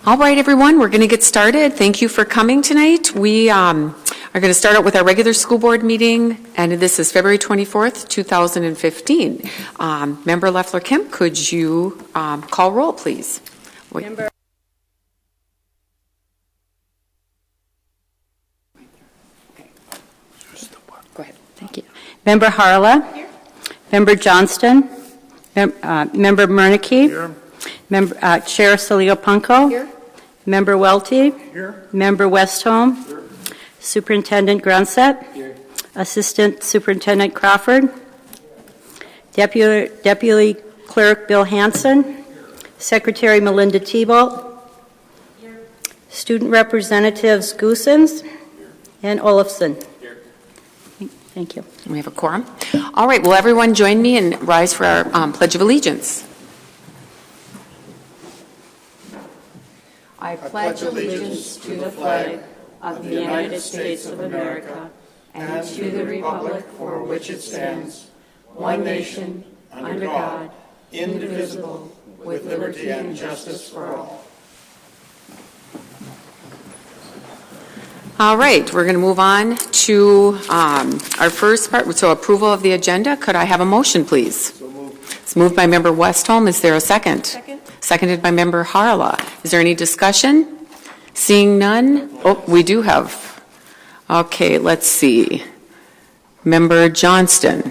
All right, everyone, we're going to get started. Thank you for coming tonight. We are going to start out with our regular school board meeting, and this is February 24th, 2015. Member Loeffler-Kemp, could you call roll, please? Member Go ahead. Thank you. Member Harla. Here. Member Johnston. Member Murneke. Here. Member Chair Salio-Punko. Here. Member Welty. Here. Member Westholm. Here. Superintendent Grunset. Here. Assistant Superintendent Crawford. Deputy Clerk Bill Hanson. Secretary Melinda Thibault. Student Representatives Goosens and Olafson. Thank you. We have a quorum. All right, will everyone join me and rise for our Pledge of Allegiance? I pledge allegiance to the flag of the United States of America and to the republic for which it stands, one nation, under God, indivisible, with liberty and justice for all. All right, we're going to move on to our first part, so approval of the agenda. Could I have a motion, please? So moved. It's moved by Member Westholm. Is there a second? Second. Seconded by Member Harla. Is there any discussion? Seeing none? Oh, we do have. Okay, let's see. Member Johnston.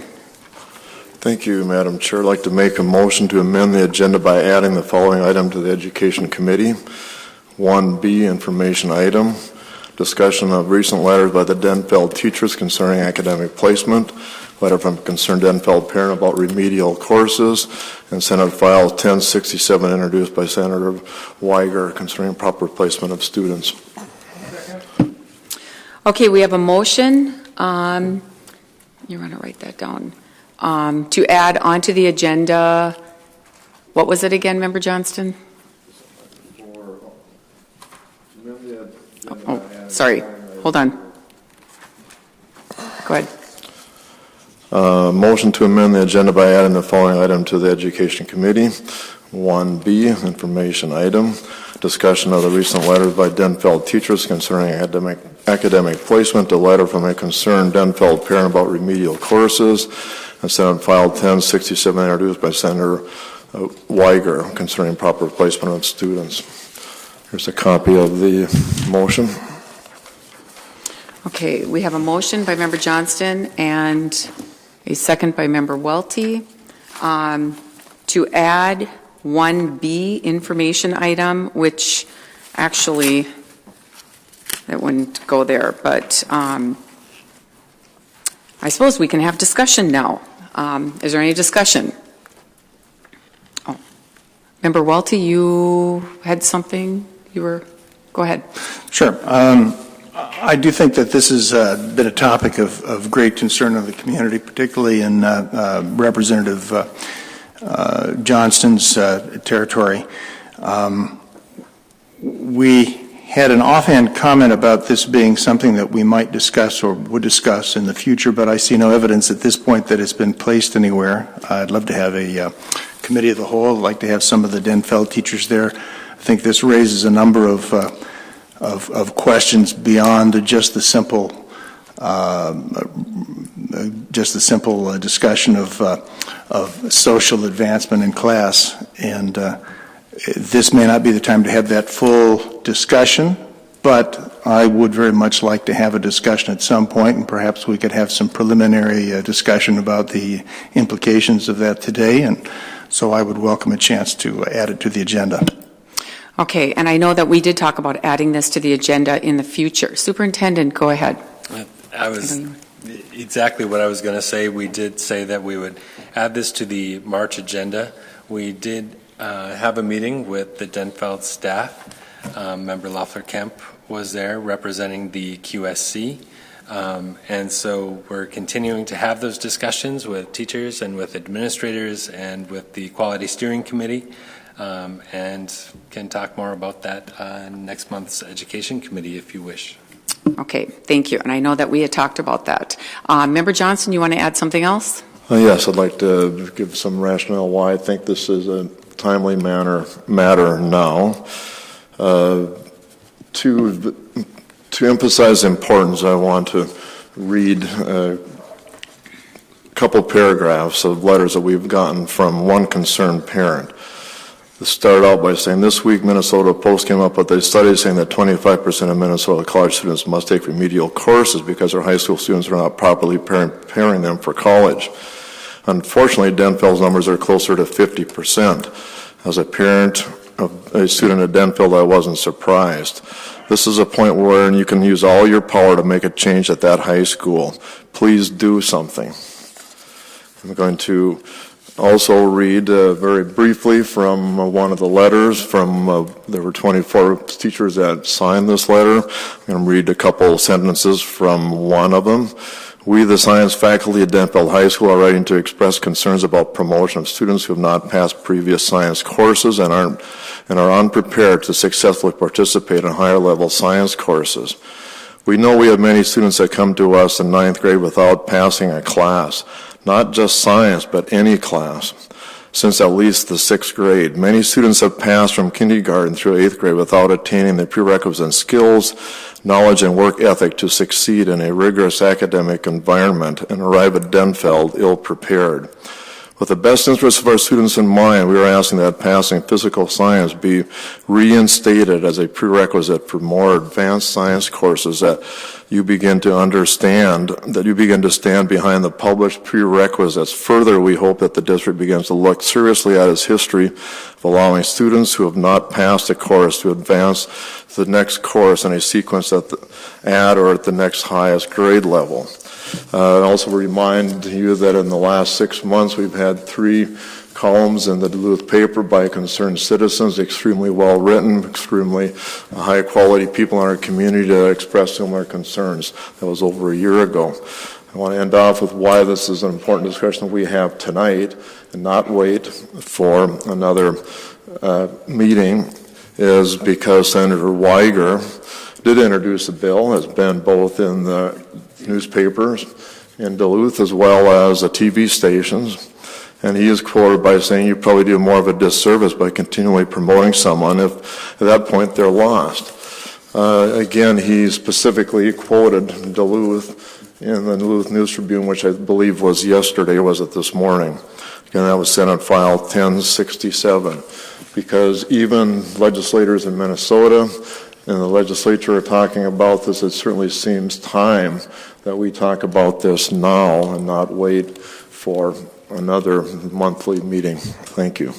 Thank you, Madam Chair. I'd like to make a motion to amend the agenda by adding the following item to the Education Committee. 1B, information item. Discussion of recent letters by the Denfeld teachers concerning academic placement. Letter from a concerned Denfeld parent about remedial courses. And Senate File 1067 introduced by Senator Weiger concerning proper placement of students. Okay, we have a motion. You want to write that down. To add onto the agenda, what was it again, Member Johnston? Oh, sorry. Hold on. Go ahead. Motion to amend the agenda by adding the following item to the Education Committee. 1B, information item. Discussion of the recent letters by Denfeld teachers concerning academic placement. A letter from a concerned Denfeld parent about remedial courses. And Senate File 1067 introduced by Senator Weiger concerning proper placement of students. Here's a copy of the motion. Okay, we have a motion by Member Johnston and a second by Member Welty to add 1B information item, which actually that wouldn't go there, but I suppose we can have discussion now. Is there any discussion? Oh, Member Welty, you had something you were, go ahead. Sure. I do think that this has been a topic of great concern of the community, particularly in Representative Johnston's territory. We had an offhand comment about this being something that we might discuss or would discuss in the future, but I see no evidence at this point that it's been placed anywhere. I'd love to have a committee of the whole. I'd like to have some of the Denfeld teachers there. I think this raises a number of questions beyond just the simple discussion of social advancement in class, and this may not be the time to have that full discussion, but I would very much like to have a discussion at some point, and perhaps we could have some preliminary discussion about the implications of that today, and so I would welcome a chance to add it to the agenda. Okay, and I know that we did talk about adding this to the agenda in the future. Superintendent, go ahead. I was exactly what I was going to say. We did say that we would add this to the March agenda. We did have a meeting with the Denfeld staff. Member Loeffler-Kemp was there representing the QSC. And so we're continuing to have those discussions with teachers and with administrators and with the Quality Steering Committee. And can talk more about that next month's Education Committee if you wish. Okay, thank you. And I know that we had talked about that. Member Johnson, you want to add something else? Yes, I'd like to give some rationale why I think this is a timely matter now. To emphasize the importance, I want to read a couple paragraphs of letters that we've gotten from one concerned parent. This started out by saying, this week Minnesota Post came up with a study saying that 25% of Minnesota college students must take remedial courses because their high school students are not properly preparing them for college. Unfortunately, Denfeld's numbers are closer to 50%. As a parent of a student at Denfeld, I wasn't surprised. This is a point where you can use all your power to make a change at that high school. Please do something. I'm going to also read very briefly from one of the letters from, there were 24 teachers that signed this letter. I'm going to read a couple sentences from one of them. We, the science faculty at Denfeld High School, are writing to express concerns about promotion of students who have not passed previous science courses and are unprepared to successfully participate in higher level science courses. We know we have many students that come to us in 9th grade without passing a class, not just science, but any class, since at least the 6th grade. Many students have passed from kindergarten through 8th grade without attaining the prerequisite skills, knowledge, and work ethic to succeed in a rigorous academic environment and arrive at Denfeld ill-prepared. With the best interests of our students in mind, we are asking that passing physical science be reinstated as a prerequisite for more advanced science courses, that you begin to stand behind the published prerequisites. Further, we hope that the district begins to look seriously at its history of allowing students who have not passed a course to advance to the next course in a sequence at or at the next highest grade level. I also remind you that in the last 6 months we've had 3 columns in the Duluth paper by concerned citizens, extremely well written, extremely high quality people in our community to express similar concerns. That was over a year ago. I want to end off with why this is an important discussion we have tonight and not wait for another meeting, is because Senator Weiger did introduce a bill, has been both in the newspapers in Duluth as well as the TV stations, and he is quoted by saying, you probably do more of a disservice by continually promoting someone if at that point they're lost. Again, he specifically quoted Duluth in the Duluth News Tribune, which I believe was yesterday, or was it this morning? Again, that was Senate File 1067, because even legislators in Minnesota and the legislature are talking about this. It certainly seems time that we talk about this now and not wait for another monthly meeting. Thank you.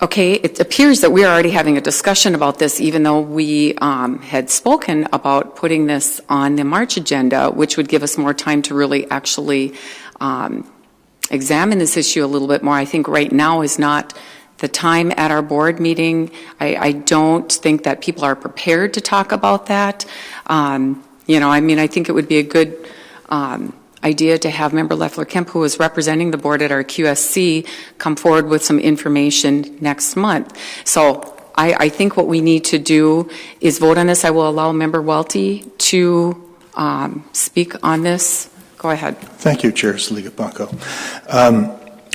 Okay, it appears that we are already having a discussion about this, even though we had spoken about putting this on the March agenda, which would give us more time to really actually examine this issue a little bit more. I think right now is not the time at our board meeting. I don't think that people are prepared to talk about that. I think it would be a good idea to have Member Leffler-Kemp, who is representing the board at our QSC, come forward with some information next month. So I think what we need to do is vote on this. I will allow Member Welty to speak on this. Go ahead. Thank you, Chair Saliga Bunko.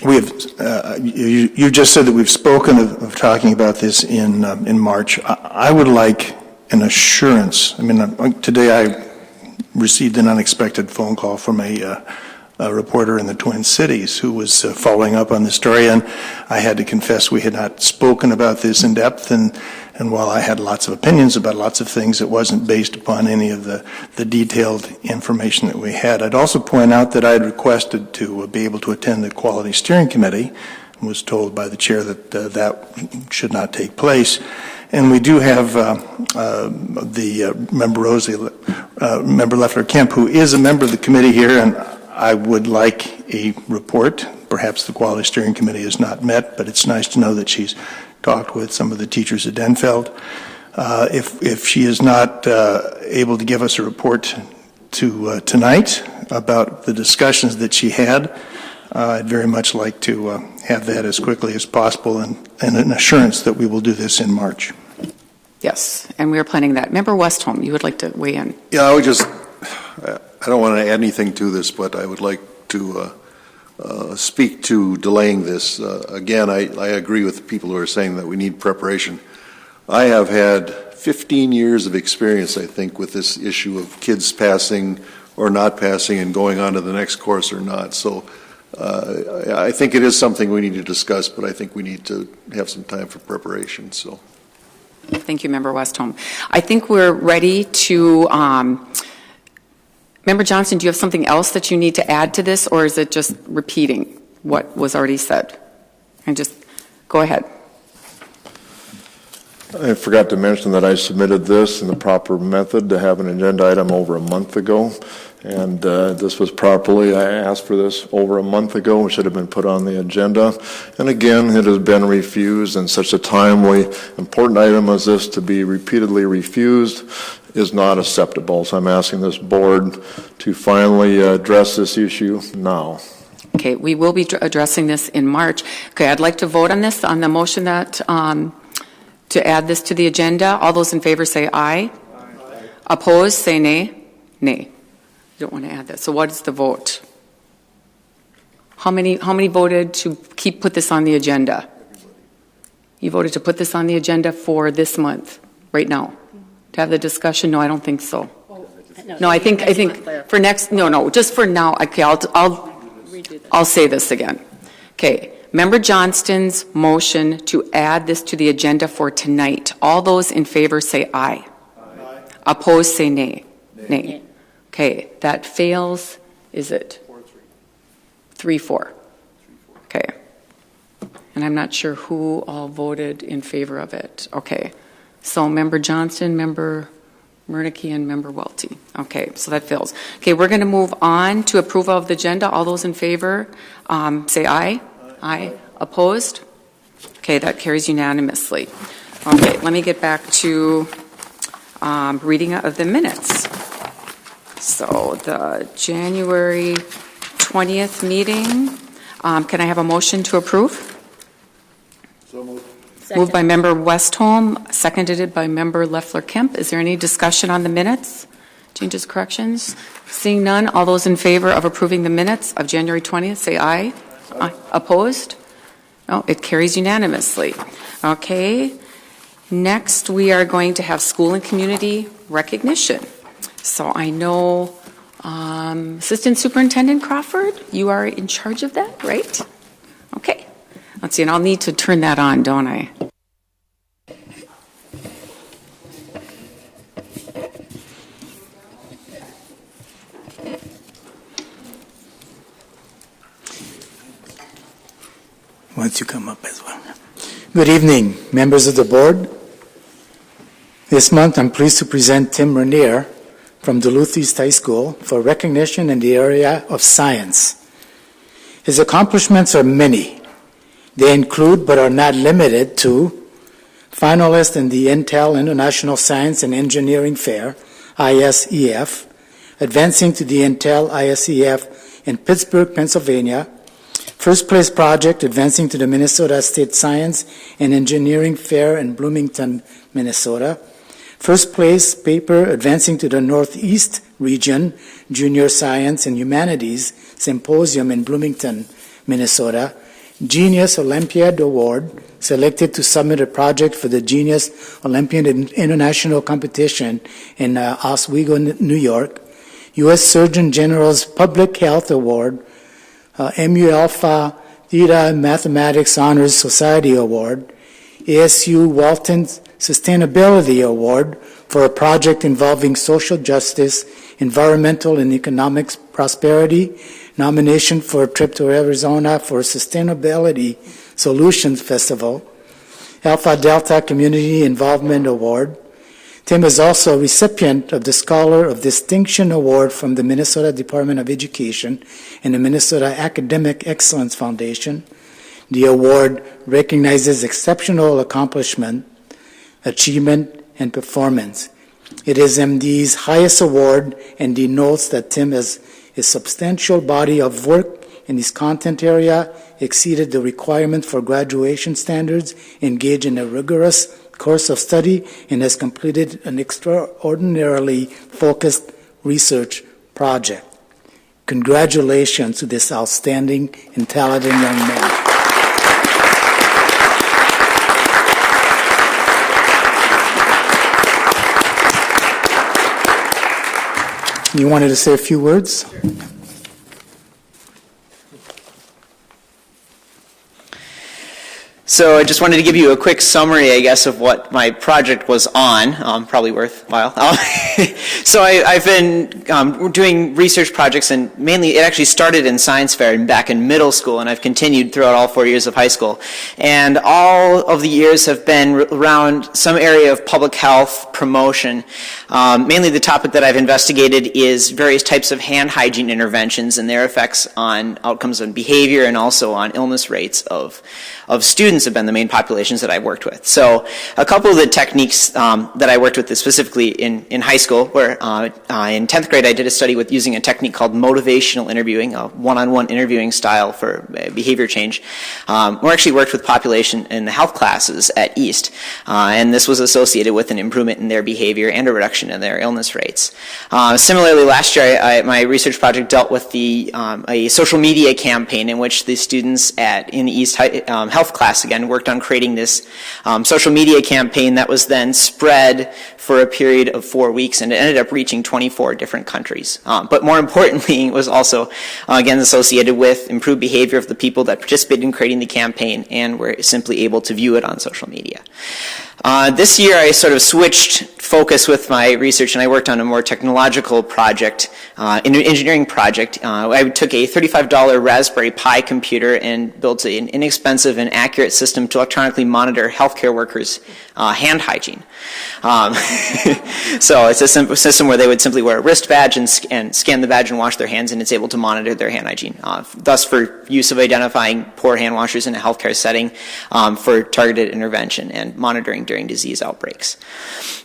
We have. You just said that we've spoken of talking about this in March. I would like an assurance. Today I received an unexpected phone call from a reporter in the Twin Cities who was following up on the story, and I had to confess we had not spoken about this in depth, and while I had lots of opinions about lots of things, it wasn't based upon any of the detailed information that we had. I'd also point out that I had requested to be able to attend the Quality Steering Committee and was told by the chair that that should not take place. And we do have the Member Leffler-Kemp, who is a member of the committee here, and I would like a report. Perhaps the Quality Steering Committee is not met, but it's nice to know that she's talked with some of the teachers at Denfeld. If she is not able to give us a report tonight about the discussions that she had, I'd very much like to have that as quickly as possible and an assurance that we will do this in March. Yes, and we are planning that. Member Westholm, you would like to weigh in? Yeah, I don't want to add anything to this, but I would like to speak to delaying this. Again, I agree with the people who are saying that we need preparation. I have had 15 years of experience, I think, with this issue of kids passing or not passing and going on to the next course or not. So I think it is something we need to discuss, but I think we need to have some time for preparation. So, thank you, Member Westholm. I think we're ready to, Member Johnston, do you have something else that you need to add to this, or is it just repeating what was already said? And just go ahead. I forgot to mention that I submitted this in the proper method to have an agenda item over a month ago, and this was properly, I asked for this over a month ago. It should have been put on the agenda, and again, it has been refused, and such a timely, important item as this to be repeatedly refused is not acceptable. So I'm asking this board to finally address this issue now. Okay, we will be addressing this in March. Okay, I'd like to vote on this, on the motion that to add this to the agenda. All those in favor say aye. Aye. Opposed, say nay. Nay. You don't want to add that. So what is the vote? How many voted to put this on the agenda? You voted to put this on the agenda for this month, right now, to have the discussion? No, I don't think so. No, I think for next. No, just for now. Okay, I'll say this again. Okay. Member Johnston's motion to add this to the agenda for tonight. All those in favor say aye. Aye. Opposed say nay. Nay. Okay, that fails. Is it? 3-4. Okay. And I'm not sure who all voted in favor of it. Okay. So Member Johnston, Member Murneke, and Member Welty. Okay, so that fails. Okay, we're going to move on to approval of the agenda. All those in favor say aye. Aye. Opposed? Okay, that carries unanimously. Okay, let me get back to reading of the minutes. So the January 20th meeting, can I have a motion to approve? so moved. Moved by Member Westholm, seconded by Member Leffler-Kemp. Is there any discussion on the minutes? Changes, corrections? Seeing none, all those in favor of approving the minutes of January 20th, say aye. Aye. Opposed? No, it carries unanimously. Okay. Next, we are going to have school and community recognition. So I know Assistant Superintendent Crawford, you are in charge of that, right? Okay. Let's see, and I'll need to turn that on, don't I? Once you come up as well. Good evening, members of the board. This month, I'm pleased to present Tim Renier from Duluth East High School for recognition in the area of science. His accomplishments are many. They include, but are not limited to, finalist in the Intel International Science and Engineering Fair, ISEF, advancing to the Intel ISEF in Pittsburgh, Pennsylvania, first place project advancing to the Minnesota State Science and Engineering Fair in Bloomington, Minnesota, first place paper advancing to the Northeast Region Junior Science and Humanities Symposium in Bloomington, Minnesota, Genius Olympiad Award, selected to submit a project for the Genius Olympiad International Competition in Oswego, New York, U.S. Surgeon General's Public Health Award, MU Alpha Theta Mathematics Honors Society Award, ASU Walton Sustainability Award for a project involving social justice, environmental and economic prosperity, nomination for a trip to Arizona for Sustainability Solutions Festival, Alpha Delta Community Involvement Award. Tim is also a recipient of the Scholar of Distinction Award from the Minnesota Department of Education and the Minnesota Academic Excellence Foundation. The award recognizes exceptional accomplishment, achievement, and performance. It is MD's highest award and denotes that Tim has a substantial body of work in his content area, exceeded the requirement for graduation standards, engaged in a rigorous course of study, and has completed an extraordinarily focused research project. Congratulations to this outstanding and talented young man. You wanted to say a few words? So I just wanted to give you a quick summary, I guess, of what my project was on, probably worthwhile. So I've been doing research projects, and mainly it actually started in science fair and back in middle school, and I've continued throughout all 4 years of high school. And all of the years have been around some area of public health promotion. Mainly the topic that I've investigated is various types of hand hygiene interventions and their effects on outcomes on behavior and also on illness rates of students have been the main populations that I've worked with. So a couple of the techniques that I worked with specifically in high school were in 10th grade I did a study with using a technique called motivational interviewing, a one-on-one interviewing style for behavior change. We actually worked with population in the health classes at East, and this was associated with an improvement in their behavior and a reduction in their illness rates. Similarly, last year my research project dealt with a social media campaign in which the students in the East health class again worked on creating this social media campaign that was then spread for a period of 4 weeks, and it ended up reaching 24 different countries. But more importantly, it was also again associated with improved behavior of the people that participated in creating the campaign and were simply able to view it on social media. This year I sort of switched focus with my research, and I worked on a more technological project, an engineering project. I took a $35 Raspberry Pi computer and built an inexpensive and accurate system to electronically monitor healthcare workers' hand hygiene. So it's a simple system where they would simply wear a wrist badge and scan the badge and wash their hands, and it's able to monitor their hand hygiene. Thus, for use of identifying poor hand washers in a healthcare setting, for targeted intervention and monitoring during disease outbreaks.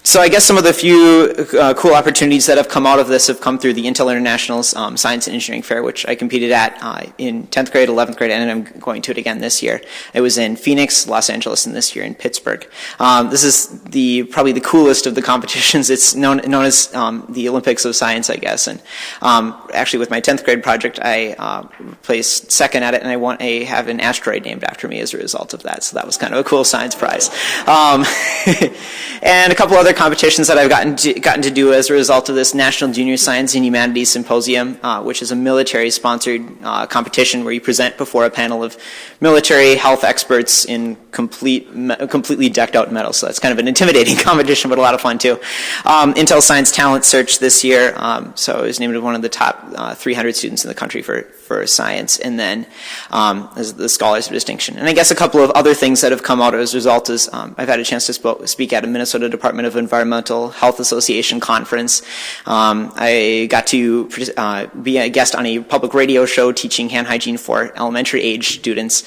So I guess some of the few cool opportunities that have come out of this have come through the Intel International's Science and Engineering Fair, which I competed at in 10th grade, 11th grade, and I'm going to it again this year. It was in Phoenix, Los Angeles, and this year in Pittsburgh. This is probably the coolest of the competitions. It's known as the Olympics of Science, I guess. And actually, with my 10th grade project, I placed second at it, and I have an asteroid named after me as a result of that. So that was kind of a cool science prize. And a couple other competitions that I've gotten to do as a result of this: National Junior Science and Humanities Symposium, which is a military-sponsored competition where you present before a panel of military health experts in completely decked out metal. So that's kind of an intimidating competition, but a lot of fun too. Intel Science Talent Search this year, so I was named one of the top 300 students in the country for science, and then as the Scholars of Distinction. And I guess a couple of other things that have come out as a result is I've had a chance to speak at a Minnesota Department of Environmental Health Association conference. I got to be a guest on a public radio show teaching hand hygiene for elementary age students.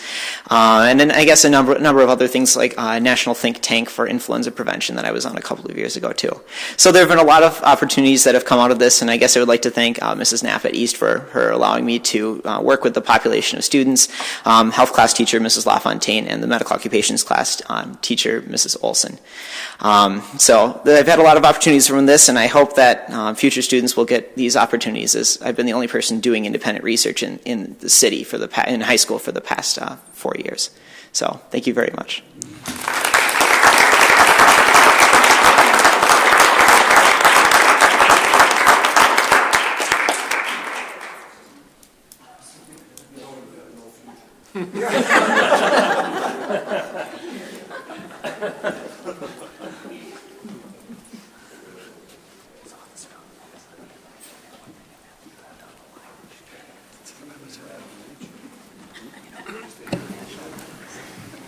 And then I guess a number of other things like National Think Tank for Influenza Prevention that I was on a couple of years ago too. So there have been a lot of opportunities that have come out of this, and I guess I would like to thank Mrs. Knapp at East for her allowing me to work with the population of students, health class teacher Mrs. LaFontaine, and the medical occupations class teacher Mrs. Olson. So I've had a lot of opportunities from this, and I hope that future students will get these opportunities, as I've been the only person doing independent research in the city in high school for the past 4 years. So thank you very much.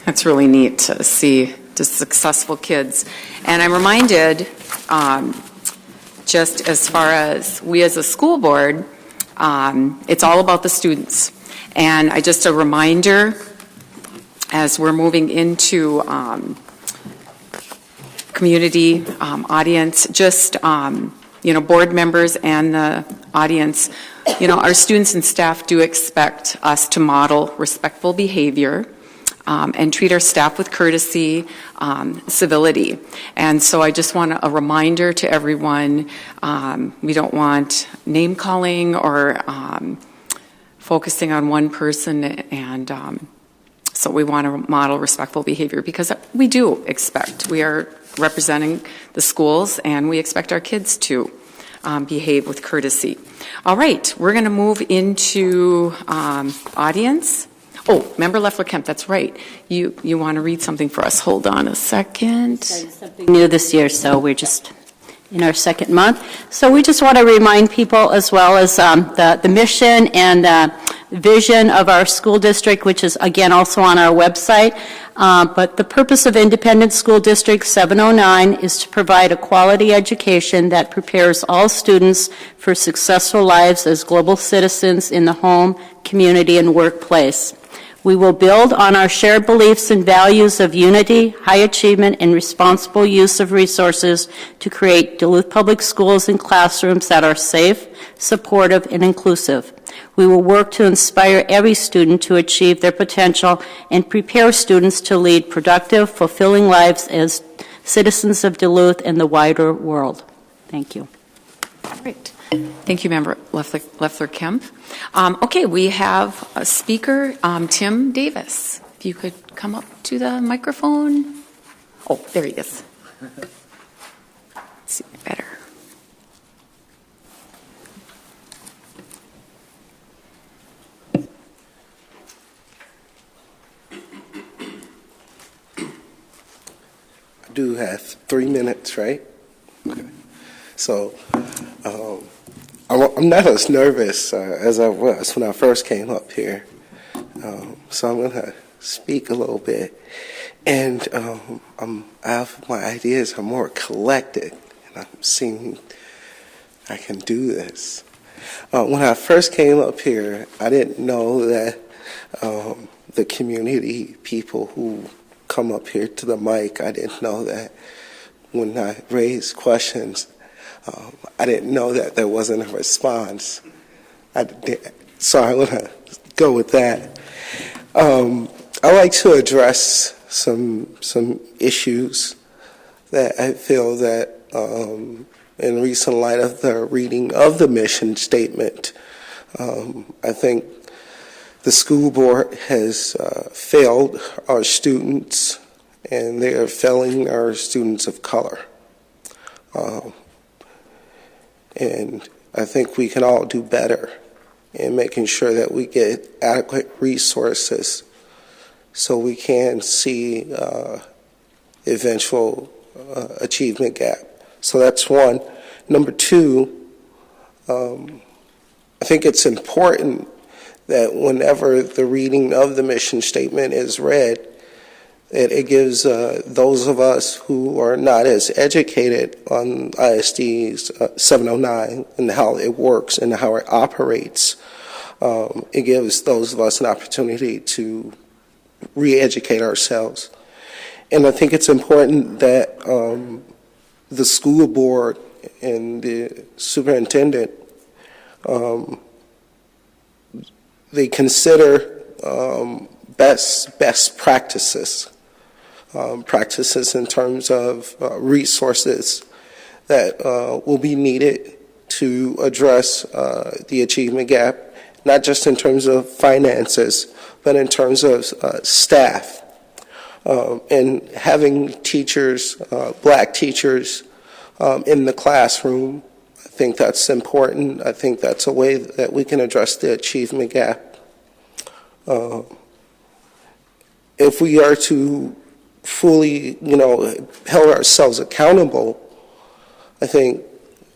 That's really neat to see just successful kids. And I'm reminded, just as far as we as a school board, it's all about the students. And just a reminder, as we're moving into community audience, just, board members and the audience, our students and staff do expect us to model respectful behavior. and treat our staff with courtesy, civility. And so I just want a reminder to everyone, we don't want name calling or focusing on one person, and so we want to model respectful behavior because we do expect, we are representing the schools and we expect our kids to behave with courtesy. All right, we're going to move into audience. Oh, Member Leffler-Kemp, that's right. You want to read something for us. Hold on a second. Something new this year, so we're just in our second month. So we just want to remind people, as well as the mission and vision of our school district, which is, again, also on our website. But the purpose of Independent School District 709 is to provide a quality education that prepares all students for successful lives as global citizens in the home, community, and workplace. We will build on our shared beliefs and values of unity, high achievement, and responsible use of resources to create Duluth Public Schools and classrooms that are safe, supportive, and inclusive. We will work to inspire every student to achieve their potential and prepare students to lead productive, fulfilling lives as citizens of Duluth and the wider world. Thank you. Great. Thank you, Member Leffler-Kemp. Okay, we have a speaker, Tim Davis. If you could come up to the microphone. Oh, there he is. Let's see better. I do have 3 minutes, right? Okay. So, I'm not as nervous as I was when I first came up here. So I'm going to speak a little bit. And my ideas are more collected, and I'm seeing I can do this. When I first came up here, I didn't know that the community people who come up here to the mic, I didn't know that when I raised questions, I didn't know that there wasn't a response. So I want to go with that. I like to address some issues that I feel that in recent light of the reading of the mission statement, I think the school board has failed our students, and they are failing our students of color. And I think we can all do better in making sure that we get adequate resources so we can see eventual achievement gap. So that's one. Number two, I think it's important that whenever the reading of the mission statement is read, that it gives those of us who are not as educated on ISD's 709 and how it works and how it operates, it gives those of us an opportunity to re-educate ourselves. And I think it's important that the school board and the superintendent, they consider best practices. Practices in terms of resources that will be needed to address the achievement gap, not just in terms of finances, but in terms of staff. And having teachers, black teachers, in the classroom, I think that's important. I think that's a way that we can address the achievement gap. If we are to fully, hold ourselves accountable, I think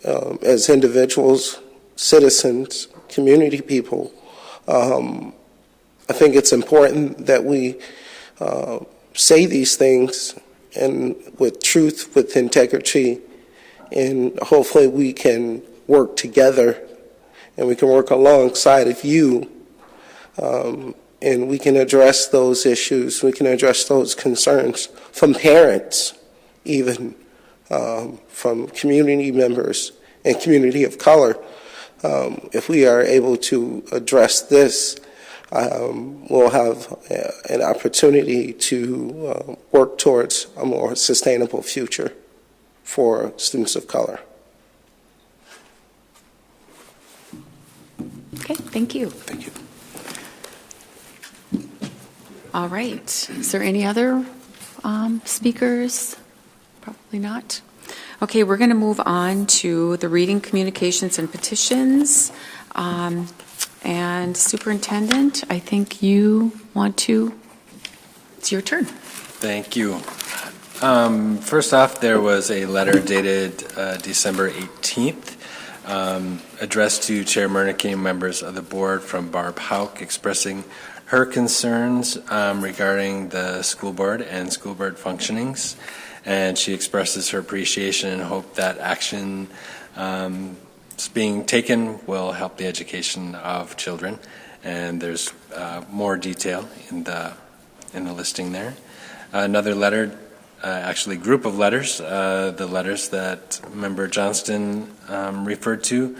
as individuals, citizens, community people, I think it's important that we say these things and with truth, with integrity, and hopefully we can work together and we can work alongside of you, and we can address those issues, we can address those concerns from parents, even from community members and community of color. If we are able to address this, we'll have an opportunity to work towards a more sustainable future for students of color. Okay, thank you. Thank you. All right. Is there any other speakers? Probably not. Okay, we're going to move on to the reading, communications, and petitions. And Superintendent, I think you want to, it's your turn. Thank you. First off, there was a letter dated December 18th, addressed to Chair Murneke and members of the board from Barb Hauk, expressing her concerns regarding the school board and school board functionings. And she expresses her appreciation and hope that action being taken will help the education of children. And there's more detail in the listing there. Another letter, actually group of letters, the letters that Member Johnston referred to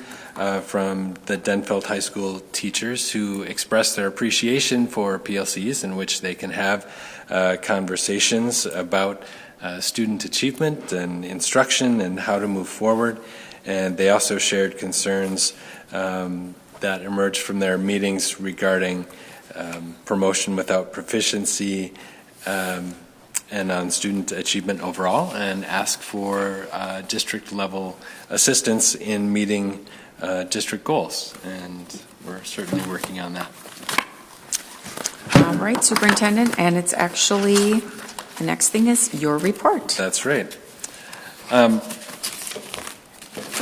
from the Denfeld High School teachers who expressed their appreciation for PLCs in which they can have conversations about student achievement and instruction and how to move forward. And they also shared concerns that emerged from their meetings regarding promotion without proficiency and on student achievement overall, and asked for district level assistance in meeting district goals. And we're certainly working on that. All right, Superintendent, and it's actually, the next thing is your report. That's right. And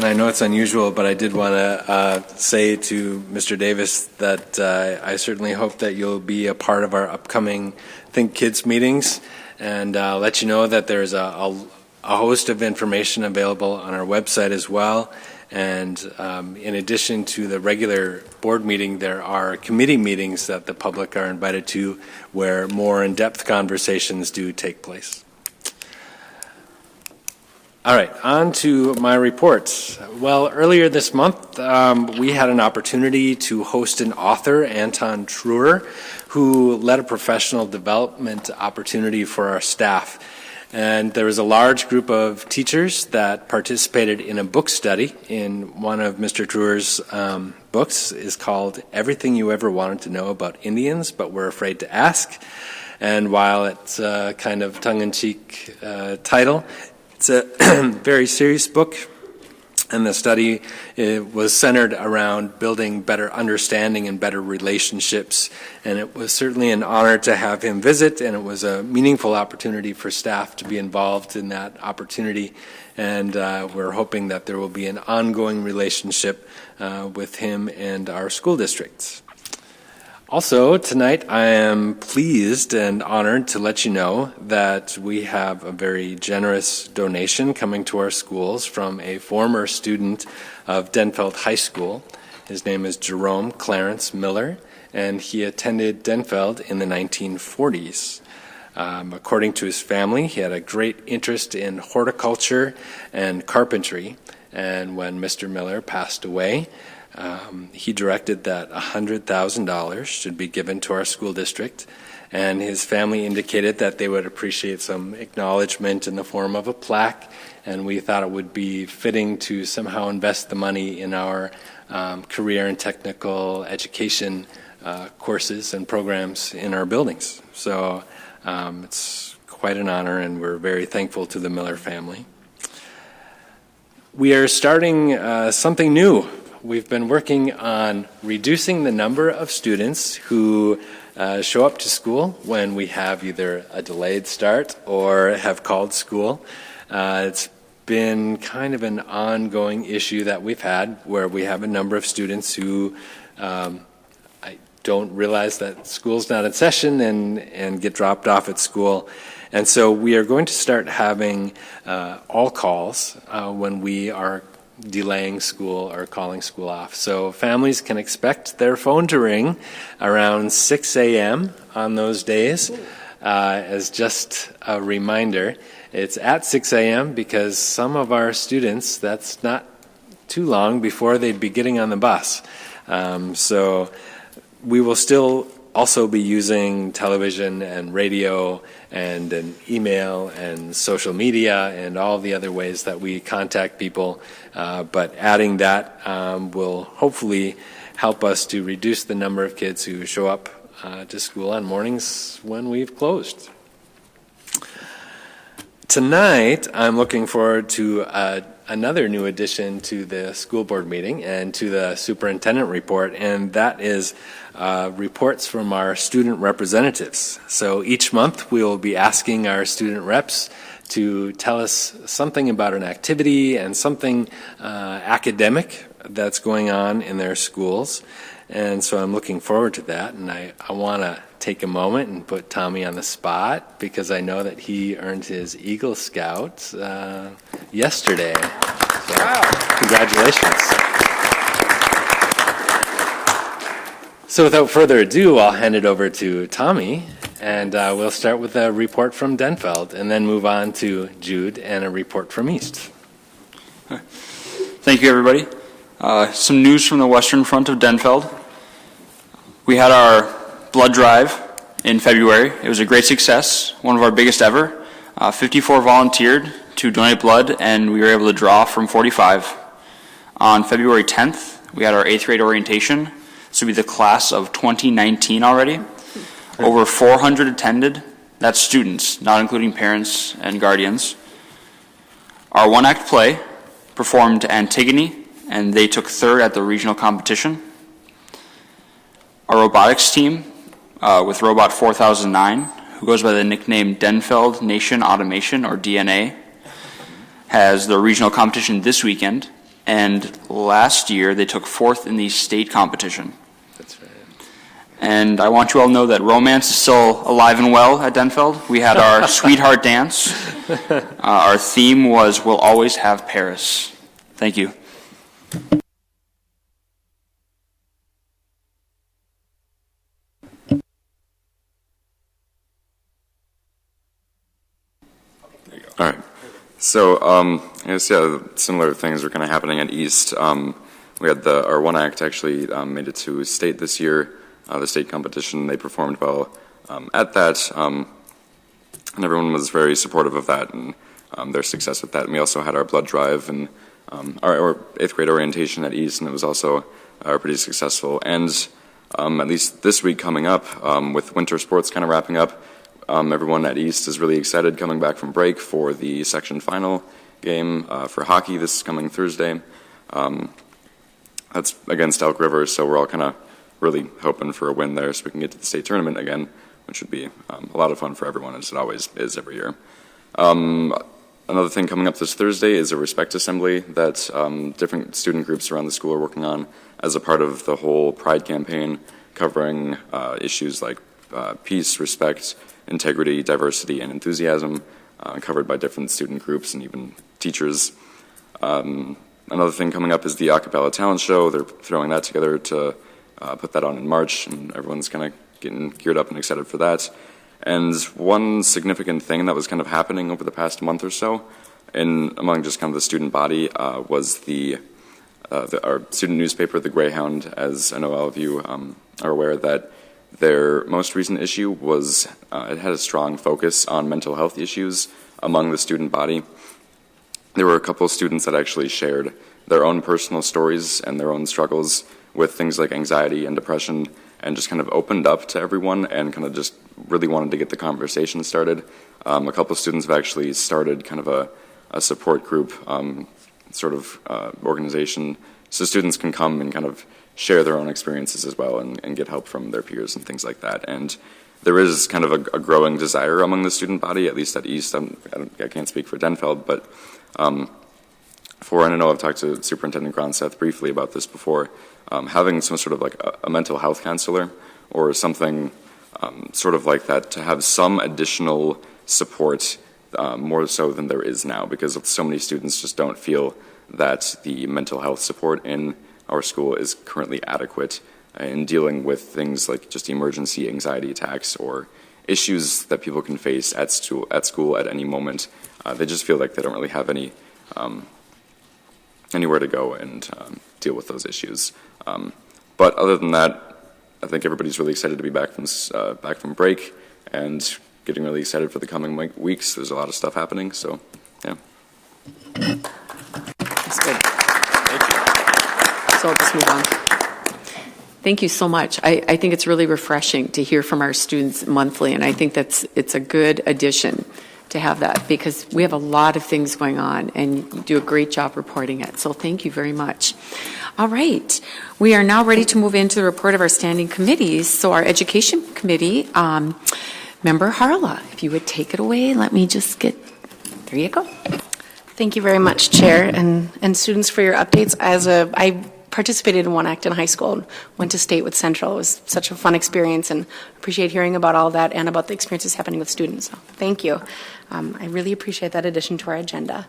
I know it's unusual, but I did want to say to Mr. Davis that I certainly hope that you'll be a part of our upcoming Think Kids meetings, and let you know that there's a host of information available on our website as well. And in addition to the regular board meeting, there are committee meetings that the public are invited to where more in-depth conversations do take place. All right, on to my reports. Well, earlier this month, we had an opportunity to host an author, Anton Truer, who led a professional development opportunity for our staff. And there was a large group of teachers that participated in a book study. In one of Mr. Truer's books is called Everything You Ever Wanted to Know About Indians, But Were Afraid to Ask. And while it's a kind of tongue-in-cheek title, it's a very serious book, and the study was centered around building better understanding and better relationships. And it was certainly an honor to have him visit, and it was a meaningful opportunity for staff to be involved in that opportunity. And we're hoping that there will be an ongoing relationship with him and our school districts. Also, tonight I am pleased and honored to let you know that we have a very generous donation coming to our schools from a former student of Denfeld High School. His name is Jerome Clarence Miller, and he attended Denfeld in the 1940s. According to his family, he had a great interest in horticulture and carpentry, and when Mr. Miller passed away, he directed that $100,000 should be given to our school district, and his family indicated that they would appreciate some acknowledgement in the form of a plaque, and we thought it would be fitting to somehow invest the money in our career and technical education courses and programs in our buildings. So it's quite an honor, and we're very thankful to the Miller family. We are starting something new. We've been working on reducing the number of students who show up to school when we have either a delayed start or have called school. It's been kind of an ongoing issue that we've had where we have a number of students who don't realize that school's not in session and get dropped off at school. And so we are going to start having all calls when we are delaying school or calling school off. So families can expect their phone to ring around 6 a.m. on those days. As just a reminder, it's at 6 a.m. because some of our students, that's not too long before they'd be getting on the bus. So we will still also be using television and radio and an email and social media and all the other ways that we contact people. But adding that will hopefully help us to reduce the number of kids who show up to school on mornings when we've closed. Tonight, I'm looking forward to another new addition to the school board meeting and to the superintendent report, and that is reports from our student representatives. So each month we will be asking our student reps to tell us something about an activity and something academic that's going on in their schools. And so I'm looking forward to that, and I want to take a moment and put Tommy on the spot because I know that he earned his Eagle Scout yesterday. So, wow. Congratulations. So without further ado, I'll hand it over to Tommy, and we'll start with a report from Denfeld and then move on to Jude and a report from East. Thank you, everybody. Some news from the western front of Denfeld. We had our blood drive in February. It was a great success, one of our biggest ever. 54 volunteered to donate blood, and we were able to draw from 45. On February 10th, we had our 8th grade orientation. This will be the class of 2019 already. Over 400 attended. That's students, not including parents and guardians. Our one-act play performed Antigone, and they took 3rd at the regional competition. Our robotics team, with Robot 4009, who goes by the nickname Denfeld Nation Automation, or DNA, has the regional competition this weekend, and last year they took 4th in the state competition. That's right. And I want you all to know that romance is still alive and well at Denfeld. We had our sweetheart dance. Our theme was We'll Always Have Paris. Thank you. All right. So, I guess, yeah, similar things are kind of happening at East. We had our one act actually made it to state this year, the state competition. They performed well at that, and everyone was very supportive of that and their success with that. And we also had our blood drive and our 8th grade orientation at East, and it was also pretty successful. And at least this week coming up, with winter sports kind of wrapping up, everyone at East is really excited coming back from break for the section final game for hockey this coming Thursday. That's against Elk River, so we're all kind of really hoping for a win there so we can get to the state tournament again, which would be a lot of fun for everyone, as it always is every year. Another thing coming up this Thursday is a respect assembly that different student groups around the school are working on as a part of the whole Pride campaign, covering issues like peace, respect, integrity, diversity, and enthusiasm, covered by different student groups and even teachers. Another thing coming up is the a cappella talent show. They're throwing that together to put that on in March, and everyone's kind of getting geared up and excited for that. And one significant thing that was kind of happening over the past month or so among just kind of the student body was our student newspaper, The Greyhound, as I know all of you are aware, that their most recent issue was, it had a strong focus on mental health issues among the student body. There were a couple of students that actually shared their own personal stories and their own struggles with things like anxiety and depression, and just kind of opened up to everyone and kind of just really wanted to get the conversation started. A couple of students have actually started kind of a support group organization, so students can come and kind of share their own experiences as well and get help from their peers and things like that. And there is kind of a growing desire among the student body, at least at East. I can't speak for Denfeld, but and I know I've talked to Superintendent Gronseth briefly about this before, having some sort of like a mental health counselor or something sort of like that to have some additional support, more so than there is now, because so many students just don't feel that the mental health support in our school is currently adequate in dealing with things like just emergency anxiety attacks or issues that people can face at school at any moment. They just feel like they don't really have anywhere to go and deal with those issues. But other than that, I think everybody's really excited to be back from break and getting really excited for the coming weeks. There's a lot of stuff happening, so yeah. That's good. Thank you. So I'll just move on. Thank you so much. I think it's really refreshing to hear from our students monthly, and I think it's a good addition to have that because we have a lot of things going on, and you do a great job reporting it. So thank you very much. All right. We are now ready to move into the report of our standing committees. So our Education Committee, Member Harla, if you would take it away, let me just get, there you go. Thank you very much, Chair, and students for your updates. I participated in One Act in high school and went to state with Central. It was such a fun experience and appreciate hearing about all that and about the experiences happening with students. So thank you. I really appreciate that addition to our agenda.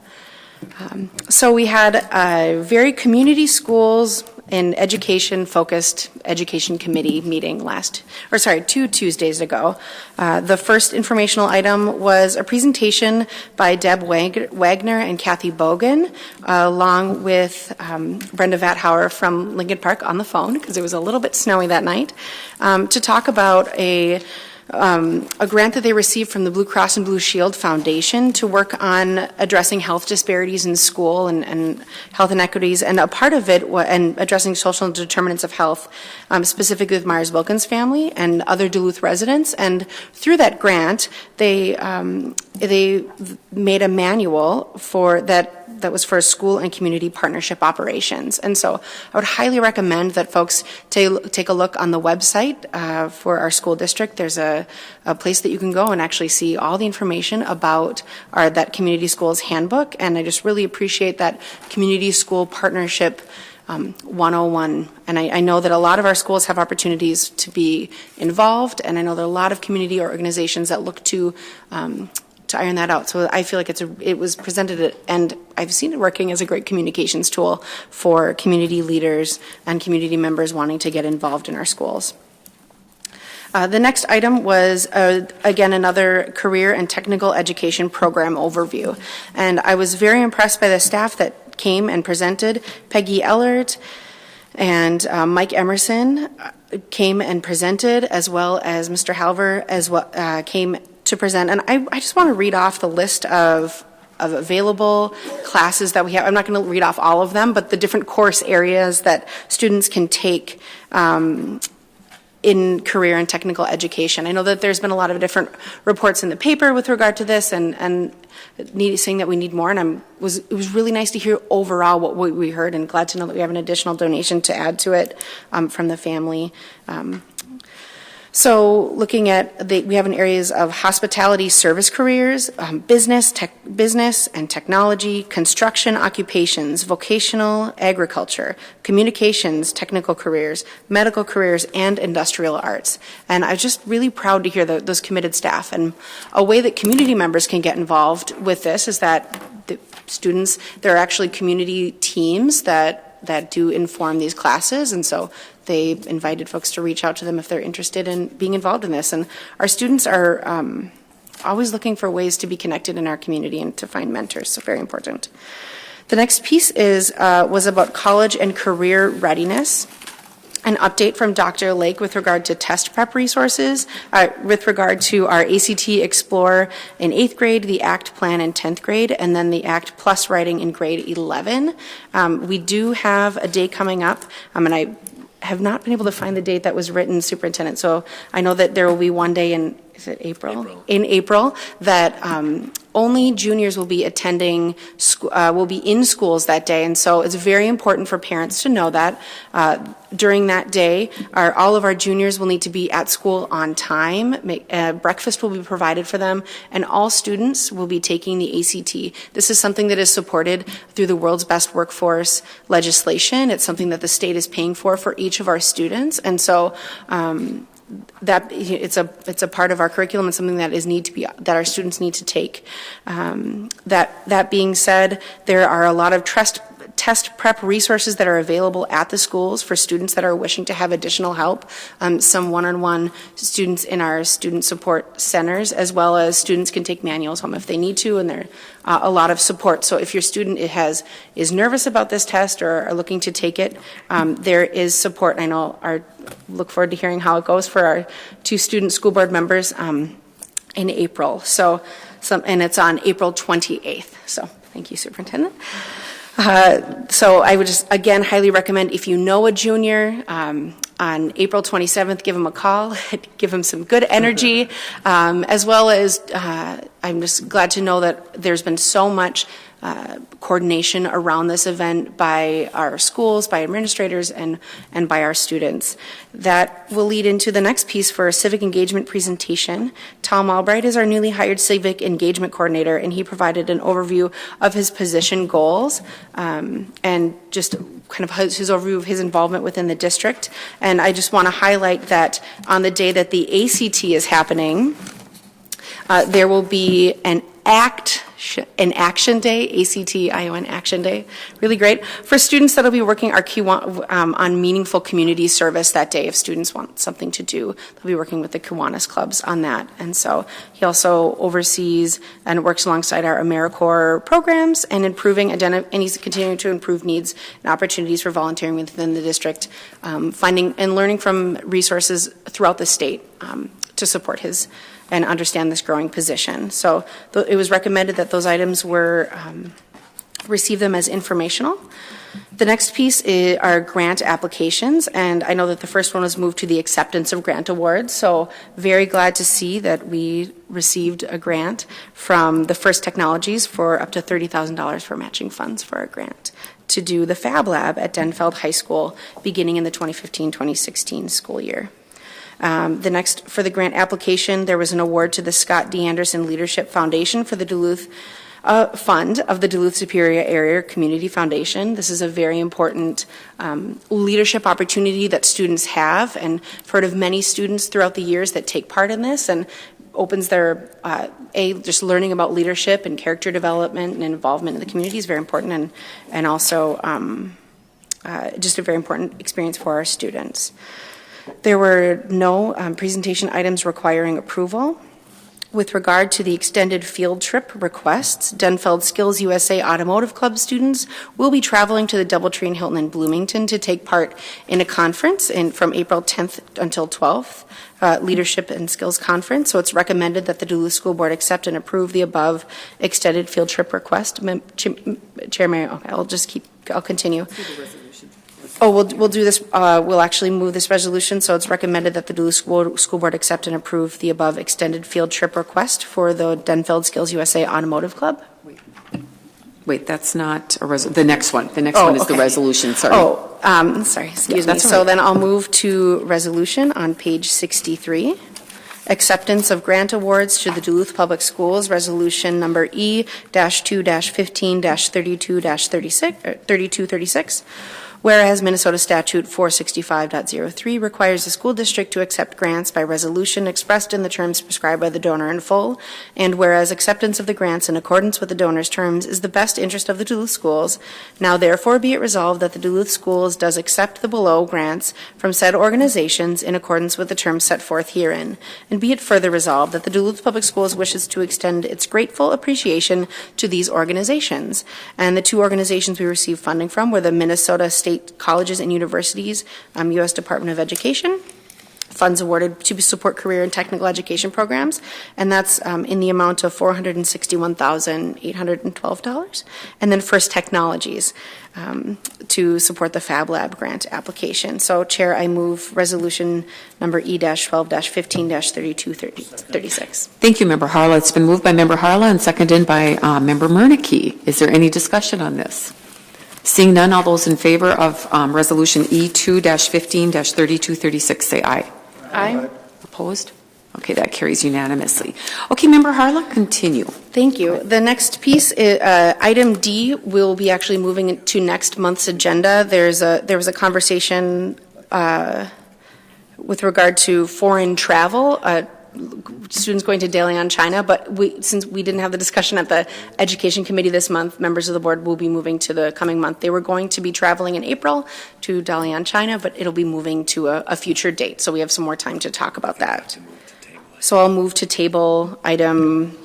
So we had a very community schools and education-focused education committee meeting 2 Tuesdays ago. The first informational item was a presentation by Deb Wagner and Kathy Bogan, along with Brenda Vathauer from Lincoln Park on the phone, because it was a little bit snowy that night, to talk about a grant that they received from the Blue Cross and Blue Shield Foundation to work on addressing health disparities in school and health inequities, and a part of it and addressing social determinants of health, specifically with Myers-Wilkins family and other Duluth residents. And through that grant, they made a manual for that was for school and community partnership operations. And so I would highly recommend that folks take a look on the website for our school district. There's a place that you can go and actually see all the information about that community schools handbook. And I just really appreciate that community school partnership 101. And I know that a lot of our schools have opportunities to be involved, and I know there are a lot of community organizations that look to iron that out. So I feel like it was presented, and I've seen it working as a great communications tool for community leaders and community members wanting to get involved in our schools. The next item was, again, another career and technical education program overview. And I was very impressed by the staff that came and presented. Peggy Ellert and Mike Emerson came and presented, as well as Mr. Halver came to present. And I just want to read off the list of available classes that we have. I'm not going to read off all of them, but the different course areas that students can take in career and technical education. I know that there's been a lot of different reports in the paper with regard to this, and saying that we need more. And it was really nice to hear overall what we heard, and glad to know that we have an additional donation to add to it from the family. So looking at, we have in areas of hospitality service careers, business and technology, construction occupations, vocational agriculture, communications, technical careers, medical careers, and industrial arts. And I'm just really proud to hear those committed staff. And a way that community members can get involved with this is that the students, there are actually community teams that do inform these classes, and so they invited folks to reach out to them if they're interested in being involved in this. And our students are always looking for ways to be connected in our community and to find mentors, so very important. The next piece was about college and career readiness. An update from Dr. Lake with regard to test prep resources, with regard to our ACT Explore in 8th grade, the ACT Plan in 10th grade, and then the ACT Plus writing in grade 11. We do have a day coming up, and I have not been able to find the date that was written, Superintendent, so I know that there will be one day in, is it April? In April, that only juniors will be attending, will be in schools that day, and so it's very important for parents to know that during that day, all of our juniors will need to be at school on time. Breakfast will be provided for them, and all students will be taking the ACT. This is something that is supported through the World's Best Workforce legislation. It's something that the state is paying for each of our students, and so that it's a part of our curriculum and something that that our students need to take. That being said, there are a lot of test prep resources that are available at the schools for students that are wishing to have additional help, some one-on-one students in our student support centers, as well as students can take manuals home if they need to, and there are a lot of support. So if your student is nervous about this test or are looking to take it, there is support. I know look forward to hearing how it goes for our 2 student school board members in April. And it's on April 28th. So thank you, Superintendent. So I would just, again, highly recommend if you know a junior, on April 27th, give them a call, give them some good energy, as well as I'm just glad to know that there's been so much coordination around this event by our schools, by administrators, and by our students. That will lead into the next piece for a civic engagement presentation. Tom Albright is our newly hired civic engagement coordinator, and he provided an overview of his position goals and just kind of his overview of his involvement within the district. And I just want to highlight that on the day that the ACT is happening, there will be an action day, ACT-ION Action Day, really great, for students that will be working on meaningful community service that day. If students want something to do, they'll be working with the Kiwanis clubs on that. And so he also oversees and works alongside our AmeriCorps programs and and he's continuing to improve needs and opportunities for volunteering within the district, finding and learning from resources throughout the state to support his and understand this growing position. So it was recommended that those items were receive them as informational. The next piece are grant applications, and I know that the first one was moved to the acceptance of grant awards, so very glad to see that we received a grant from the First Technologies for up to $30,000 for matching funds for a grant to do the Fab Lab at Denfeld High School beginning in the 2015-2016 school year. The next, for the grant application, there was an award to the Scott D. Anderson Leadership Foundation for the Duluth Fund of the Duluth Superior Area Community Foundation. This is a very important leadership opportunity that students have, and I've heard of many students throughout the years that take part in this, and opens their, just learning about leadership and character development and involvement in the community is very important, and also just a very important experience for our students. There were no presentation items requiring approval. With regard to the extended field trip requests, Denfeld Skills USA Automotive Club students will be traveling to the Doubletree and Hilton in Bloomington to take part in a conference from April 10th until 12th, Leadership and Skills Conference. So it's recommended that the Duluth School Board accept and approve the above extended field trip request. Chairman, okay, I'll continue. Oh, we'll do this, we'll actually move this resolution, so it's recommended that the Duluth School Board accept and approve the above extended field trip request for the Denfeld Skills USA Automotive Club. Wait, that's not the next one. The next one is the resolution, sorry. Sorry, excuse me. So then I'll move to resolution on page 63. Acceptance of grant awards to the Duluth Public Schools, resolution number E-2-15-32-36. Whereas Minnesota Statute 465.03 requires the school district to accept grants by resolution expressed in the terms prescribed by the donor in full, and whereas acceptance of the grants in accordance with the donor's terms is the best interest of the Duluth schools, now therefore be it resolved that the Duluth schools does accept the below grants from said organizations in accordance with the terms set forth herein, and be it further resolved that the Duluth Public Schools wishes to extend its grateful appreciation to these organizations. And the 2 organizations we received funding from were the Minnesota State Colleges and Universities, U.S. Department of Education, funds awarded to support career and technical education programs, and that's in the amount of $461,812. And then First Technologies to support the Fab Lab grant application. So, Chair, I move resolution number E-12-15-3236. Thank you, Member Harla. It's been moved by Member Harla and seconded by Member Murneke. Is there any discussion on this? Seeing none, all those in favor of resolution E2-15-3236 say aye. Aye. Opposed? Okay, that carries unanimously. Okay, Member Harla, continue. Thank you. The next piece, item D, will be actually moving to next month's agenda. There was a conversation with regard to foreign travel. students going to Dalian, China, but since we didn't have the discussion at the Education Committee this month, members of the board will be moving to the coming month. They were going to be traveling in April to Dalian, China, but it'll be moving to a future date, so we have some more time to talk about that. So I'll move to table item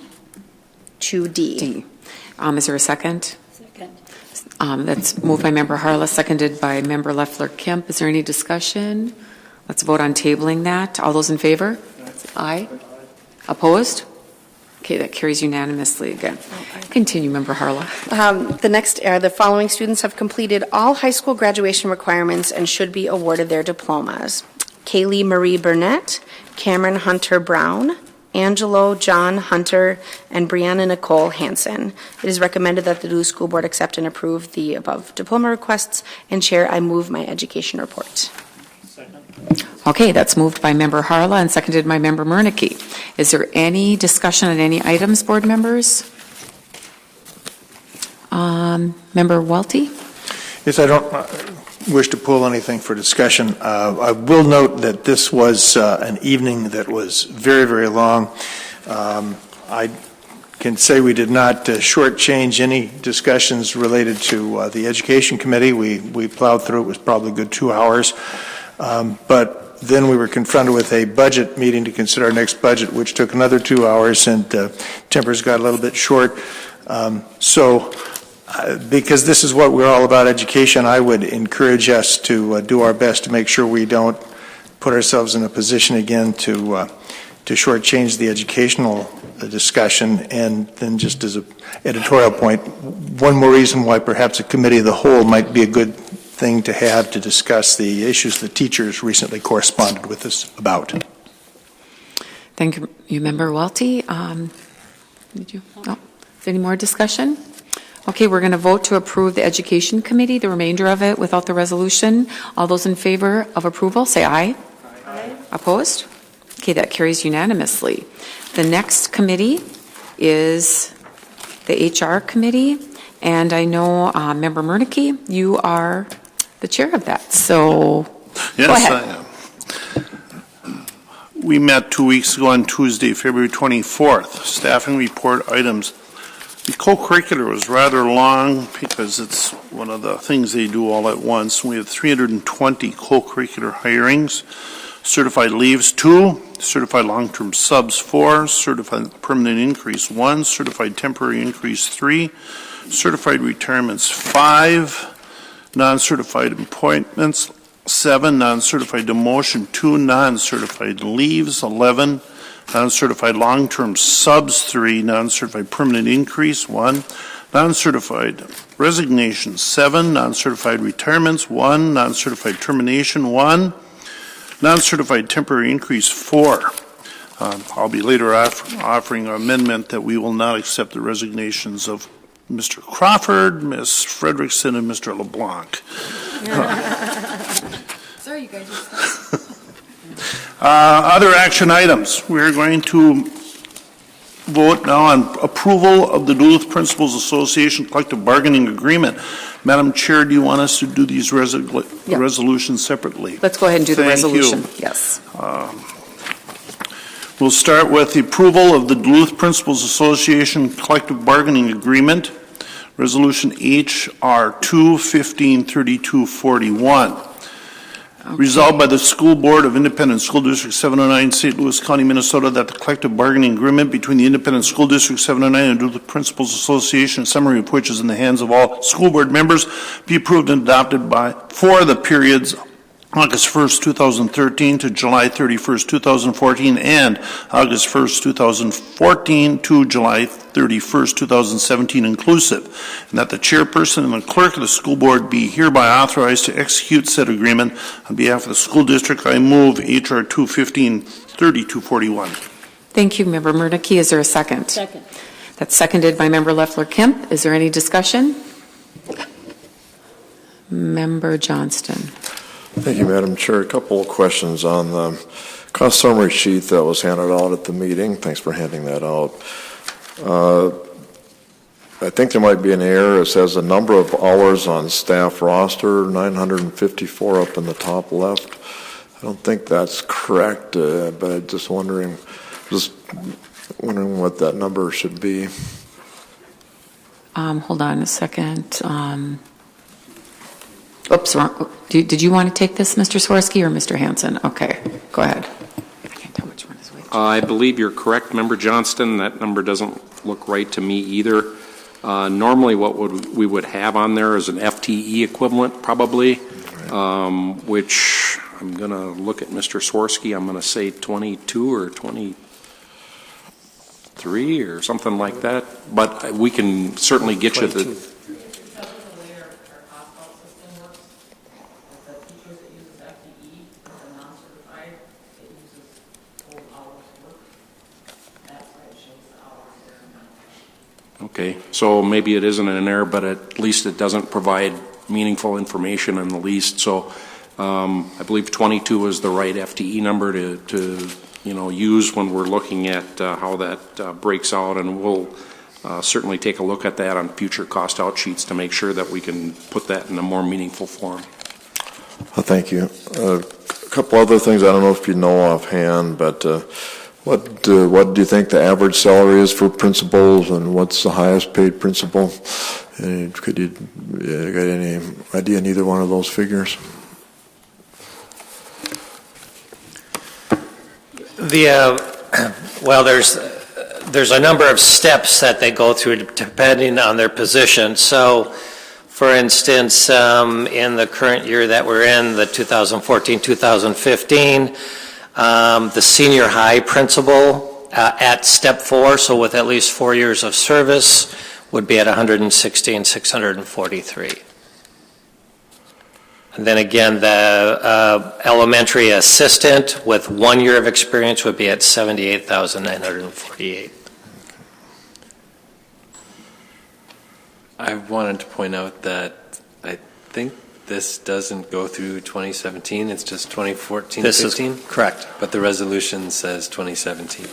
2D. Is there a second? That's moved by Member Harla, seconded by Member Leffler-Kemp. Is there any discussion? Let's vote on tabling that. All those in favor? Aye. Opposed? Okay, that carries unanimously again. Continue, Member Harla. The next are the following students have completed all high school graduation requirements and should be awarded their diplomas. Kaylee Marie Burnett, Cameron Hunter Brown, Angelo John Hunter, and Brianna Nicole Hansen. It is recommended that the Duluth School Board accept and approve the above diploma requests. And Chair, I move my education report. Okay, that's moved by Member Harla and seconded by Member Murneke. Is there any discussion on any items, board members? Member Welty? Yes, I don't wish to pull anything for discussion. I will note that this was an evening that was very, very long. I can say we did not shortchange any discussions related to the Education Committee. We plowed through. It was probably a good 2 hours. But then we were confronted with a budget meeting to consider our next budget, which took another 2 hours, and tempers got a little bit short. Because this is what we're all about, education, I would encourage us to do our best to make sure we don't put ourselves in a position again to shortchange the educational discussion. And then just as an editorial point, one more reason why perhaps a committee of the whole might be a good thing to have to discuss the issues the teachers recently corresponded with us about. Thank you, Member Welty. Did you? No. Is there any more discussion? Okay, we're going to vote to approve the Education Committee, the remainder of it without the resolution. All those in favor of approval, say aye. Aye. Opposed? Okay, that carries unanimously. The next committee is the HR Committee, and I know Member Murneke, you are the chair of that, so yes, go ahead. I am. We met 2 weeks ago on Tuesday, February 24th. Staffing report items. The co-curricular was rather long because it's one of the things they do all at once. We have 320 co-curricular hirings, certified leaves 2, certified long-term subs 4, certified permanent increase 1, certified temporary increase 3, certified retirements 5, non-certified appointments 7, non-certified demotion 2, non-certified leaves 11, non-certified long-term subs 3, non-certified permanent increase 1, non-certified resignation 7, non-certified retirements 1, non-certified termination 1, non-certified temporary increase 4. I'll be later offering an amendment that we will not accept the resignations of Mr. Crawford, Ms. Fredrickson, and Mr. LeBlanc. Sorry, you guys. Other action items. We're going to vote now on approval of the Duluth Principals Association Collective Bargaining Agreement. Madam Chair, do you want us to do these resolutions separately? Let's go ahead and do the resolution. You. Yes. We'll start with the approval of the Duluth Principals Association Collective Bargaining Agreement, Resolution HR 2-153241. Okay. Resolved by the School Board of Independent School District 709, St. Louis County, Minnesota, that the collective bargaining agreement between the Independent School District 709 and Duluth Principals Association, summary of which is in the hands of all school board members, be approved and adopted for the periods August 1st, 2013 to July 31st, 2014, and August 1st, 2014 to July 31st, 2017 inclusive, and that the chairperson and the clerk of the school board be hereby authorized to execute said agreement on behalf of the school district. I move HR 2-153241. Thank you, Member Murneke. Is there a second? Second. That's seconded by Member Leffler-Kemp. Is there any discussion? Member Johnston. Thank you, Madam Chair. A couple of questions on the cost summary sheet that was handed out at the meeting. Thanks for handing that out. I think there might be an error. It says the number of hours on staff roster, 954 up in the top left. I don't think that's correct, but I'm just wondering Just wondering what that number should be. Hold on a second. Oops, wrong. Did you want to take this, Mr. Swirsky, or Mr. Hanson? Okay, go ahead. I can't tell which one is which. I believe you're correct, Member Johnston. That number doesn't look right to me either. Normally what we would have on there is an FTE equivalent, probably, which I'm going to look at Mr. Swirsky. I'm going to say 22 or 23 or something like that. But we can certainly get 22. You the... Okay, so maybe it isn't an error, but at least it doesn't provide meaningful information in the least. So I believe 22 is the right FTE number to use when we're looking at how that breaks out, and we'll certainly take a look at that on future cost out sheets to make sure that we can put that in a more meaningful form. Thank you. A couple other things I don't know if you know offhand, but what do you think the average salary is for principals, and what's the highest paid principal? Could you got any idea on either one of those figures? Well, there's a number of steps that they go through depending on their position. So, for instance, in the current year that we're in, the 2014-2015. The senior high principal at step 4, so with at least 4 years of service, would be at $116,643. And then again, the elementary assistant with 1 year of experience would be at $78,948. I wanted to point out that I think this doesn't go through 2017, it's just 2014-15? This is correct. But the resolution says 2017.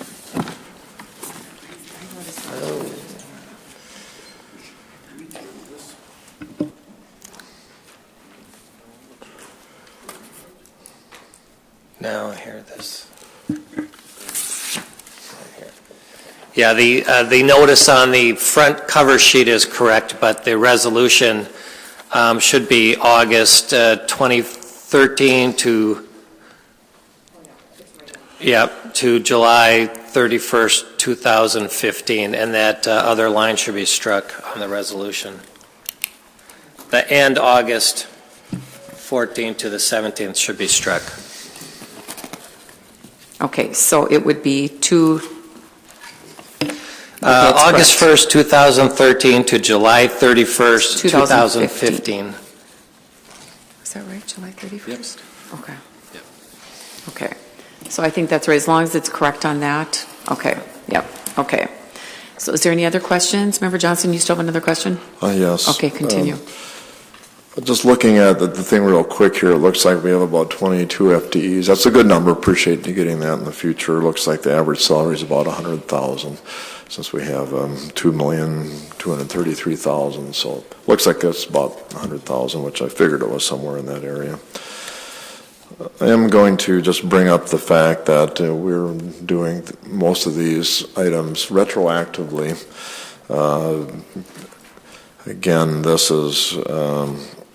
Now, here, this. Yeah, the notice on the front cover sheet is correct, but the resolution should be August 2013 to July 31st, 2015, and that other line should be struck on the resolution. The end August 14th to the 17th should be struck. Okay, so it would be August 1st, 2013 to July 31st, 2015. Is that right, July 31st? Yep. Okay. Yep. Okay, so I think that's right, as long as it's correct on that. Okay, yep, okay. So is there any other questions? Member Johnson, you still have another question? Yes. Okay, continue. Just looking at the thing real quick here, it looks like we have about 22 FTEs. That's a good number. Appreciate you getting that in the future. It looks like the average salary is about $100,000, since we have $2,233,000. So it looks like that's about $100,000, which I figured it was somewhere in that area. I am going to just bring up the fact that we're doing most of these items retroactively. Again, this is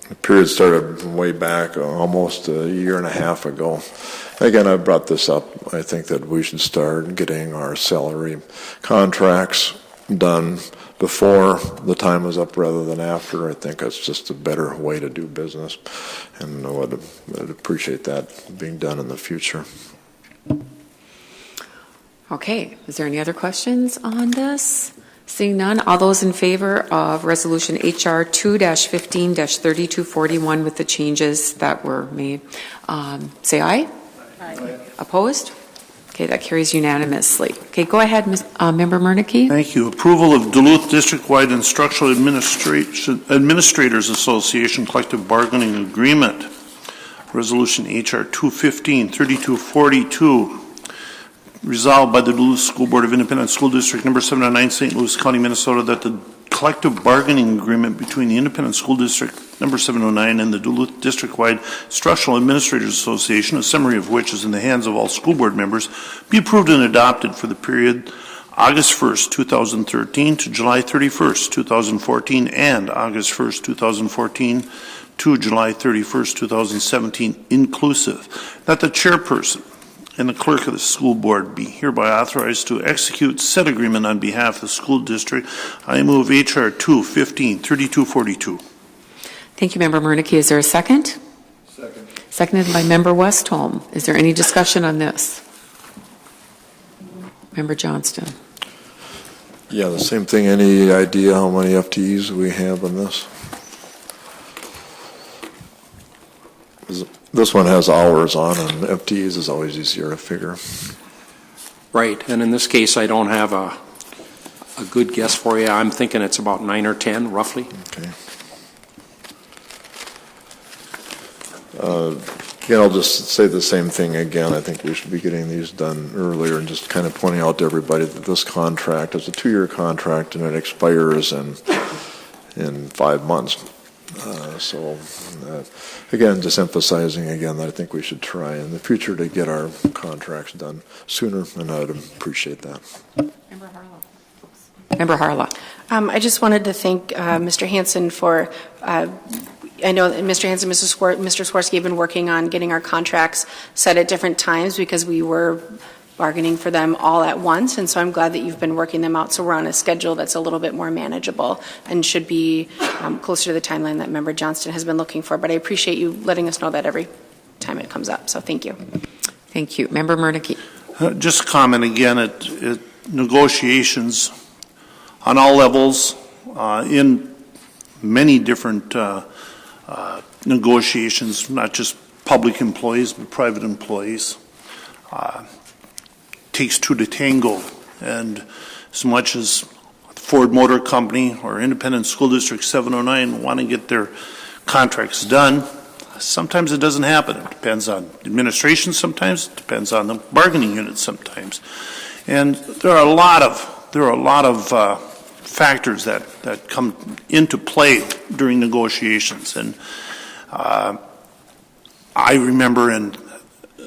the period started way back almost a year and a half ago. Again, I brought this up. I think that we should start getting our salary contracts done before the time is up rather than after. I think that's just a better way to do business, and I would appreciate that being done in the future. Okay, is there any other questions on this? Seeing none, all those in favor of Resolution HR 2-15-3241 with the changes that were made, say aye. Aye. Opposed? Okay, that carries unanimously. Okay, go ahead, Member Murneke. Thank you. Approval of Duluth District-wide Instructional Administrators Association Collective Bargaining Agreement. Resolution HR 2-15-3242. Resolved by the Duluth School Board of Independent School District Number 709, St. Louis County, Minnesota, that the collective bargaining agreement between the Independent School District Number 709 and the Duluth District-wide Instructional Administrators Association, a summary of which is in the hands of all school board members, be approved and adopted for the period August 1st, 2013 to July 31st, 2014, and August 1st, 2014 to July 31st, 2017, inclusive. That the chairperson and the clerk of the school board be hereby authorized to execute said agreement on behalf of the school district. I move H.R. 2-15-3242. Thank you, Member Murneke. Is there a second? Second. Seconded by Member Westholm. Is there any discussion on this? Member Johnston. Yeah, the same thing. Any idea how many FTEs we have on this? This one has hours on, and FTEs is always easier to figure. Right, and in this case, I don't have a good guess for you. I'm thinking it's about 9 or 10, roughly. Okay. Again, I'll just say the same thing again. I think we should be getting these done earlier and just kind of pointing out to everybody that this contract is a 2-year contract and it expires in 5 months. Again, just emphasizing again that I think we should try in the future to get our contracts done sooner, and I'd appreciate that. Member Harla. I just wanted to thank Mr. Hansen for, I know that Mr. Hansen and Mr. Swirsky have been working on getting our contracts set at different times because we were bargaining for them all at once, and so I'm glad that you've been working them out so we're on a schedule that's a little bit more manageable and should be closer to the timeline that Member Johnston has been looking for. But I appreciate you letting us know that every time it comes up, so thank you. Thank you. Member Murneke. Just comment again at negotiations on all levels in many different negotiations, not just public employees but private employees. Takes two to tango, and as much as Ford Motor Company or Independent School District 709 want to get their contracts done, sometimes it doesn't happen. It depends on administration sometimes, it depends on the bargaining unit sometimes. And there are a lot of factors that come into play during negotiations. And I remember in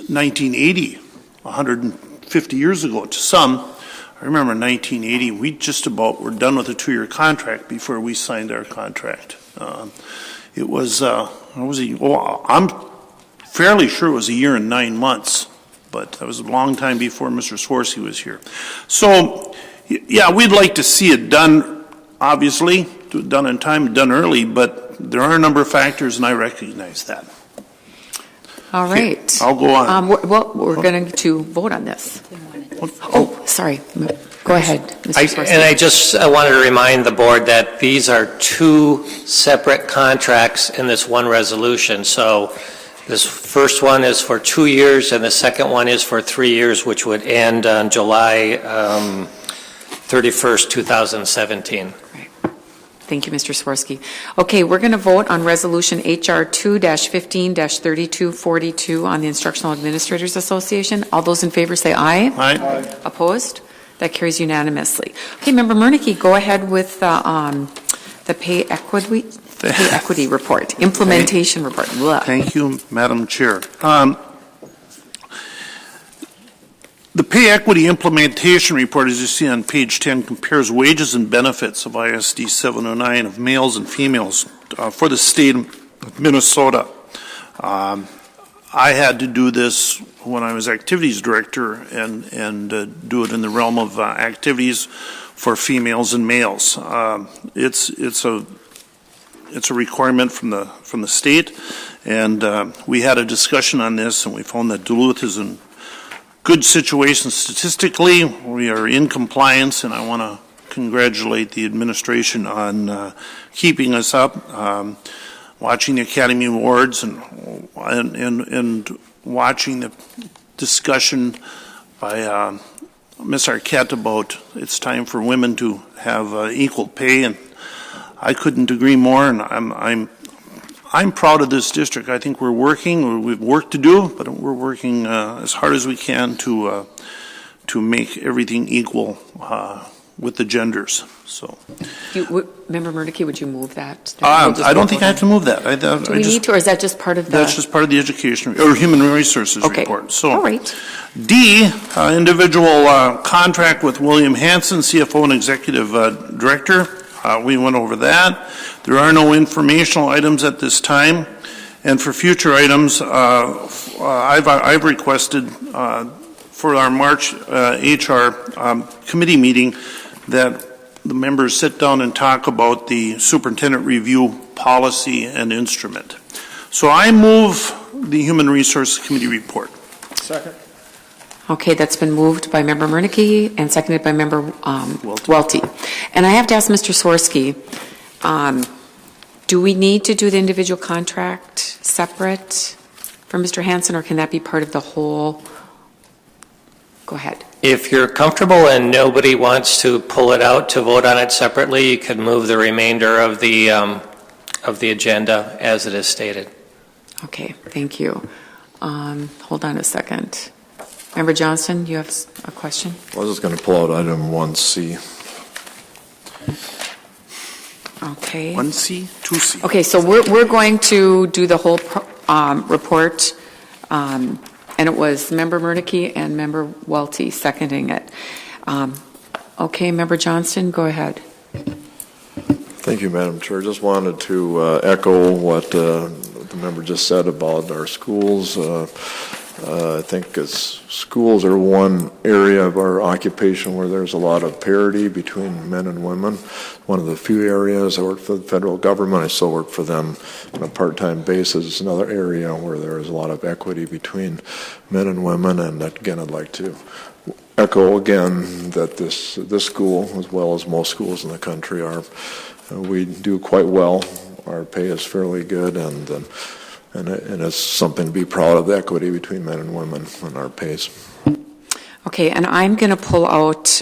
1980, 150 years ago to some, I remember in 1980, we just about were done with a 2-year contract before we signed our contract. I'm fairly sure it was 1 year and 9 months, but that was a long time before Mr. Swirsky was here. So, yeah, we'd like to see it done, obviously, done in time, done early, but there are a number of factors, and I recognize that. All right. Okay, I'll go on. We're going to vote on this. Oh, sorry. Go ahead, Mr. Swirsky. And I just wanted to remind the board that these are 2 separate contracts in this one resolution. So this first one is for 2 years, and the second one is for 3 years, which would end on July 31st, 2017. Thank you, Mr. Swirsky. Okay, we're going to vote on Resolution HR 2-15-3242 on the Instructional Administrators Association. All those in favor say aye. Aye. Opposed? That carries unanimously. Okay, Member Murneke, go ahead with the pay equity report, implementation report. Blah. Thank you, Madam Chair. The pay equity implementation report, as you see on page 10, compares wages and benefits of ISD 709 of males and females for the state of Minnesota. I had to do this when I was activities director and do it in the realm of activities for females and males. It's a requirement from the state, and we had a discussion on this, and we found that Duluth is in good situation statistically. We are in compliance, and I want to congratulate the administration on keeping us up, watching the Academy Awards and watching the discussion by Ms. Arquette about it's time for women to have equal pay, and I couldn't agree more. And I'm proud of this district. I think we've work to do, but we're working as hard as we can to to make everything equal with the genders. So, Member Murneke, would you move that? I don't think I have to move that. Do we need to, or is that just part of the? That's just part of the education or human resources report. So, all right. D, individual contract with William Hanson, CFO and Executive Director. We went over that. There are no informational items at this time. And for future items, I've requested for our March HR committee meeting that the members sit down and talk about the superintendent review policy and instrument. So I move the Human Resources Committee report. Second. Okay, that's been moved by Member Murneke and seconded by Member Welty. And I have to ask Mr. Swirsky, do we need to do the individual contract separate for Mr. Hanson, or can that be part of the whole? Go ahead. If you're comfortable and nobody wants to pull it out to vote on it separately, you could move the remainder of the agenda as it is stated. Okay, thank you. Hold on a second. Member Johnston, you have a question? I was just going to pull out item 1C. Okay. 1C, 2C. Okay, so we're going to do the whole report, and it was Member Murneke and Member Welty seconding it. Okay, Member Johnston, go ahead. Thank you, Madam Chair. Just wanted to echo what the member just said about our schools. I think schools are one area of our occupation where there's a lot of parity between men and women. One of the few areas. I work for the federal government. I still work for them on a part-time basis. It's another area where there is a lot of equity between men and women. And again, I'd like to echo again that this school, as well as most schools in the country, we do quite well. Our pay is fairly good, and it's something to be proud of, the equity between men and women in our pays. Okay, and I'm going to pull out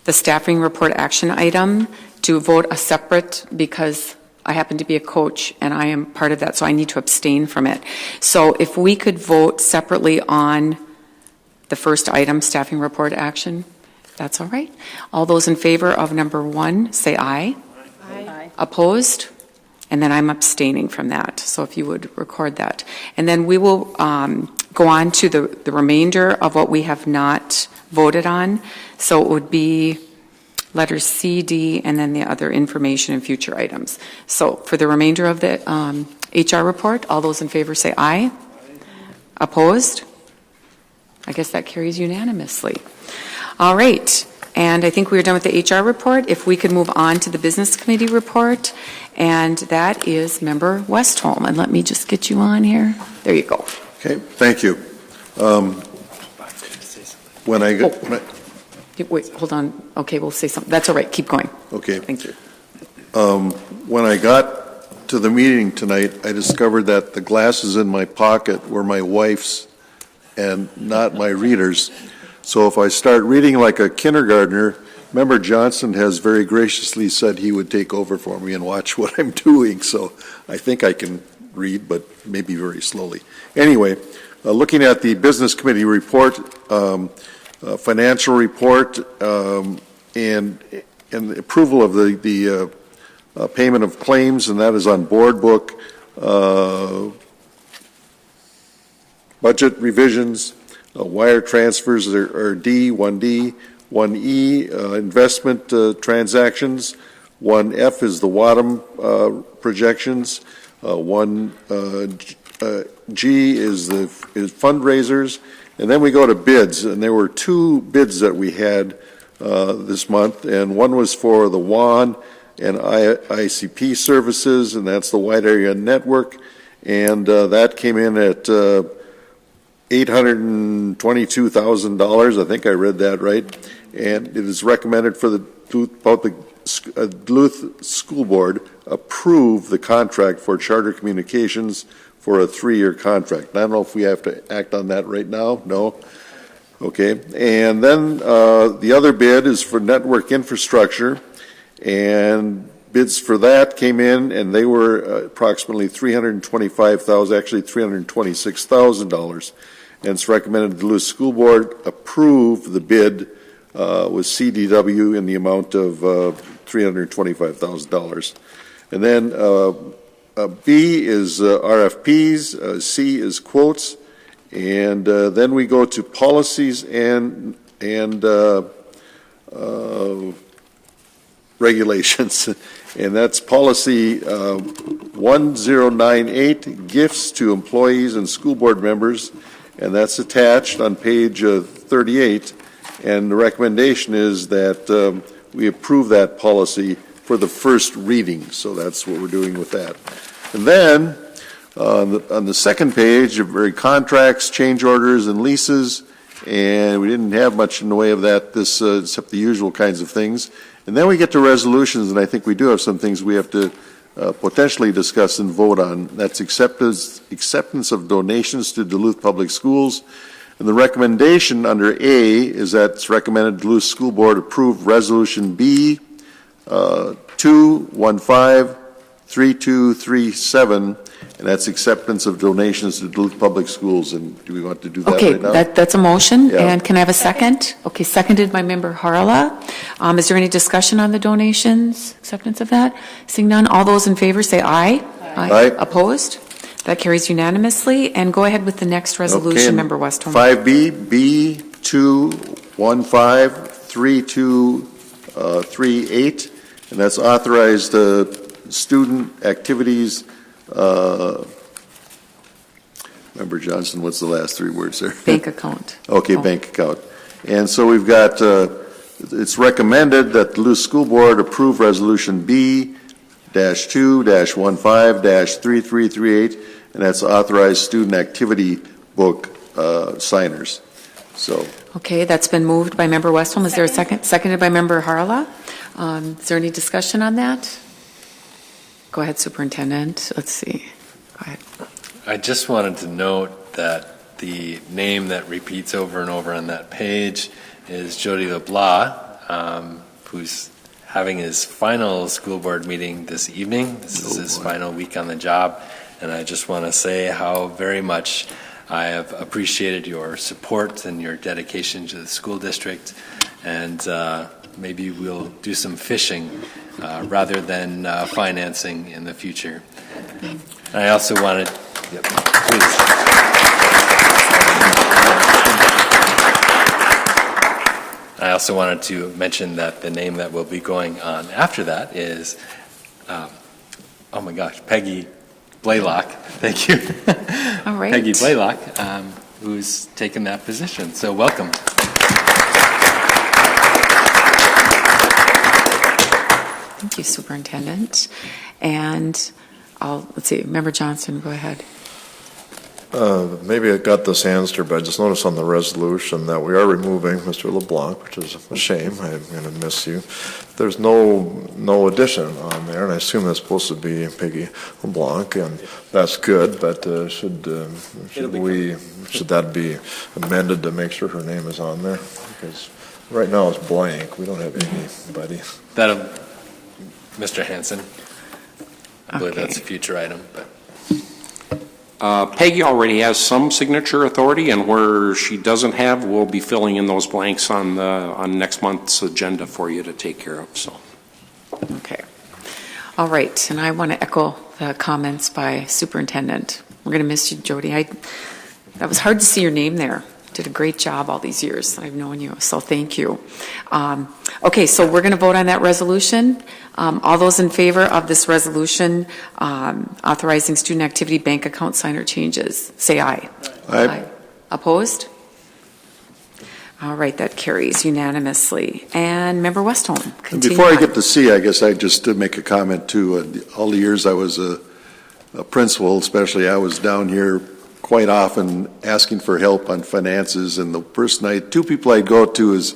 the staffing report action item to vote a separate, because I happen to be a coach and I am part of that, so I need to abstain from it. So if we could vote separately on the first item, staffing report action, that's all right. All those in favor of number 1, say aye. Aye. Opposed? And then I'm abstaining from that, so if you would record that. And then we will go on to the remainder of what we have not voted on. So it would be letters C, D, and then the other information and future items. So for the remainder of the HR report, all those in favor say aye. Opposed? I guess that carries unanimously. All right. And I think we are done with the HR report. If we could move on to the Business Committee report, and that is Member Westholm. And let me just get you on here. There you go. Okay, thank you. Wait, hold on. Okay, we'll say something. That's all right. Keep going. Okay. Thank you. When I got to the meeting tonight, I discovered that the glasses in my pocket were my wife's and not my readers. So if I start reading like a kindergartner, Member Johnson has very graciously said he would take over for me and watch what I'm doing. So I think I can read, but maybe very slowly. Anyway, looking at the Business Committee report, financial report, and the approval of the payment of claims, and that is on board book, budget revisions, wire transfers are D, 1D, 1E, investment transactions, 1F is the WATM projections, 1G is fundraisers, and then we go to bids, and there were 2 bids that we had this month, and one was for the WAN and ICP services, and that's the Wide Area Network, and that came in at $822,000. I think I read that right. And it is recommended for the Duluth School Board approve the contract for Charter Communications for a 3-year contract. I don't know if we have to act on that right now. No? Okay. And then the other bid is for network infrastructure, and bids for that came in, and they were approximately $325,000, actually $326,000. and it's recommended the Duluth School Board approve the bid with CDW in the amount of $325,000. And then B is RFPs, C is quotes, and then we go to policies and regulations, and that's policy 1098, gifts to employees and school board members, and that's attached on page 38, and the recommendation is that we approve that policy for the first reading, so that's what we're doing with that. And then on the second page, very contracts, change orders, and leases, and we didn't have much in the way of that this except the usual kinds of things. And then we get to resolutions, and I think we do have some things we have to potentially discuss and vote on. That's acceptance of donations to Duluth Public Schools. And the recommendation under A is that it's recommended Duluth School Board approve Resolution B 2153237, and that's acceptance of donations to Duluth Public Schools. And do we want to do that right now? Okay, that's a motion. Yeah. And can I have a second? Okay, seconded by Member Harla. Is there any discussion on the donations, acceptance of that? Seeing none, all those in favor say aye. Aye. Opposed? That carries unanimously. And go ahead with the next resolution, Okay, Member Westholm. 5B, B2153238, and that's authorized student activities. Member Johnson, what's the last three words there? Bank account. Okay, bank account. And so we've got, it's recommended that the Duluth School Board approve Resolution B-2-15-3338, and that's authorized student activity book signers. So. Okay, that's been moved by Member Westholm. Is there a second? Seconded by Member Harla. Is there any discussion on that? Go ahead, Superintendent. Let's see. Go ahead. I just wanted to note that the name that repeats over and over on that page is Jody LeBlanc, who's having his final school board meeting this evening. This is his final week on the job, and I just want to say how very much I have appreciated your support and your dedication to the school district, and maybe we'll do some fishing rather than financing in the future. And I also wanted, yep, please. I also wanted to mention that the name that will be going on after that is, oh my gosh, Peggy Blaylock. Thank you. All right. Peggy Blaylock, who's taken that position. So welcome. Thank you, Superintendent. And let's see, Member Johnson, go ahead. Maybe I got this answered, but I just noticed on the resolution that we are removing Mr. LeBlanc, which is a shame. I'm going to miss you. There's no addition on there, and I assume that's supposed to be Peggy LeBlanc, and that's good. But should that be amended to make sure her name is on there? Because right now it's blank. We don't have anybody. Mr. Hanson. I believe that's a future item, but. Peggy already has some signature authority, and where she doesn't have, we'll be filling in those blanks on next month's agenda for you to take care of. So, okay, all right, and I want to echo the comments by Superintendent. We're going to miss you, Jody. That was hard to see your name there. Did a great job all these years I've known you, so thank you. Okay, so we're going to vote on that resolution. All those in favor of this resolution authorizing student activity bank account signer changes, say aye. Aye. Opposed? All right, that carries unanimously. And Member Westholm, continue. Before I get to C, I guess I just make a comment too. All the years I was a principal, especially, I was down here quite often asking for help on finances, and the two people I go to is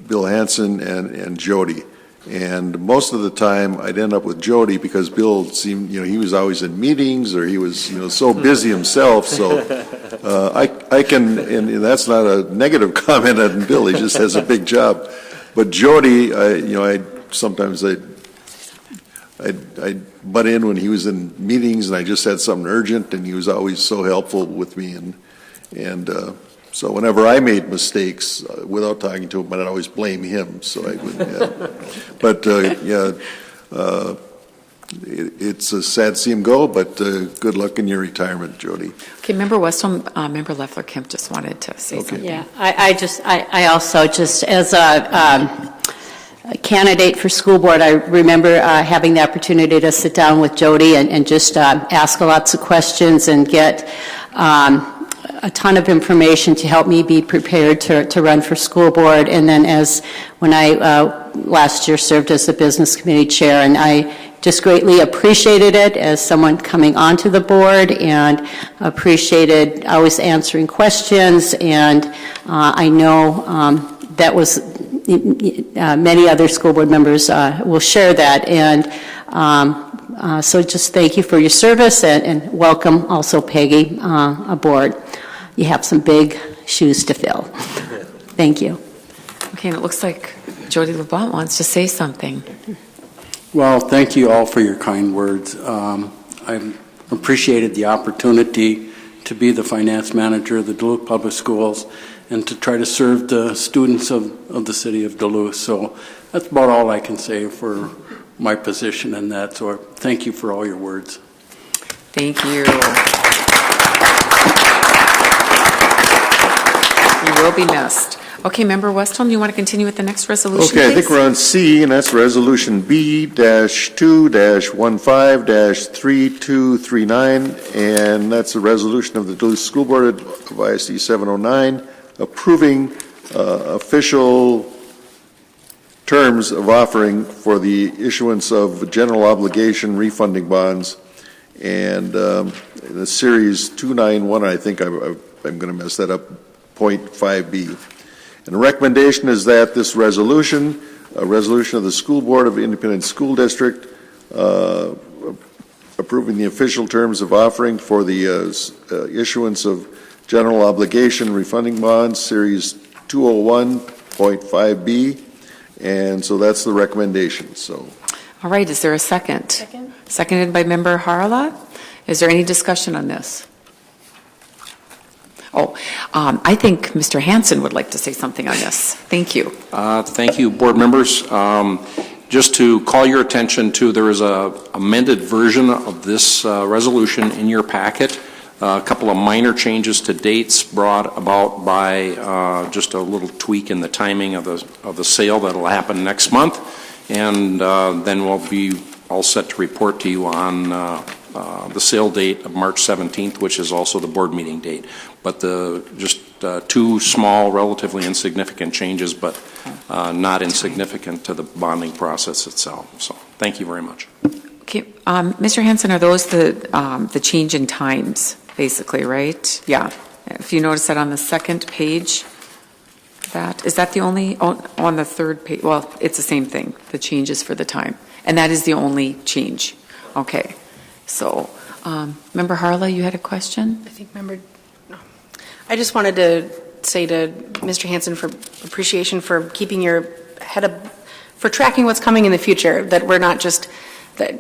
Bill Hanson and Jody. And most of the time I'd end up with Jody because Bill seemed, he was always in meetings, or he was, so busy himself. So I can, and that's not a negative comment on Bill. He just has a big job. But Jody, I'd butt in when he was in meetings, and I just had something urgent, and he was always so helpful with me. And And so whenever I made mistakes, without talking to him, I'd always blame him, so I would, but, it's sad to see him go, but good luck in your retirement, Jody. Okay, Member Westholm, Member Leffler-Kemp just wanted to say something. Yeah, I also just, as a candidate for school board, I remember having the opportunity to sit down with Jody and just ask lots of questions and get a ton of information to help me be prepared to run for school board. And then when I last year served as the business committee chair, and I just greatly appreciated it as someone coming onto the board, and appreciated always answering questions. And I know that was many other school board members will share that. And so just thank you for your service, and welcome also Peggy aboard. You have some big shoes to fill. Thank you. Okay, and it looks like Jody LeBlanc wants to say something. Well, thank you all for your kind words. I appreciated the opportunity to be the finance manager of the Duluth Public Schools and to try to serve the students of the city of Duluth. So that's about all I can say for my position in that. So thank you for all your words. Thank you. You will be missed. Okay, Member Westholm, you want to continue with the next resolution, Okay, please? I think we're on C, and that's Resolution B-2-15-3239, and that's a resolution of the Duluth School Board of ISD 709 approving official terms of offering for the issuance of general obligation refunding bonds, and the Series 291, I think I'm going to mess that up, 0.5B. And the recommendation is that this resolution, a resolution of the School Board of Independent School District, approving the official terms of offering for the issuance of general obligation refunding bonds, Series 201.5B, and so that's the recommendation. So, All right, is there a second? Second. Seconded by Member Harla. Is there any discussion on this? I think Mr. Hansen would like to say something on this. Thank you. Thank you, board members. Just to call your attention to, there is a amended version of this resolution in your packet. A couple of minor changes to dates brought about by just a little tweak in the timing of the sale that will happen next month, and then we'll be all set to report to you on the sale date of March 17th, which is also the board meeting date. But just two small, relatively insignificant changes, but not insignificant to the bonding process itself. So thank you very much. Okay, Mr. Hansen, are those the change in times, basically, right? Yeah. If you notice that on the second page, is that the only, on the third page? Well, it's the same thing, the changes for the time. And that is the only change. Okay. So, Member Harla, you had a question? I think I just wanted to say to Mr. Hansen for appreciation for keeping your head up, for tracking what's coming in the future, that we're not just, that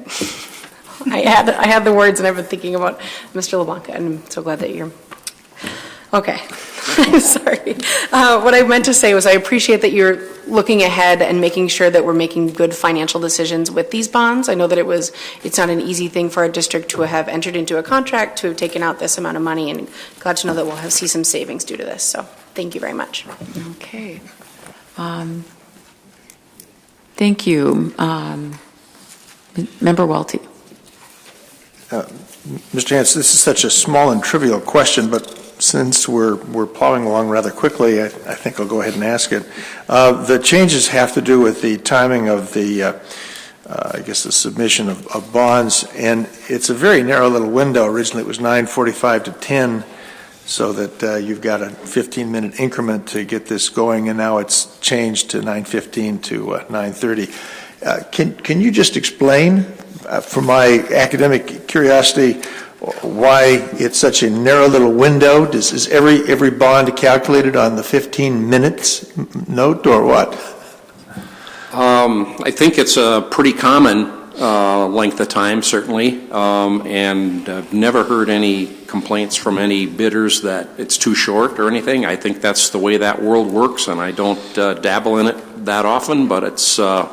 I had the words and I've been thinking about Mr. LeBlanc, and I'm so glad that you're, okay. I'm sorry. What I meant to say was I appreciate that you're looking ahead and making sure that we're making good financial decisions with these bonds. I know that it's not an easy thing for a district to have entered into a contract, to have taken out this amount of money, and glad to know that we'll see some savings due to this. So thank you very much. Okay. Thank you. Member Welty. Mr. Hansen, this is such a small and trivial question, but since we're plowing along rather quickly, I think I'll go ahead and ask it. The changes have to do with the timing of the, I guess, the submission of bonds, and it's a very narrow little window. Originally, it was 9:45 to 10, so that you've got a 15-minute increment to get this going, and now it's changed to 9:15 to 9:30. Can you just explain, for my academic curiosity, why it's such a narrow little window? Is every bond calculated on the 15 minutes note, or what? I think it's pretty common length of time, certainly, and I've never heard any complaints from any bidders that it's too short or anything. I think that's the way that world works, and I don't dabble in it that often, but it's the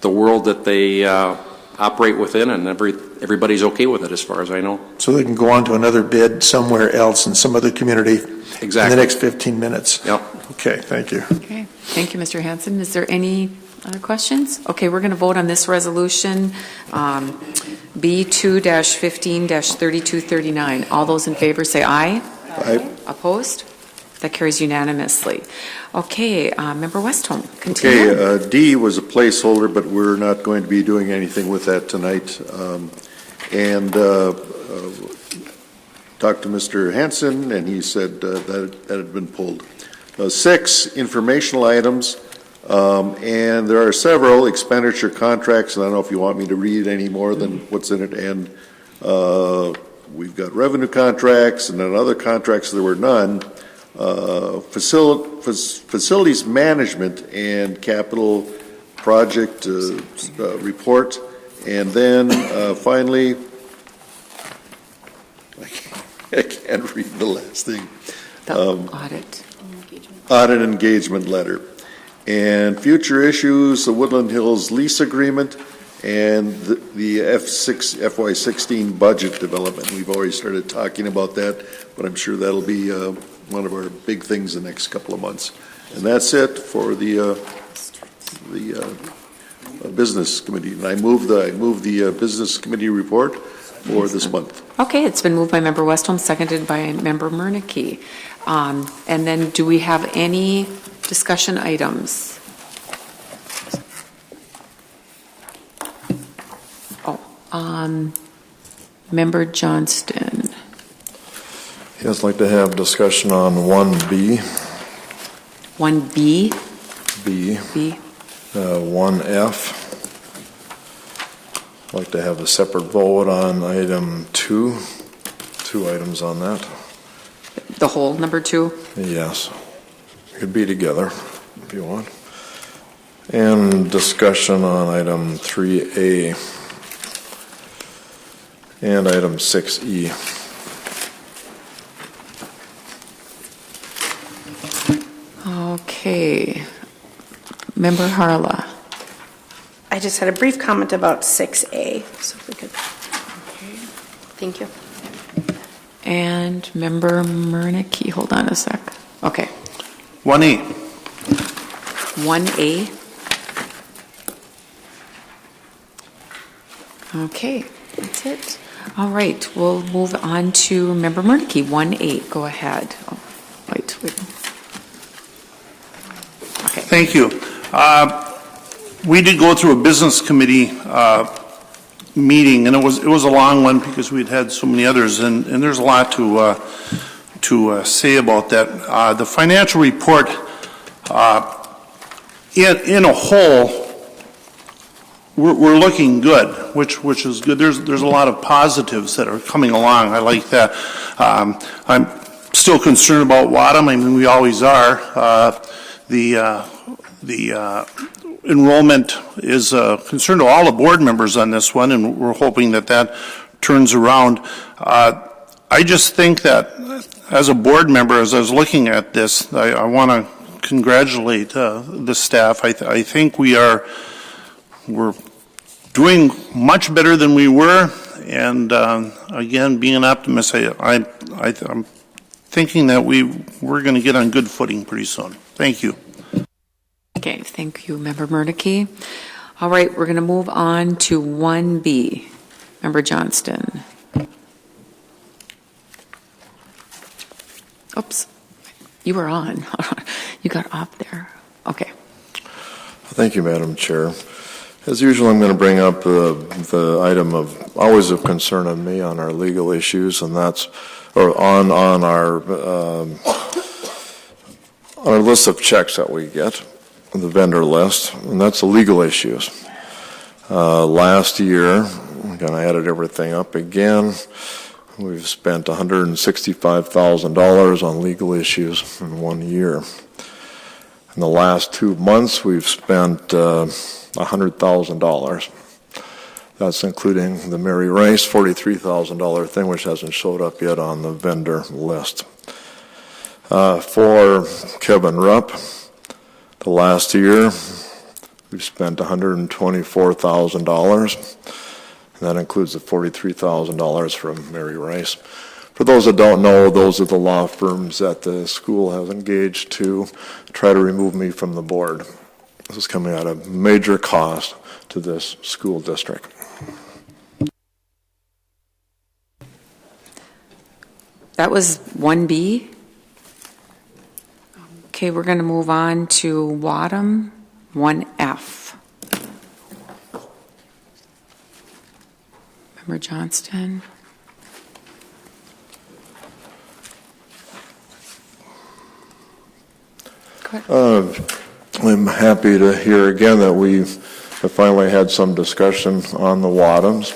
world that they operate within, and everybody's okay with it as far as I know. So they can go on to another bid somewhere else in some other community Exactly. in the next 15 minutes. Yep. Okay, thank you. Okay, thank you, Mr. Hanson. Is there any other questions? Okay, we're going to vote on this resolution, B2-15-3239. All those in favor say aye. Aye. Opposed? That carries unanimously. Okay, Member Westholm, continue. Okay, D was a placeholder, but we're not going to be doing anything with that tonight. Talked to Mr. Hanson, and he said that had been pulled. 6, informational items, and there are several expenditure contracts, and I don't know if you want me to read any more than what's in it, and we've got revenue contracts, and then other contracts there were none. Facilities management and capital project report, and then finally, I can't read the last thing. Audit engagement letter, and future issues, the Woodland Hills lease agreement, and the FY16 budget development. We've already started talking about that, but I'm sure that'll be one of our big things the next couple of months. And that's it for the business committee. And I move the business committee report for this month. Okay, it's been moved by Member Westholm, seconded by Member Murneke. And then do we have any discussion items? Member Johnston. Yes, I'd like to have discussion on 1B. 1B? B. 1F. I'd like to have a separate vote on item 2. 2 items on that. The whole number 2? Yes. It could be together if you want. And discussion on item 3A and item 6E. Okay. Member Harla. I just had a brief comment about 6A, so if we could. Thank you. And Member Murneke, hold on a sec. Okay. 1A. 1A. Okay, that's it. All right, we'll move on to Member Murneke, 1A. Go ahead. Oh, wait. Okay. Thank you. We did go through a business committee meeting, and it was a long one because we'd had so many others, and there's a lot to say about that. The financial report, in a whole, we're looking good, which is good. There's a lot of positives that are coming along. I like that. I'm still concerned about Wadham. I mean, we always are. The enrollment is a concern to all the board members on this one, and we're hoping that turns around. I just think that as a board member, as I was looking at this, I want to congratulate the staff. I think we're doing much better than we were, and again, being an optimist, I'm thinking that we're going to get on good footing pretty soon. Thank you. Okay, thank you, Member Murneke. All right, we're going to move on to 1B. Member Johnston. Oops, you were on. You got off there. Okay. Thank you, Madam Chair. As usual, I'm going to bring up the item of always of concern of me on our legal issues, and that's on our list of checks that we get, the vendor list, and that's the legal issues. Last year, again, I added everything up again. We've spent $165,000 on legal issues in 1 year. In the last 2 months, we've spent $100,000. That's including the Mary Rice $43,000 thing, which hasn't showed up yet on the vendor list. For Kevin Rupp, the last year, we've spent $124,000. That includes the $43,000 from Mary Rice. For those that don't know, those are the law firms that the school has engaged to try to remove me from the board. This is coming at a major cost to this school district. That was 1B. Okay, we're going to move on to Wadham 1F. Member Johnston. I'm happy to hear again that we have finally had some discussion on the Wadhams.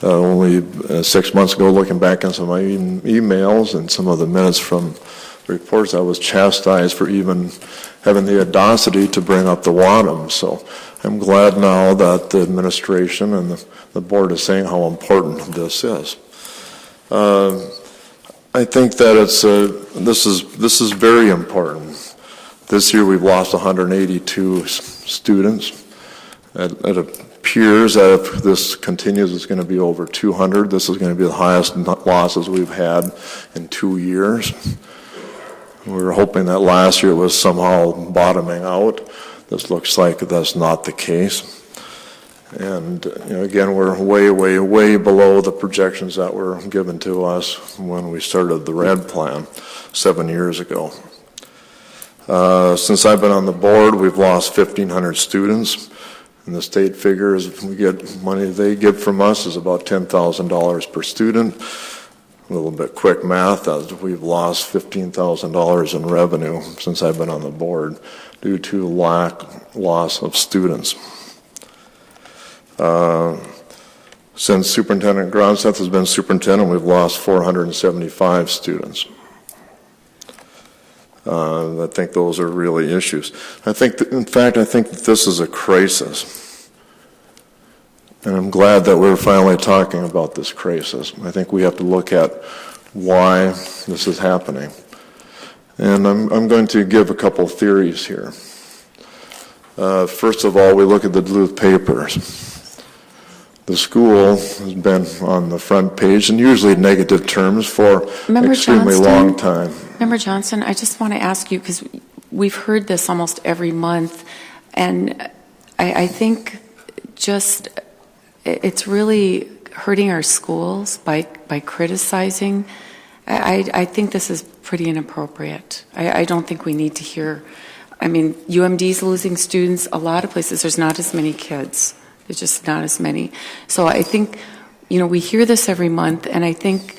Only 6 months ago, looking back on some of my emails and some of the minutes from reports, I was chastised for even having the audacity to bring up the Wadhams. So I'm glad now that the administration and the board is saying how important this is. I think that this is very important. This year we've lost 182 students. It appears that if this continues, it's going to be over 200. This is going to be the highest losses we've had in 2 years. We were hoping that last year it was somehow bottoming out. This looks like that's not the case. And again, we're way, way, way below the projections that were given to us when we started the RED plan 7 years ago. Since I've been on the board, we've lost 1,500 students. And the state figures we get money they get from us is about $10,000 per student. A little bit quick math, we've lost $15,000 in revenue since I've been on the board due to loss of students. Since Superintendent Gronseth has been superintendent, we've lost 475 students. I think those are really issues. I think that this is a crisis. And I'm glad that we're finally talking about this crisis. I think we have to look at why this is happening. And I'm going to give a couple theories here. First of all, we look at the Duluth papers. The school has been on the front page, and usually negative terms, for extremely long time. Member Johnson, I just want to ask you, because we've heard this almost every month, and I think just it's really hurting our schools by criticizing. I think this is pretty inappropriate. I don't think we need to hear. I mean, UMD's losing students. A lot of places, there's not as many kids. There's just not as many. So I think, we hear this every month, and I think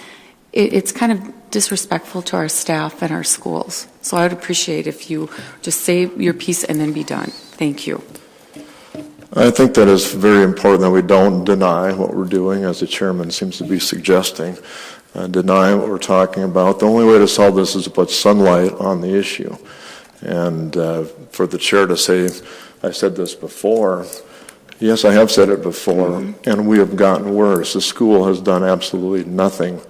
it's kind of disrespectful to our staff and our schools. So I would appreciate if you just say your piece and then be done. Thank you. I think that is very important that we don't deny what we're doing, as the chairman seems to be suggesting. Deny what we're talking about. The only way to solve this is to put sunlight on the issue. And for the chair to say, I said this before, yes, I have said it before, and we have gotten worse. The school has done absolutely nothing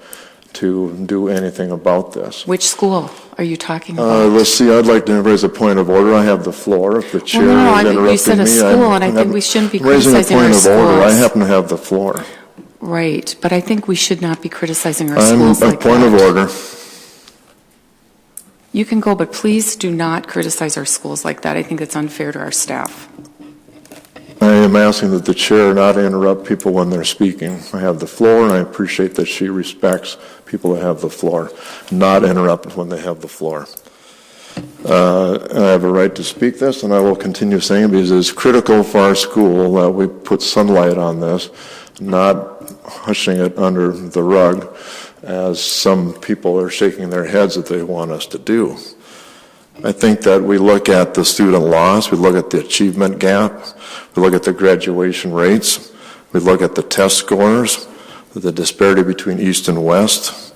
to do anything about this. Which school are you talking about? Let's see, I'd like to raise a point of order. I have the floor. If the chair is interrupting me, you said a school, and I think we shouldn't be criticizing our schools. Raising a point of order, I happen to have the floor. Right, but I think we should not be criticizing our schools like that. A point of order. You can go, but please do not criticize our schools like that. I think it's unfair to our staff. I am asking that the chair not interrupt people when they're speaking. I have the floor, and I appreciate that she respects people that have the floor. Not interrupt when they have the floor. And I have a right to speak this, and I will continue saying it because it's critical for our school that we put sunlight on this, not hushing it under the rug, as some people are shaking their heads that they want us to do. I think that we look at the student loss, we look at the achievement gap, we look at the graduation rates, we look at the test scores, the disparity between East and West,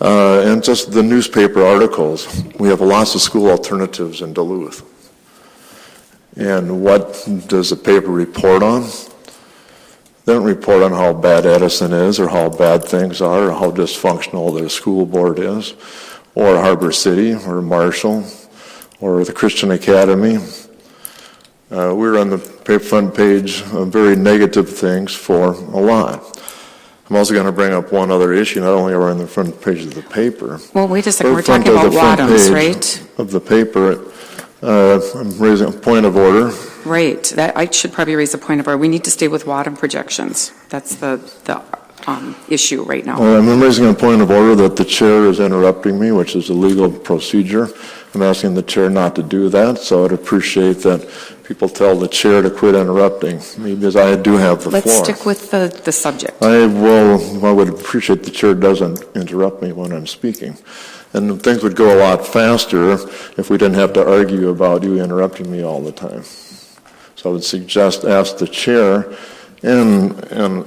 and just the newspaper articles. We have lots of school alternatives in Duluth. And what does the paper report on? They don't report on how bad Edison is, or how bad things are, or how dysfunctional their school board is, or Harbor City, or Marshall, or the Christian Academy. We're on the front page of very negative things for a lot. I'm also going to bring up one other issue. Not only are we on the front page of the paper. Well, wait a second. We're talking about Wadhams, right? Of the paper, I'm raising a point of order. Right. That I should probably raise a point of order. We need to stay with Wadham projections. That's the issue right now. I'm raising a point of order that the chair is interrupting me, which is a legal procedure. I'm asking the chair not to do that, so I'd appreciate that people tell the chair to quit interrupting me, because I do have the floor. Let's stick with the subject. I would appreciate the chair doesn't interrupt me when I'm speaking. And things would go a lot faster if we didn't have to argue about you interrupting me all the time. So I would ask the chair, in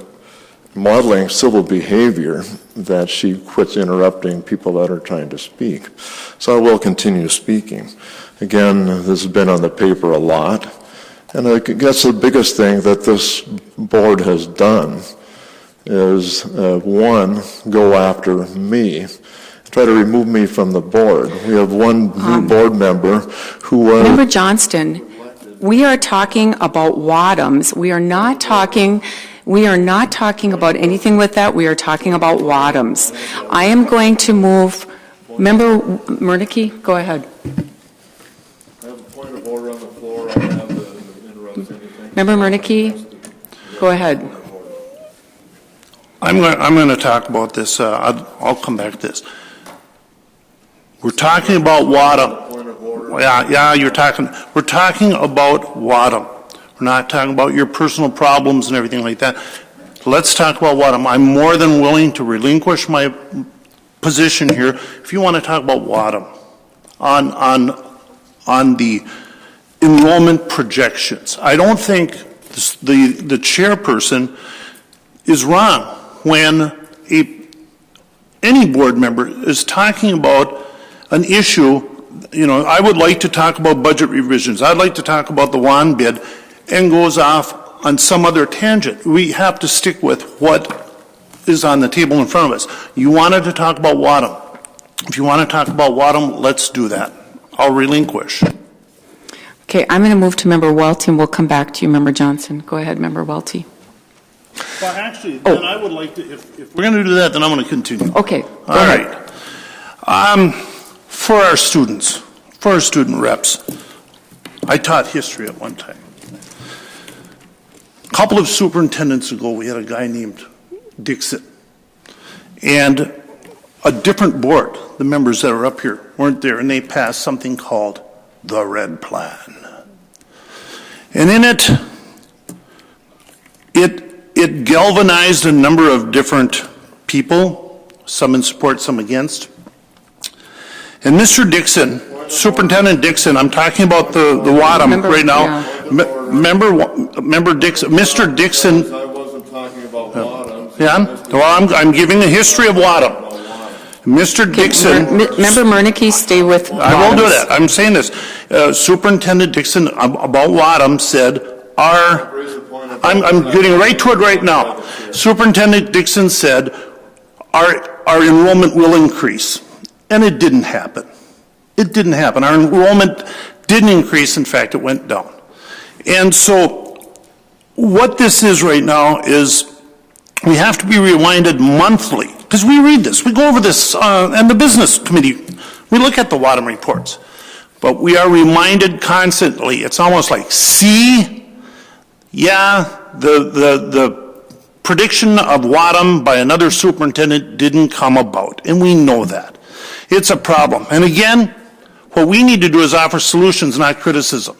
modeling civil behavior, that she quits interrupting people that are trying to speak. So I will continue speaking. Again, this has been on the paper a lot, and I guess the biggest thing that this board has done is, one, go after me, try to remove me from the board. We have one new board member who... Member Johnston, we are talking about Wadhams. We are not talking about anything with that. We are talking about Wadhams. I am going to move... Member Murneke, go ahead. I have a point of order on the floor. I don't have to interrupt anything. Member Murneke, go ahead. I'm going to talk about this. I'll come back to this. We're talking about Wadham. Yeah, you're talking. We're talking about Wadham. We're not talking about your personal problems and everything like that. Let's talk about Wadham. I'm more than willing to relinquish my position here if you want to talk about Wadham on the enrollment projections. I don't think the chairperson is wrong when any board member is talking about an issue. You know, I would like to talk about budget revisions. I'd like to talk about the WAN bid, and goes off on some other tangent. We have to stick with what is on the table in front of us. You wanted to talk about Wadham. If you want to talk about Wadham, let's do that. I'll relinquish. Okay, I'm going to move to Member Welty, and we'll come back to you, Member Johnson. Go ahead, Member Welty. Well, actually, then I would like to, if we're going to do that, then I'm going to continue. Okay, All right. For our students, for our student reps, I taught history at one time. A couple of superintendents ago, we had a guy named Dixon. And a different board, the members that are up here, weren't there, and they passed something called the Red Plan. And in it galvanized a number of different people, some in support, some against. And Mr. Dixon, Superintendent Dixon, I'm talking about the Wadham right now. Yeah. Member Dixon, Mr. Dixon. I wasn't talking about Wadham. Yeah, well, I'm giving a history of Wadham. Mr. Dixon. Member Murneke, stay with Wadhams. I will do that. I'm saying this. Superintendent Dixon about Wadham said, I'm getting right to it right now. Superintendent Dixon said, our enrollment will increase. And it didn't happen. It didn't happen. Our enrollment didn't increase. In fact, it went down. And so what this is right now is we have to be reminded monthly, because we read this, we go over this, and the business committee, we look at the Wadham reports, but we are reminded constantly. It's almost like, see, yeah, the prediction of Wadham by another superintendent didn't come about, and we know that. It's a problem. And again, what we need to do is offer solutions, not criticism.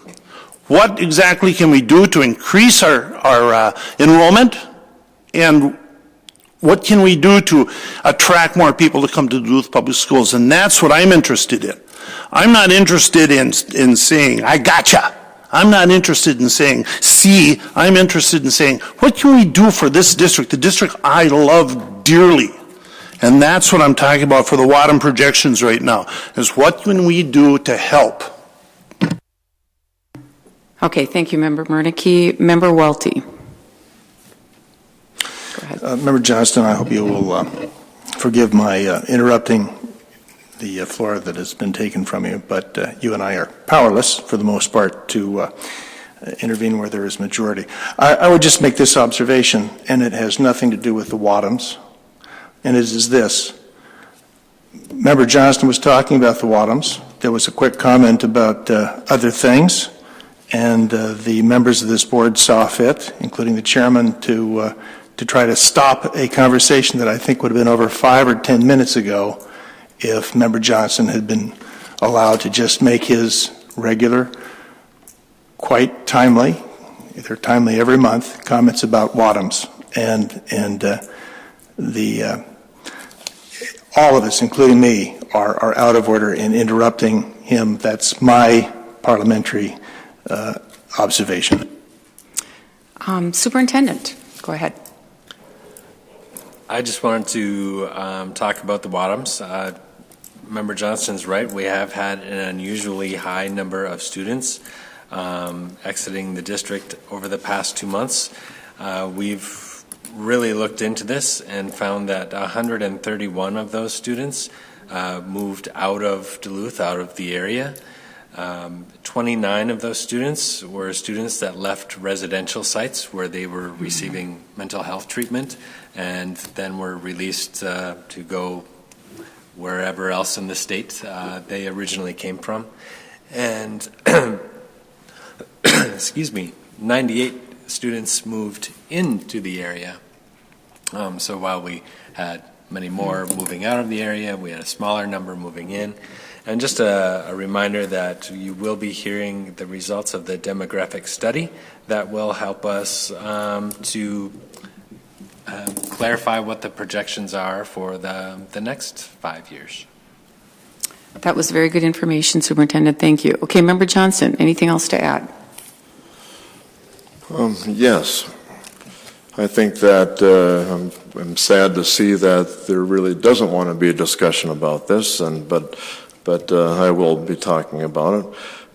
What exactly can we do to increase our enrollment? And what can we do to attract more people to come to Duluth Public Schools? And that's what I'm interested in. I'm not interested in saying, I gotcha. I'm not interested in saying, see. I'm interested in saying, what can we do for this district, the district I love dearly? And that's what I'm talking about for the Wadham projections right now, is what can we do to help? Okay, thank you, Member Murneke. Member Welty. Member Johnston, I hope you will forgive my interrupting the floor that has been taken from you, but you and I are powerless, for the most part, to intervene where there is majority. I would just make this observation, and it has nothing to do with the Wadhams, and it is this. Member Johnston was talking about the Wadhams. There was a quick comment about other things, and the members of this board saw fit, including the chairman, to try to stop a conversation that I think would have been over 5 or 10 minutes ago if Member Johnson had been allowed to just make his regular, quite timely, they're timely every month, comments about Wadhams. And all of us, including me, are out of order in interrupting him. That's my parliamentary observation. Superintendent, go ahead. I just wanted to talk about the Wadhams. Member Johnston's right. We have had an unusually high number of students exiting the district over the past 2 months. We've really looked into this and found that 131 of those students moved out of Duluth, out of the area. 29 of those students were students that left residential sites where they were receiving mental health treatment and then were released to go wherever else in the state they originally came from. And, excuse me, 98 students moved into the area. So while we had many more moving out of the area, we had a smaller number moving in. And just a reminder that you will be hearing the results of the demographic study that will help us to clarify what the projections are for the next 5 years. That was very good information, Superintendent. Thank you. Okay, Member Johnson, anything else to add? Yes. I think that I'm sad to see that there really doesn't want to be a discussion about this, but I will be talking about it.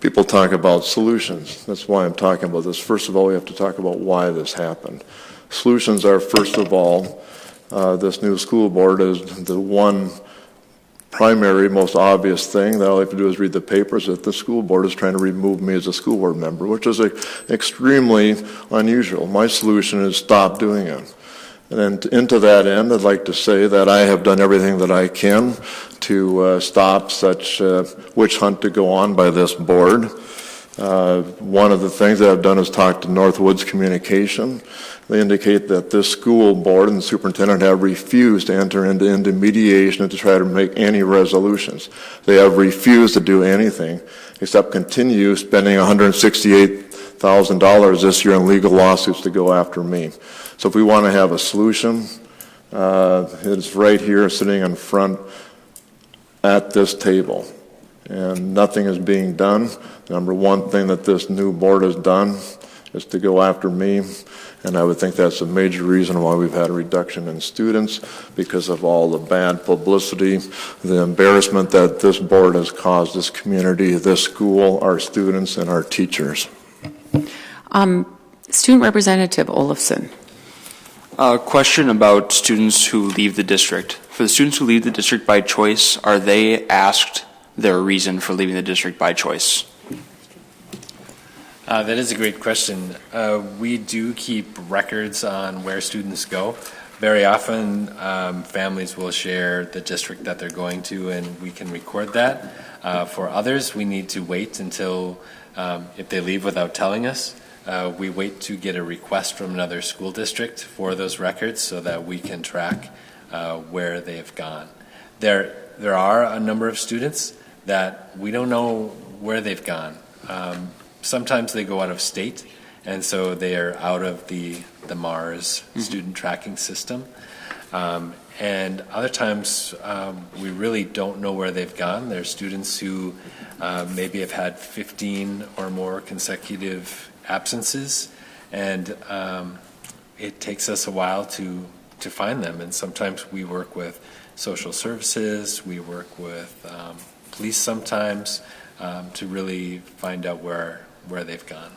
People talk about solutions. That's why I'm talking about this. First of all, we have to talk about why this happened. Solutions are, first of all, this new school board is the one primary, most obvious thing that all I have to do is read the papers that the school board is trying to remove me as a school board member, which is extremely unusual. My solution is stop doing it. And then to that end, I'd like to say that I have done everything that I can to stop such witch hunt to go on by this board. One of the things that I've done is talk to Northwoods Communication. They indicate that this school board and the superintendent have refused to enter into mediation and to try to make any resolutions. They have refused to do anything except continue spending $168,000 this year in legal lawsuits to go after me. So if we want to have a solution, it's right here sitting in front at this table. And nothing is being done. Number one thing that this new board has done is to go after me. And I would think that's a major reason why we've had a reduction in students, because of all the bad publicity, the embarrassment that this board has caused this community, this school, our students, and our teachers. Student Representative Olafson. A question about students who leave the district. For the students who leave the district by choice, are they asked their reason for leaving the district by choice? That is a great question. We do keep records on where students go. Very often, families will share the district that they're going to, and we can record that. For others, we need to wait until, if they leave without telling us, we wait to get a request from another school district for those records so that we can track where they have gone. There are a number of students that we don't know where they've gone. Sometimes they go out of state, and so they are out of the MARS student tracking system. And other times, we really don't know where they've gone. There are students who maybe have had 15 or more consecutive absences, and it takes us a while to find them. And sometimes we work with social services, we work with police sometimes to really find out where they've gone.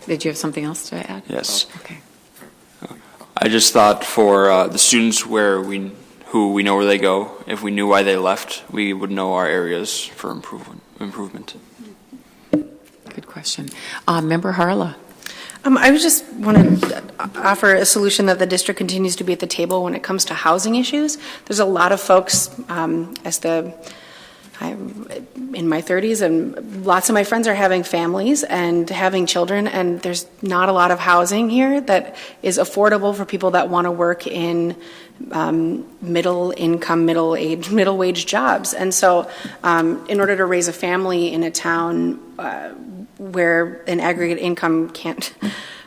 Did you have something else to add? Yes. Okay. I just thought for the students who we know where they go, if we knew why they left, we would know our areas for improvement. Good question. Member Harla. I would just want to offer a solution that the district continues to be at the table when it comes to housing issues. There's a lot of folks, I'm in my 30s, and lots of my friends are having families and having children, and there's not a lot of housing here that is affordable for people that want to work in middle income, middle wage jobs. And so in order to raise a family in a town where an aggregate income can't,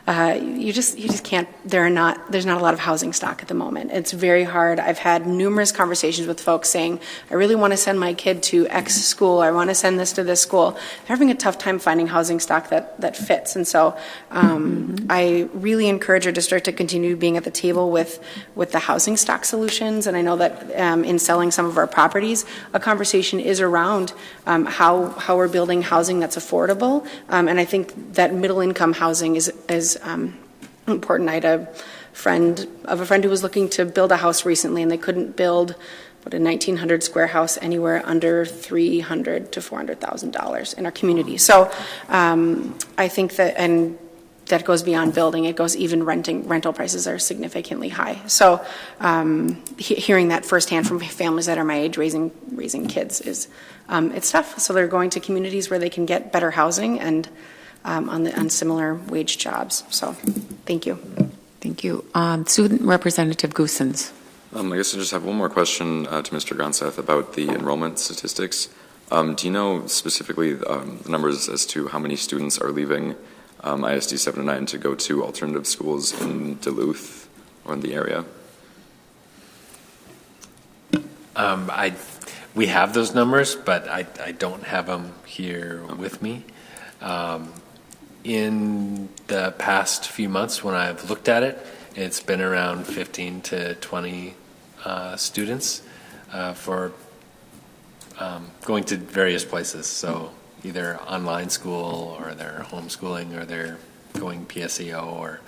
you just can't, there's not a lot of housing stock at the moment. It's very hard. I've had numerous conversations with folks saying, I really want to send my kid to X school, I want to send this to this school. They're having a tough time finding housing stock that fits. And so I really encourage our district to continue being at the table with the housing stock solutions. And I know that in selling some of our properties, a conversation is around how we're building housing that's affordable. And I think that middle income housing is important. I had a friend who was looking to build a house recently, and they couldn't build a 1,900 square house anywhere under $300,000 to $400,000 in our community. So I think that goes beyond building. It goes even rental prices are significantly high. So hearing that firsthand from families that are my age raising kids is it's tough. So they're going to communities where they can get better housing and on similar wage jobs. So thank you. Thank you. Student Representative Goosens. I guess I just have one more question to Mr. Gronseth about the enrollment statistics. Do you know specifically the numbers as to how many students are leaving ISD 7 to 9 to go to alternative schools in Duluth or in the area? We have those numbers, but I don't have them here with me. In the past few months when I've looked at it, it's been around 15 to 20 students for going to various places. So either online school, or they're homeschooling, or they're going PSEO, or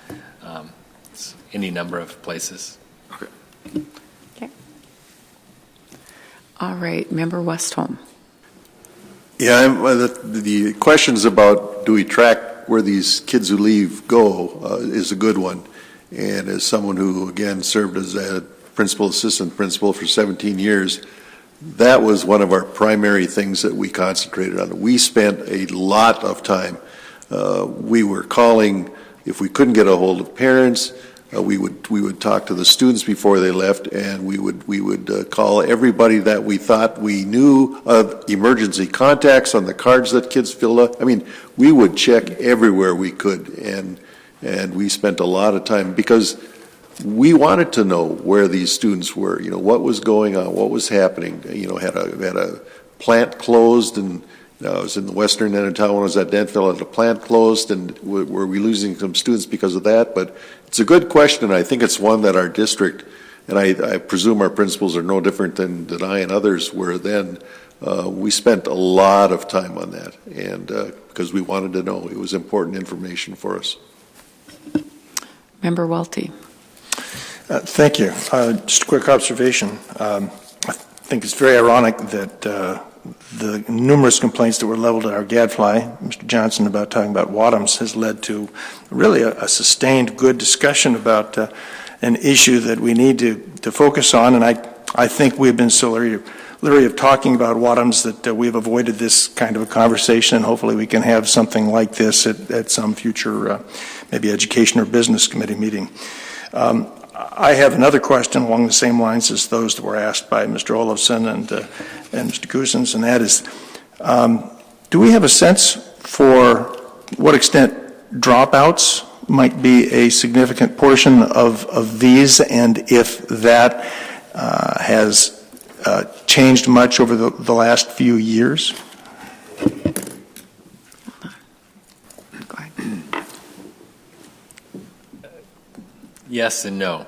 any number of places. Okay. Okay. All right, Member Westholm. Yeah, the questions about do we track where these kids who leave go is a good one. And as someone who, again, served as a principal, assistant principal for 17 years, that was one of our primary things that we concentrated on. We spent a lot of time. We were calling, if we couldn't get a hold of parents, we would talk to the students before they left, and we would call everybody that we thought we knew of emergency contacts on the cards that kids filled out. I mean, we would check everywhere we could, and we spent a lot of time because we wanted to know where these students were. You know, what was going on, what was happening. You know, had a plant closed, and I was in the western end of town when I was at Denville, and the plant closed, and were we losing some students because of that? But it's a good question, and I think it's one that our district, and I presume our principals are no different than I and others were then. We spent a lot of time on that, and because we wanted to know. It was important information for us. Member Welty. Thank you. Just a quick observation. I think it's very ironic that the numerous complaints that were leveled at our gadfly, Mr. Johnson, about talking about Wadhams, has led to really a sustained good discussion about an issue that we need to focus on. And I think we've been so leery of talking about Wadhams that we've avoided this kind of a conversation. And hopefully we can have something like this at some future, maybe education or business committee meeting. I have another question along the same lines as those that were asked by Mr. Olofsson and Mr. Cousins, and that is, do we have a sense for what extent dropouts might be a significant portion of these, and if that has changed much over the last few years? Go ahead. Yes and no.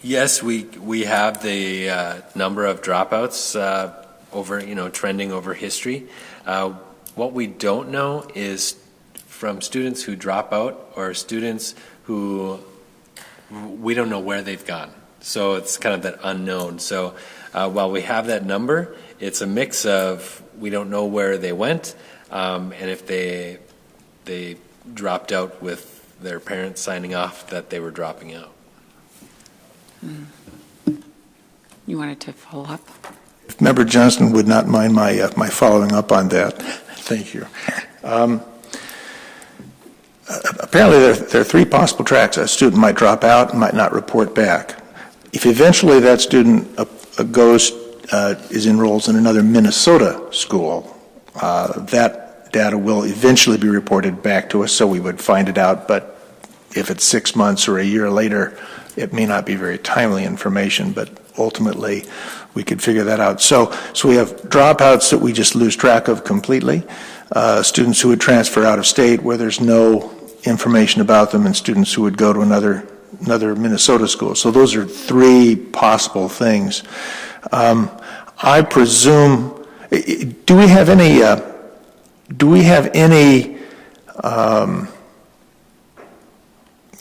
Yes, we have the number of dropouts over, trending over history. What we don't know is from students who drop out or students who we don't know where they've gone. So it's kind of that unknown. So while we have that number, it's a mix of we don't know where they went, and if they dropped out with their parents signing off that they were dropping out. You wanted to follow up? If Member Johnston would not mind my following up on that. Thank you. Apparently there are three possible tracks. A student might drop out and might not report back. If eventually that student enrolls in another Minnesota school, that data will eventually be reported back to us, so we would find it out. But if it's 6 months or a year later, it may not be very timely information, but ultimately we could figure that out. So we have dropouts that we just lose track of completely, students who would transfer out of state where there's no information about them, and students who would go to another Minnesota school. So those are three possible things. I presume, do we have any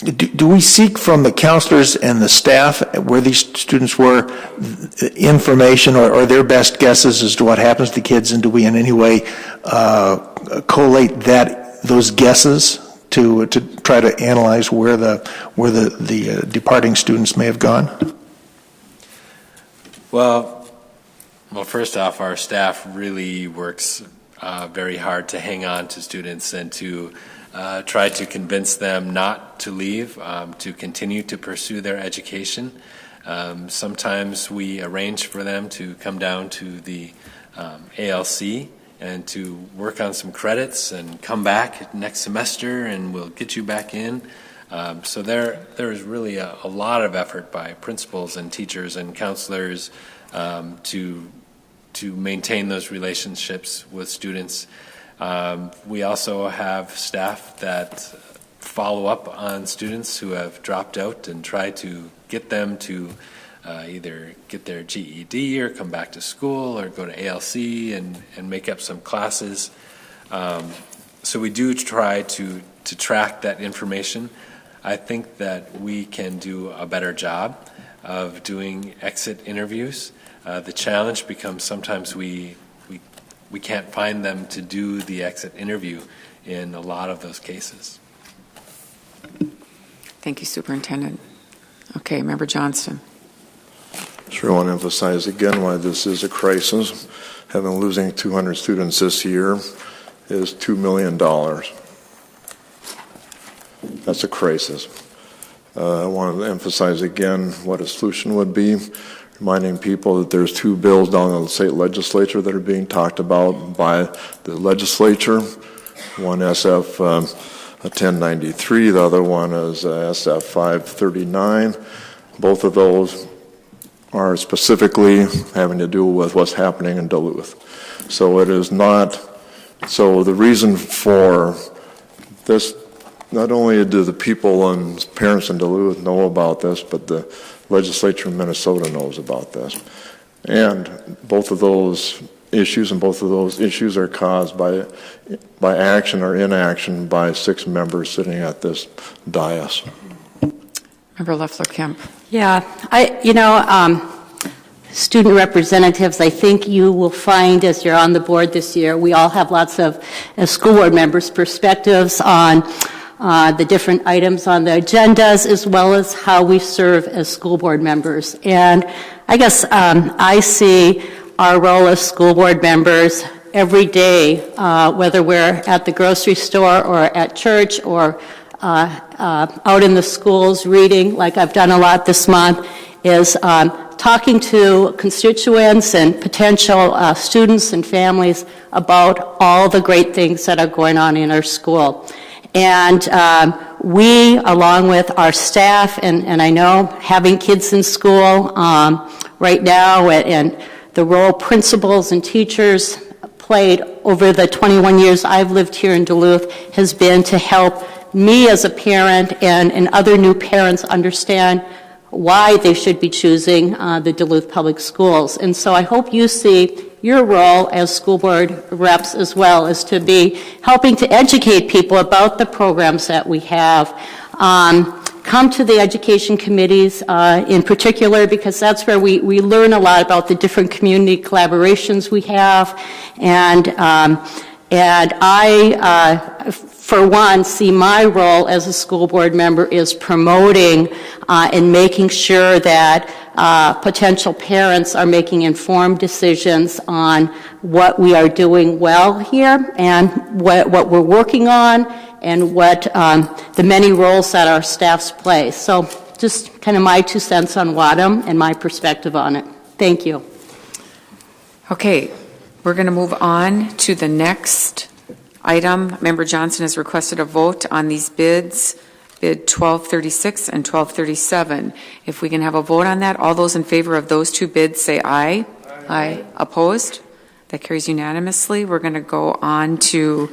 do we seek from the counselors and the staff where these students were information or their best guesses as to what happens to kids, and do we in any way collate those guesses to try to analyze where the departing students may have gone? Well, first off, our staff really works very hard to hang on to students and to try to convince them not to leave, to continue to pursue their education. Sometimes we arrange for them to come down to the ALC and to work on some credits and come back next semester, and we'll get you back in. So there is really a lot of effort by principals and teachers and counselors to maintain those relationships with students. We also have staff that follow up on students who have dropped out and try to get them to either get their GED or come back to school or go to ALC and make up some classes. So we do try to track that information. I think that we can do a better job of doing exit interviews. The challenge becomes sometimes we can't find them to do the exit interview in a lot of those cases. Thank you, Superintendent. Okay, Member Johnston. Sure, I want to emphasize again why this is a crisis. Having losing 200 students this year is $2 million. That's a crisis. I want to emphasize again what a solution would be, reminding people that there's two bills down in the state legislature that are being talked about by the legislature. One SF 1093, the other one is SF 539. Both of those are specifically having to do with what's happening in Duluth. So it is not, so the reason for this, not only do the people and parents in Duluth know about this, but the legislature in Minnesota knows about this. And both of those issues are caused by action or inaction by 6 members sitting at this dais. Member Loeffler-Kemp. Yeah, student representatives, I think you will find as you're on the board this year, we all have lots of, as school board members, perspectives on the different items on the agendas, as well as how we serve as school board members. And I guess I see our role as school board members every day, whether we're at the grocery store or at church or out in the schools reading, like I've done a lot this month, is talking to constituents and potential students and families about all the great things that are going on in our school. And we, along with our staff, and I know having kids in school right now, and the role principals and teachers played over the 21 years I've lived here in Duluth has been to help me as a parent and other new parents understand why they should be choosing the Duluth Public Schools. And so I hope you see your role as school board reps as well, is to be helping to educate people about the programs that we have. Come to the education committees in particular, because that's where we learn a lot about the different community collaborations we have. And I, for one, see my role as a school board member is promoting and making sure that potential parents are making informed decisions on what we are doing well here and what we're working on and what the many roles that our staffs play. So just kind of my 2 cents on Wadham and my perspective on it. Thank you. Okay, we're going to move on to the next item. Member Johnson has requested a vote on these bids, bid 1236 and 1237. If we can have a vote on that, all those in favor of those 2 bids say aye. Aye. Opposed? That carries unanimously. We're going to go on to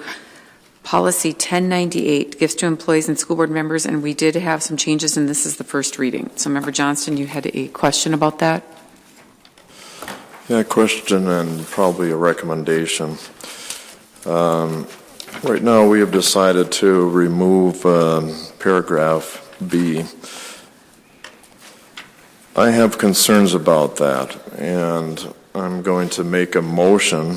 Policy 1098, gifts to employees and school board members, and we did have some changes, and this is the first reading. So, Member Johnston, you had a question about that? Yeah, question and probably a recommendation. Right now, we have decided to remove paragraph B. I have concerns about that, and I'm going to make a motion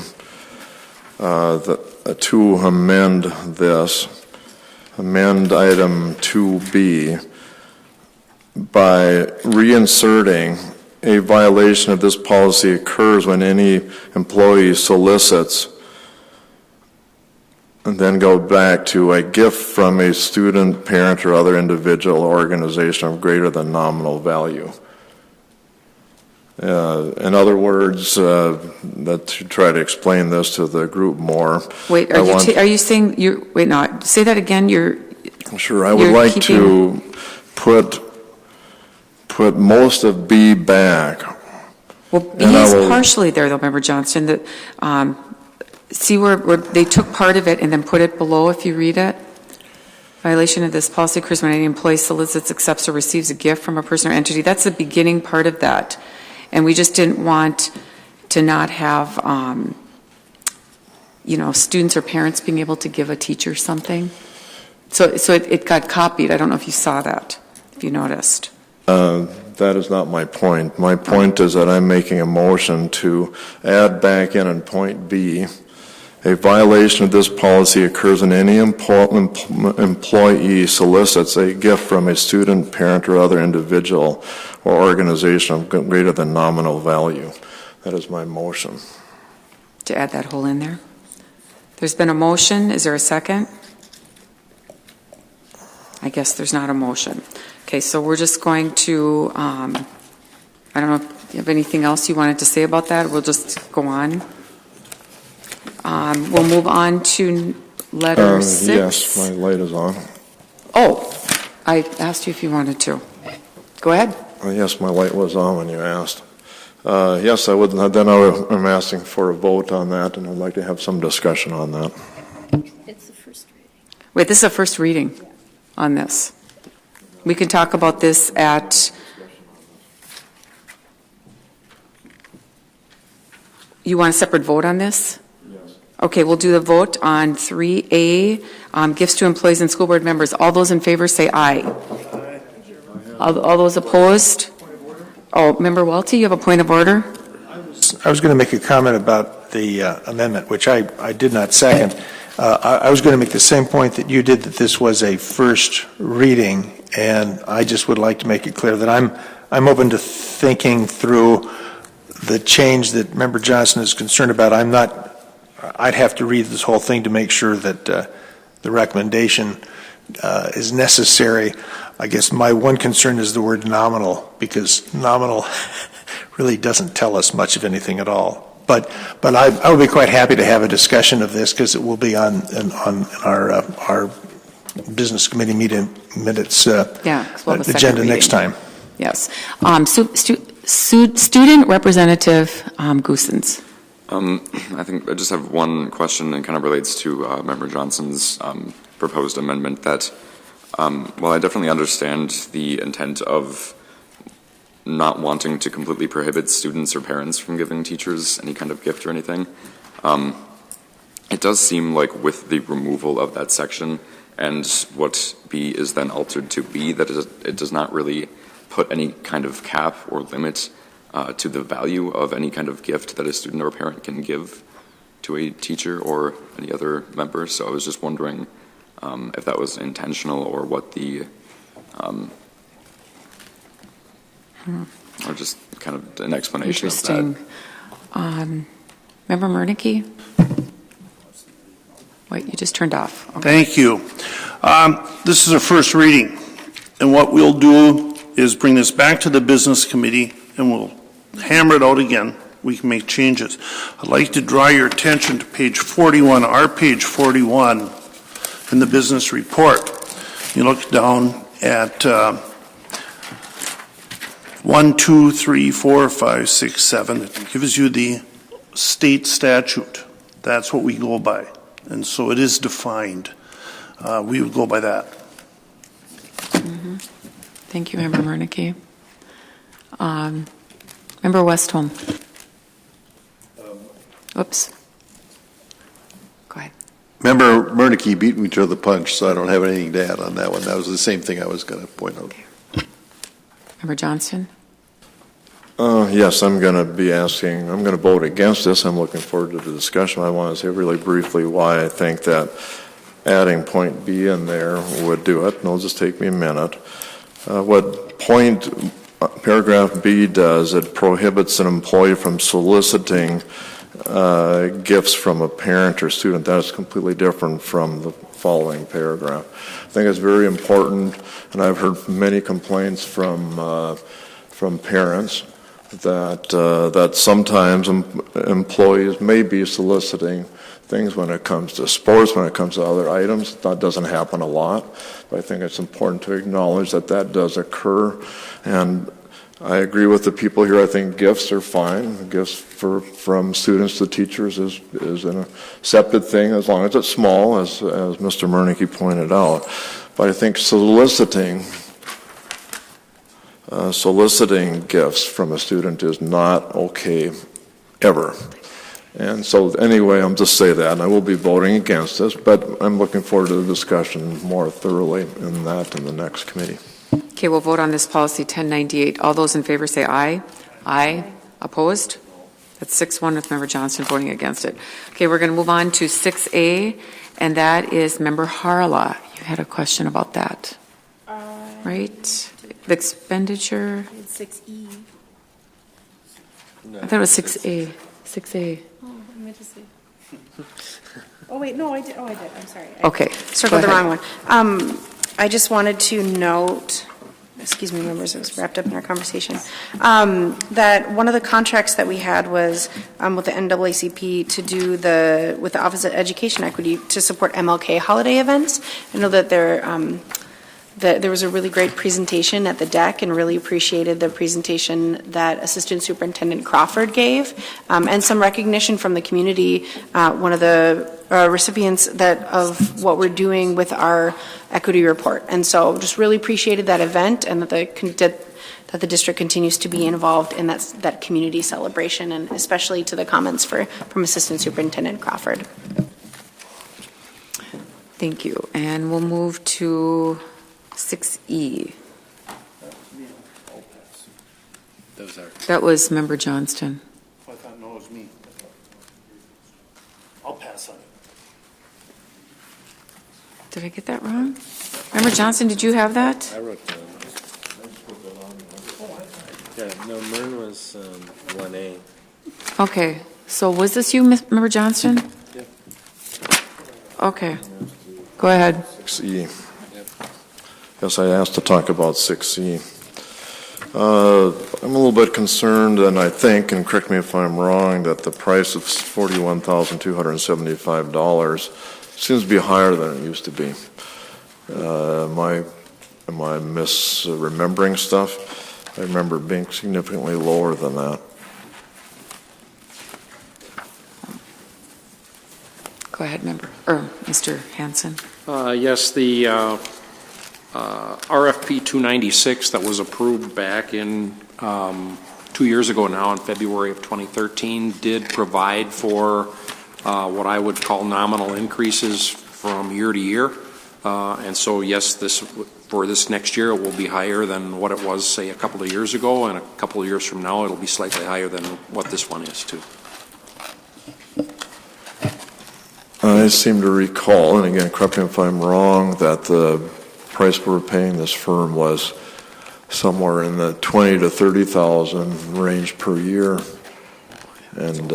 to amend item 2B by reinserting a violation of this policy occurs when any employee solicits, and then go back to a gift from a student, parent, or other individual or organization of greater than nominal value. In other words, to try to explain this to the group more. Wait, are you saying wait, no, say that again. Sure, I would like to put most of B back. Well, B is partially there, though, Member Johnston. That see where they took part of it and then put it below. If you read it, violation of this policy occurs when any employee solicits, accepts, or receives a gift from a person or entity. That's the beginning part of that. And we just didn't want to not have, students or parents being able to give a teacher something. So it got copied. I don't know if you saw that, if you noticed. That is not my point. My point is that I'm making a motion to add back in point B, a violation of this policy occurs when any employee solicits a gift from a student, parent, or other individual or organization of greater than nominal value. That is my motion. To add that whole in there. There's been a motion. Is there a second? I guess there's not a motion. Okay, so we're just going to, I don't know if you have anything else you wanted to say about that. We'll just go on. We'll move on to letter 6. Yes, my light is on. Oh, I asked you if you wanted to. Go ahead. Yes, my light was on when you asked. Yes, I would. Then I'm asking for a vote on that, and I'd like to have some discussion on that. It's the first reading. Wait, this is a first reading on this. We can talk about this at, you want a separate vote on this? Yes. Okay, we'll do the vote on 3A, gifts to employees and school board members. All those in favor say aye. Aye. All those opposed? Oh, Member Welty, you have a point of order? I was going to make a comment about the amendment, which I did not second. I was going to make the same point that you did, that this was a first reading, and I just would like to make it clear that I'm open to thinking through the change that Member Johnson is concerned about. I'd have to read this whole thing to make sure that the recommendation is necessary. I guess my one concern is the word nominal, because nominal really doesn't tell us much of anything at all. But I would be quite happy to have a discussion of this, because it will be on our business committee minutes agenda next time. Yes. Student Representative Goosens. I think I just have one question, and kind of relates to Member Johnson's proposed amendment, that while I definitely understand the intent of not wanting to completely prohibit students or parents from giving teachers any kind of gift or anything. It does seem like with the removal of that section and what B is then altered to B, that it does not really put any kind of cap or limit to the value of any kind of gift that a student or parent can give to a teacher or any other member. So I was just wondering if that was intentional or what the, or just kind of an explanation of that. Interesting. Member Murneke? Wait, you just turned off. Okay. Thank you. This is a first reading, and what we'll do is bring this back to the business committee, and we'll hammer it out again. We can make changes. I'd like to draw your attention to page 41, our page 41 in the business report. You look down at 1, 2, 3, 4, 5, 6, 7. It gives you the state statute. That's what we go by. And so it is defined. We would go by that. Mm-hmm. Thank you, Member Murneke. Member Westholm. Oops. Go ahead. Member Murneke beat me to the punch, so I don't have anything to add on that one. That was the same thing I was going to point out. Member Johnston. Yes, I'm going to vote against this. I'm looking forward to the discussion. I want to say really briefly why I think that adding point B in there would do it, and it'll just take me a minute. What paragraph B does, it prohibits an employee from soliciting gifts from a parent or student. That is completely different from the following paragraph. I think it's very important, and I've heard many complaints from parents that sometimes employees may be soliciting things when it comes to sports, when it comes to other items. That doesn't happen a lot, but I think it's important to acknowledge that that does occur. And I agree with the people here. I think gifts are fine. Gifts from students to teachers is an accepted thing as long as it's small, as Mr. Murneke pointed out. But I think soliciting gifts from a student is not okay ever. And so anyway, I'm just saying that, and I will be voting against this, but I'm looking forward to the discussion more thoroughly in the next committee. Okay, we'll vote on this policy 1098. All those in favor say aye. Aye. Opposed? That's 6-1 with Member Johnston voting against it. Okay, we're going to move on to 6A, and that is Member Harla. You had a question about that, right? The expenditure? It's 6E. I thought it was 6A. 6A. Oh, I meant to say. Oh, wait, no, I did. Oh, I did. I'm sorry. Okay. Circled the wrong one. I just wanted to note, excuse me, members, it was wrapped up in our conversation, that one of the contracts that we had was with the NAACP to do with the Office of Education Equity to support MLK holiday events. I know that there was a really great presentation at the deck, and really appreciated the presentation that Assistant Superintendent Crawford gave, and some recognition from the community. One of the recipients of what we're doing with our equity report, and so just really appreciated that event, and that the district continues to be involved in that community celebration, and especially to the comments from Assistant Superintendent Crawford. Thank you. And we'll move to 6E. That was Member Johnston. I thought no, it was me. I'll pass on it. Did I get that wrong? Member Johnston, did you have that? I wrote down. Yeah, no, Mern was 1A. Okay. So was this you, Member Johnston? Yeah. Okay. Go ahead. 6E. Yes, I asked to talk about 6C. I'm a little bit concerned, and I think, and correct me if I'm wrong, that the price of $41,275 seems to be higher than it used to be. Am I misremembering stuff? I remember it being significantly lower than that. Go ahead, Mr. Hanson. Yes, the RFP 296 that was approved back in 2 years ago now in February of 2013 did provide for what I would call nominal increases from year to year. And so, yes, for this next year, it will be higher than what it was, say, a couple of years ago, and a couple of years from now, it'll be slightly higher than what this one is, too. I seem to recall, and again, correct me if I'm wrong, that the price we were paying this firm was somewhere in the $20,000 to $30,000 range per year. And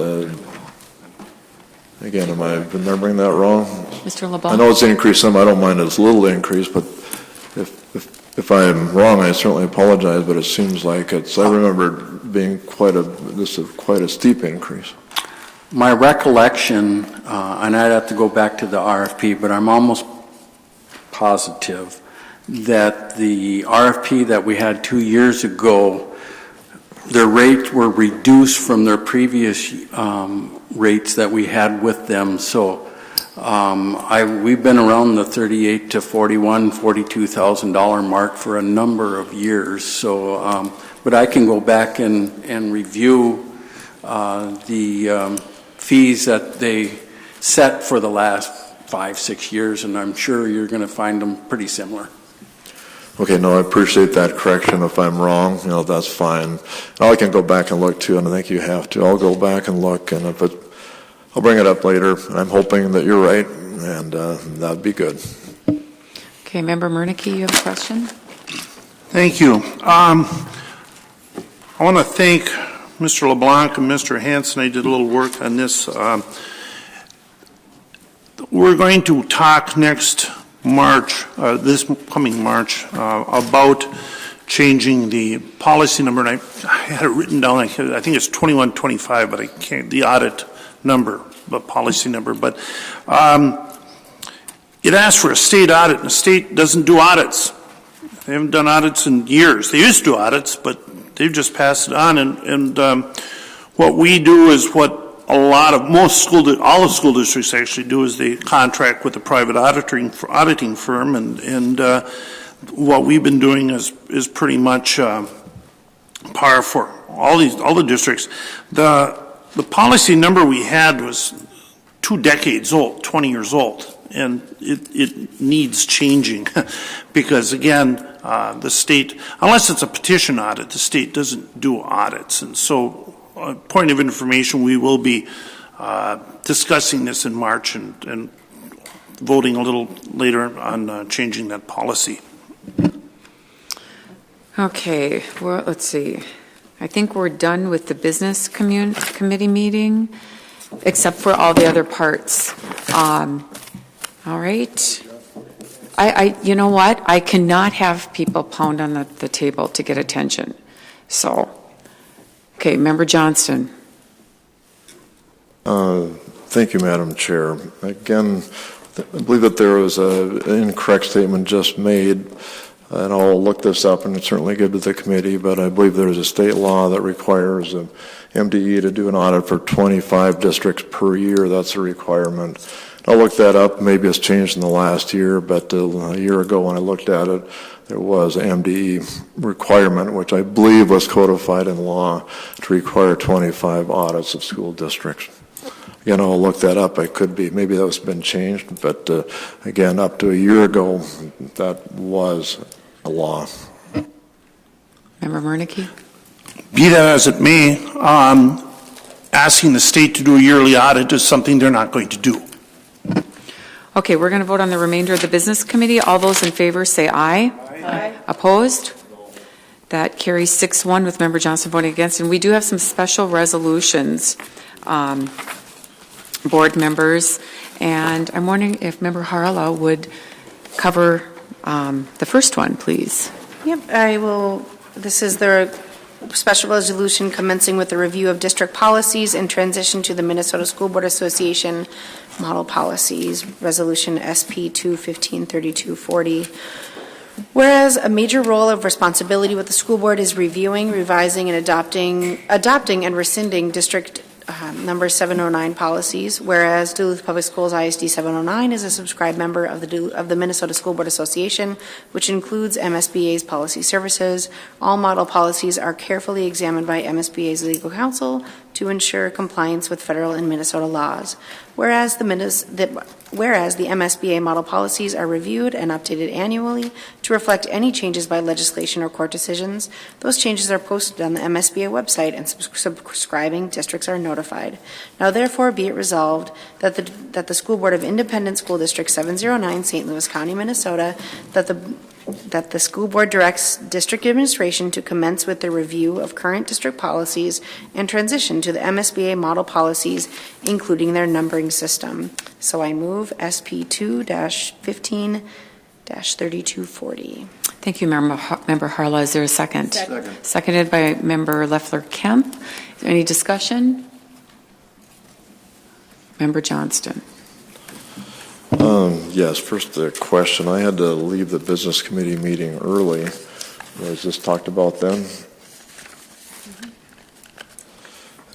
again, am I remembering that wrong? Mr. LeBlanc? I know it's increased some. I don't mind it's a little increase, but if I'm wrong, I certainly apologize. But it seems like I remember it being quite a steep increase. My recollection, and I'd have to go back to the RFP, but I'm almost positive that the RFP that we had 2 years ago, their rates were reduced from their previous rates that we had with them. So we've been around the $38,000 to $42,000 mark for a number of years. So, but I can go back and review the fees that they set for the last 5-6 years, and I'm sure you're going to find them pretty similar. Okay, no, I appreciate that correction. If I'm wrong, that's fine. I can go back and look too, and I think you have to. I'll go back and look, and I'll bring it up later. I'm hoping that you're right, and that'd be good. Okay, Member Murneke, you have a question? Thank you. I want to thank Mr. LeBlanc and Mr. Hanson. I did a little work on this. We're going to talk next March, this coming March, about changing the policy number, and I had it written down. I think it's 2125, but I can't, the audit number, the policy number. But it asks for a state audit, and the state doesn't do audits. They haven't done audits in years. They used to do audits, but they've just passed it on. And what we do is what all the school districts actually do is they contract with a private auditing firm, and what we've been doing is pretty much par for all the districts. The policy number we had was 2 decades old, 20 years old, and it needs changing because again, the state, unless it's a petition audit, the state doesn't do audits, and so. Point of information, we will be discussing this in March and voting a little later on changing that policy. Okay, well, let's see. I think we're done with the business committee meeting, except for all the other parts. All right. You know what? I cannot have people pound on the table to get attention. So. Okay, Member Johnston. Thank you, Madam Chair. Again, I believe that there was an incorrect statement just made, and I'll look this up and certainly give it to the committee, but I believe there's a state law that requires an MDE to do an audit for 25 districts per year. That's a requirement. I'll look that up. Maybe it's changed in the last year, but a year ago when I looked at it, there was an MDE requirement, which I believe was codified in law to require 25 audits of school districts. Again, I'll look that up. I could be, maybe that's been changed, but again, up to a year ago, that was a law. Member Murneke? Be that as it may, asking the state to do a yearly audit is something they're not going to do. Okay, we're going to vote on the remainder of the business committee. All those in favor say aye. Aye. Opposed? That carries 6-1 with Member Johnson voting against. And we do have some special resolutions, board members. And I'm wondering if Member Harala would cover the first one, please. Yep, I will. This is the special resolution commencing with the review of district policies and transition to the Minnesota School Board Association model policies, resolution SP 215-3240. Whereas a major role of responsibility with the school board is reviewing, revising, and adopting and rescinding district number 709 policies, whereas Duluth Public Schools ISD 709 is a subscribed member of the Minnesota School Board Association, which includes MSBA's policy services. All model policies are carefully examined by MSBA's legal counsel to ensure compliance with federal and Minnesota laws. Whereas the MSBA model policies are reviewed and updated annually to reflect any changes by legislation or court decisions, those changes are posted on the MSBA website and subscribing districts are notified. Now therefore be it resolved that the School Board of Independent School District 709, St. Louis County, Minnesota, that the school board directs district administration to commence with the review of current district policies and transition to the MSBA model policies, including their numbering system. So I move SP 2-15-3240. Thank you, Member Harla. Is there a second? Second. Seconded by Member Leffler-Kemp. Is there any discussion? Member Johnston. Yes, first the question. I had to leave the business committee meeting early. Was this talked about then?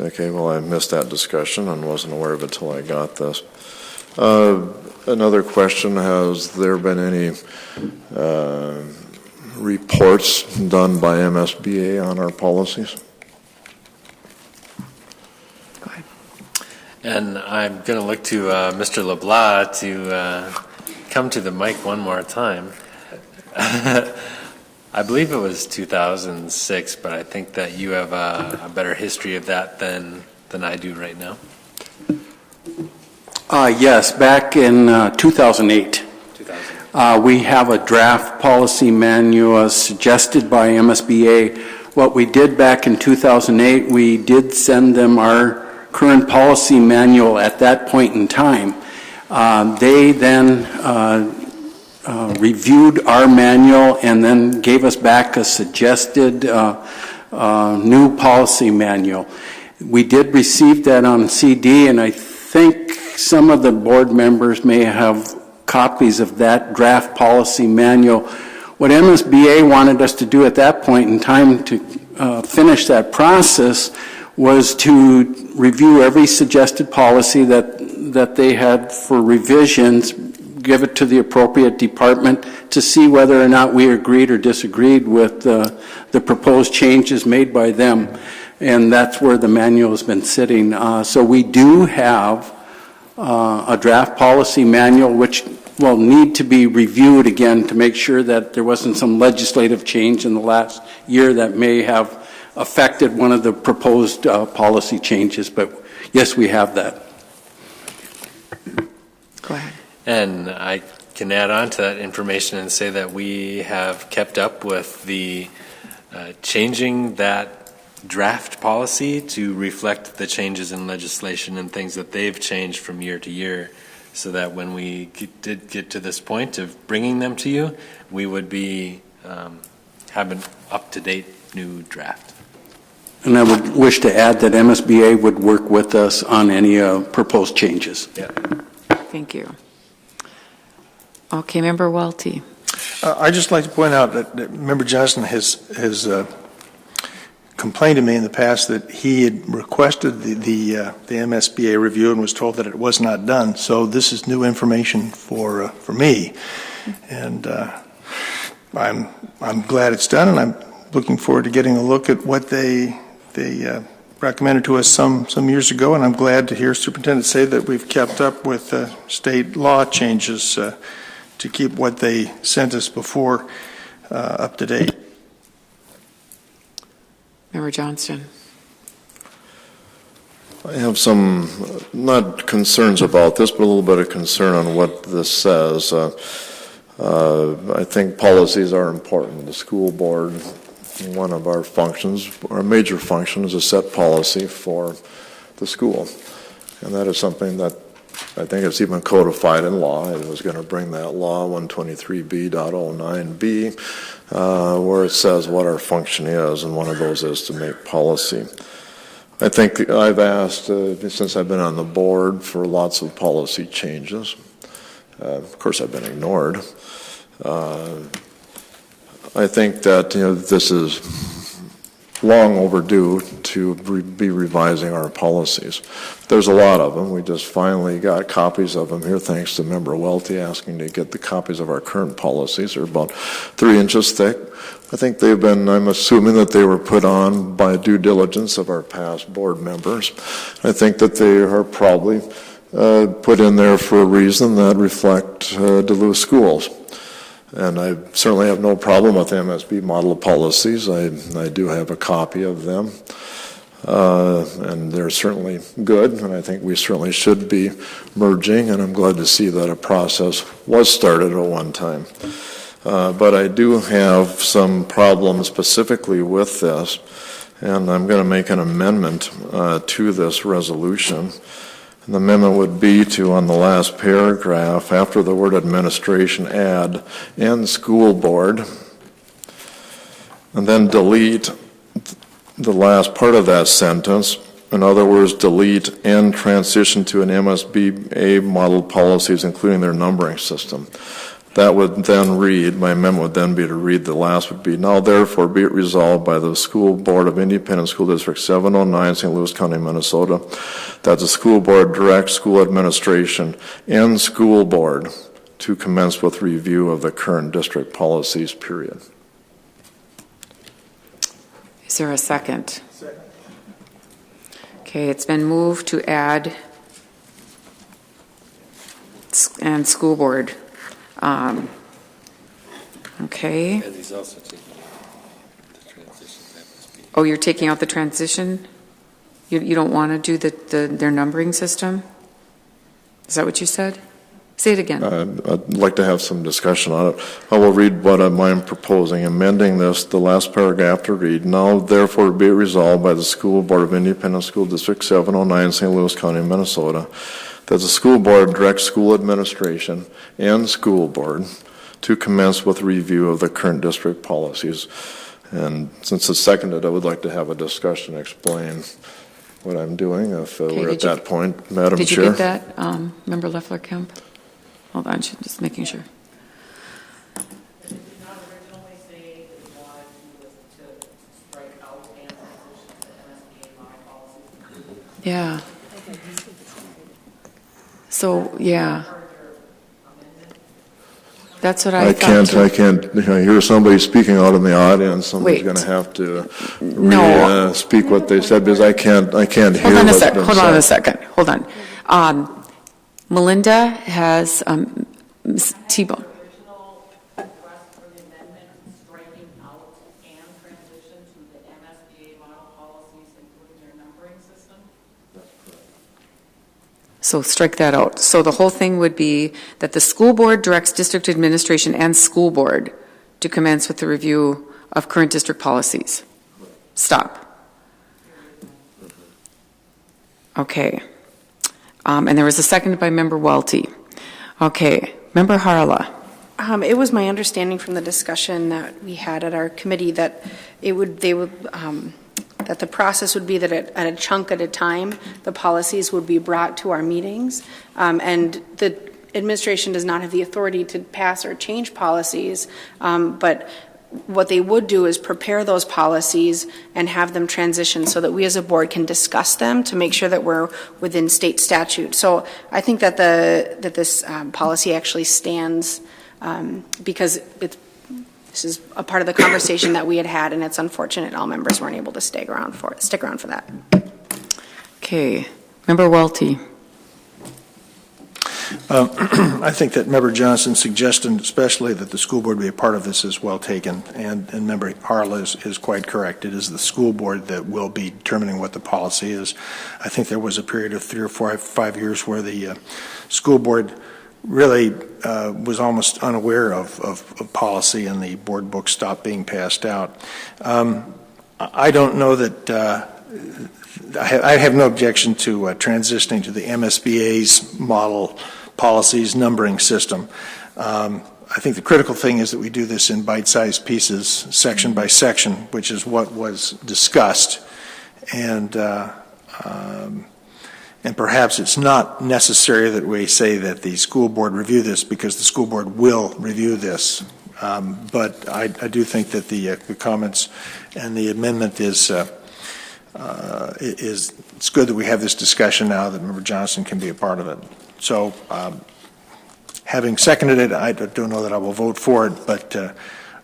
Okay, well, I missed that discussion and wasn't aware of it until I got this. Another question, has there been any reports done by MSBA on our policies? And I'm going to look to Mr. LeBlanc to come to the mic one more time. I believe it was 2006, but I think that you have a better history of that than I do right now. Yes, back in 2008. We have a draft policy manual suggested by MSBA. What we did back in 2008, we did send them our current policy manual at that point in time. They then reviewed our manual and then gave us back a suggested new policy manual. We did receive that on CD, and I think some of the board members may have copies of that draft policy manual. What MSBA wanted us to do at that point in time to finish that process was to review every suggested policy that they had for revisions, give it to the appropriate department to see whether or not we agreed or disagreed with the proposed changes made by them. And that's where the manual has been sitting. So we do have a draft policy manual which will need to be reviewed again to make sure that there wasn't some legislative change in the last year that may have affected one of the proposed policy changes, but yes, we have that. Go ahead. And I can add on to that information and say that we have kept up with the changing that draft policy to reflect the changes in legislation and things that they've changed from year to year, so that when we did get to this point of bringing them to you, we would be have an up-to-date new draft. And I would wish to add that MSBA would work with us on any proposed changes. Yeah. Thank you. Okay, Member Welty. I'd just like to point out that Member Johnson has complained to me in the past that he had requested the MSBA review and was told that it was not done. So this is new information for me, and I'm glad it's done, and I'm looking forward to getting a look at what they recommended to us some years ago, and I'm glad to hear Superintendent say that we've kept up with state law changes to keep what they sent us before up to date. Member Johnston. I have some, not concerns about this, but a little bit of concern on what this says. I think policies are important. The school board, one of our functions, our major function, is to set policy for the school. And that is something that I think it's even codified in law. I was going to bring that law, 123B.09B, where it says what our function is, and one of those is to make policy. I think I've asked, since I've been on the board, for lots of policy changes. Of course, I've been ignored. I think that this is long overdue to be revising our policies. There's a lot of them. We just finally got copies of them here, thanks to Member Welty asking to get the copies of our current policies. They're about 3 inches thick. I think they've been, I'm assuming that they were put on by due diligence of our past board members. I think that they are probably put in there for a reason that reflect Duluth schools. And I certainly have no problem with MSB model policies. I do have a copy of them. And they're certainly good, and I think we certainly should be merging, and I'm glad to see that a process was started at one time. But I do have some problems specifically with this, and I'm going to make an amendment to this resolution. And the amendment would be to, on the last paragraph, after the word administration, add and school board, and then delete the last part of that sentence. In other words, delete and transition to an MSBA model policies, including their numbering system. That would then read, my amendment would then be to read, the last would be, now therefore be it resolved by the School Board of Independent School District 709, St. Louis County, Minnesota, that the school board directs school administration and school board to commence with review of the current district policies, period. Is there a second? Second. Okay, it's been moved to add and school board. Okay. And he's also taking the transition. Oh, you're taking out the transition? You don't want to do their numbering system? Is that what you said? Say it again. I'd like to have some discussion on it. I will read what I'm proposing. Amending this, the last paragraph to read, now therefore be it resolved by the School Board of Independent School District 709, St. Louis County, Minnesota, that the school board directs school administration and school board to commence with review of the current district policies. And since it's seconded, I would like to have a discussion, explain what I'm doing, if we're at that point, Madam Chair. Did you get that, Member Leffler-Kemp? Hold on, just making sure. Yeah. So, yeah. That's what I thought too. I can't, I hear somebody speaking out in the audience, somebody's going to have to speak what they said, because I can't hear what's been said. Hold on a second, hold on. Melinda has, Ms. T-Bone. So strike that out. So the whole thing would be that the school board directs district administration and school board to commence with the review of current district policies. Stop. Okay. And there was a second by Member Welty. Okay. Member Harla. It was my understanding from the discussion that we had at our committee that that the process would be that at a chunk at a time, the policies would be brought to our meetings, and the administration does not have the authority to pass or change policies, but what they would do is prepare those policies and have them transition so that we as a board can discuss them to make sure that we're within state statute. So I think that this policy actually stands because this is a part of the conversation that we had, and it's unfortunate all members weren't able to stick around for that. Okay. Member Welty. I think that Member Johnson's suggestion, especially that the school board be a part of this, is well taken, and Member Harla is quite correct. It is the school board that will be determining what the policy is. I think there was a period of 3 or 5 years where the school board really was almost unaware of policy, and the board book stopped being passed out. I don't know that I have no objection to transitioning to the MSBA's model policies numbering system. I think the critical thing is that we do this in bite-sized pieces, section by section, which is what was discussed, and perhaps it's not necessary that we say that the school board review this, because the school board will review this. But I do think that the comments and the amendment is it's good that we have this discussion now that Member Johnston can be a part of it. So having seconded it, I don't know that I will vote for it, but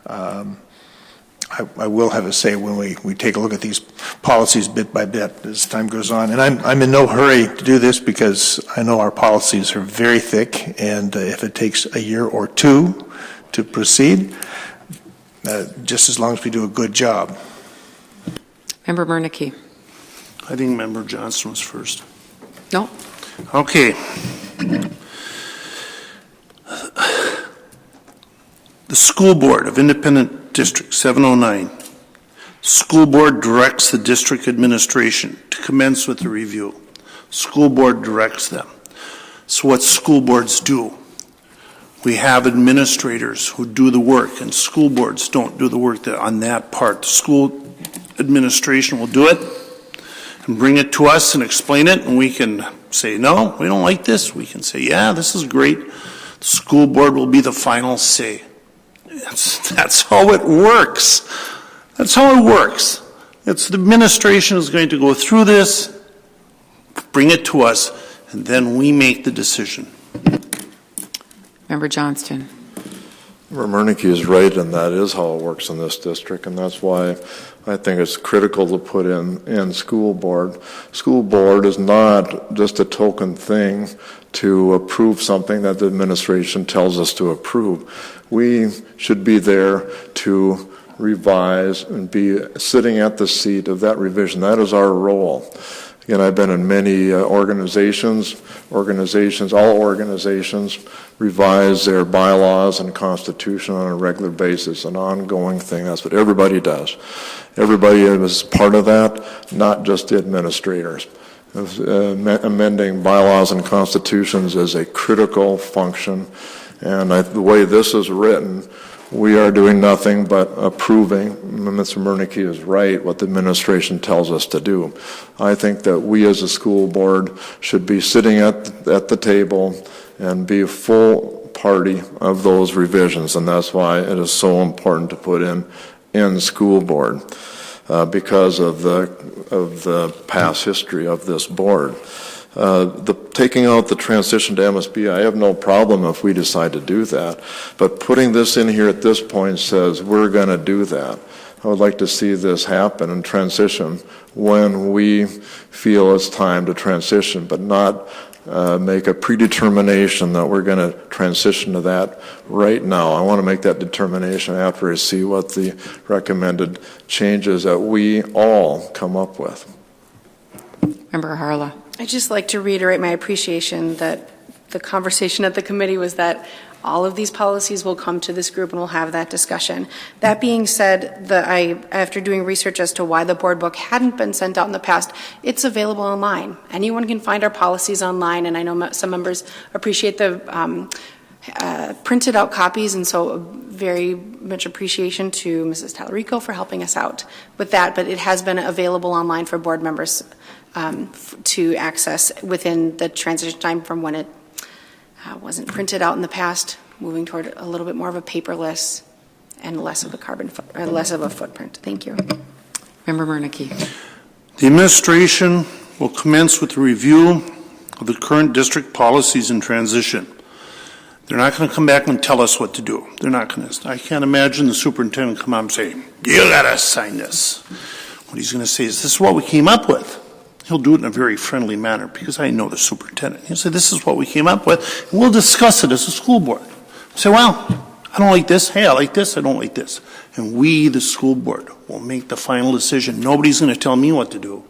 I will have a say when we take a look at these policies bit by bit as time goes on. And I'm in no hurry to do this because I know our policies are very thick, and if it takes a year or two to proceed, just as long as we do a good job. Member Murneke. I think Member Johnston was first. No. Okay. The School Board of Independent District 709. School Board directs the district administration to commence with the review. School Board directs them. So what school boards do? We have administrators who do the work, and school boards don't do the work on that part. The school administration will do it and bring it to us and explain it, and we can say, no, we don't like this. We can say, yeah, this is great. The school board will be the final say. That's how it works. That's how it works. It's the administration is going to go through this, bring it to us, and then we make the decision. Member Johnston. Member Murneke is right, and that is how it works in this district, and that's why I think it's critical to put in school board. School board is not just a token thing to approve something that the administration tells us to approve. We should be there to revise and be sitting at the seat of that revision. That is our role. Again, I've been in many organizations, all organizations revise their bylaws and constitution on a regular basis, an ongoing thing. That's what everybody does. Everybody is part of that, not just the administrators. Amending bylaws and constitutions is a critical function, and the way this is written, we are doing nothing but approving. Mr. Murneke is right, what the administration tells us to do. I think that we as a school board should be sitting at the table and be a full party of those revisions, and that's why it is so important to put in school board because of the past history of this board. Taking out the transition to MSB, I have no problem if we decide to do that. But putting this in here at this point says we're going to do that. I would like to see this happen and transition when we feel it's time to transition, but not make a predetermination that we're going to transition to that right now. I want to make that determination after I see what the recommended changes that we all come up with. Member Harla. I'd just like to reiterate my appreciation that the conversation at the committee was that all of these policies will come to this group and we'll have that discussion. That being said, after doing research as to why the board book hadn't been sent out in the past, it's available online. Anyone can find our policies online, and I know some members appreciate the printed out copies, and so very much appreciation to Mrs. Tallarico for helping us out with that, but it has been available online for board members to access within the transition time from when it wasn't printed out in the past, moving toward a little bit more of a paperless and less of a less of a footprint. Thank you. Member Murneke. The administration will commence with a review of the current district policies in transition. They're not going to come back and tell us what to do. They're not going to. I can't imagine the superintendent come out and say, you got to sign this. What he's going to say is, this is what we came up with. He'll do it in a very friendly manner because I know the superintendent. He'll say, this is what we came up with, and we'll discuss it as a school board. Say, well, I don't like this. Hey, I like this. I don't like this. And we, the school board, will make the final decision. Nobody's going to tell me what to do.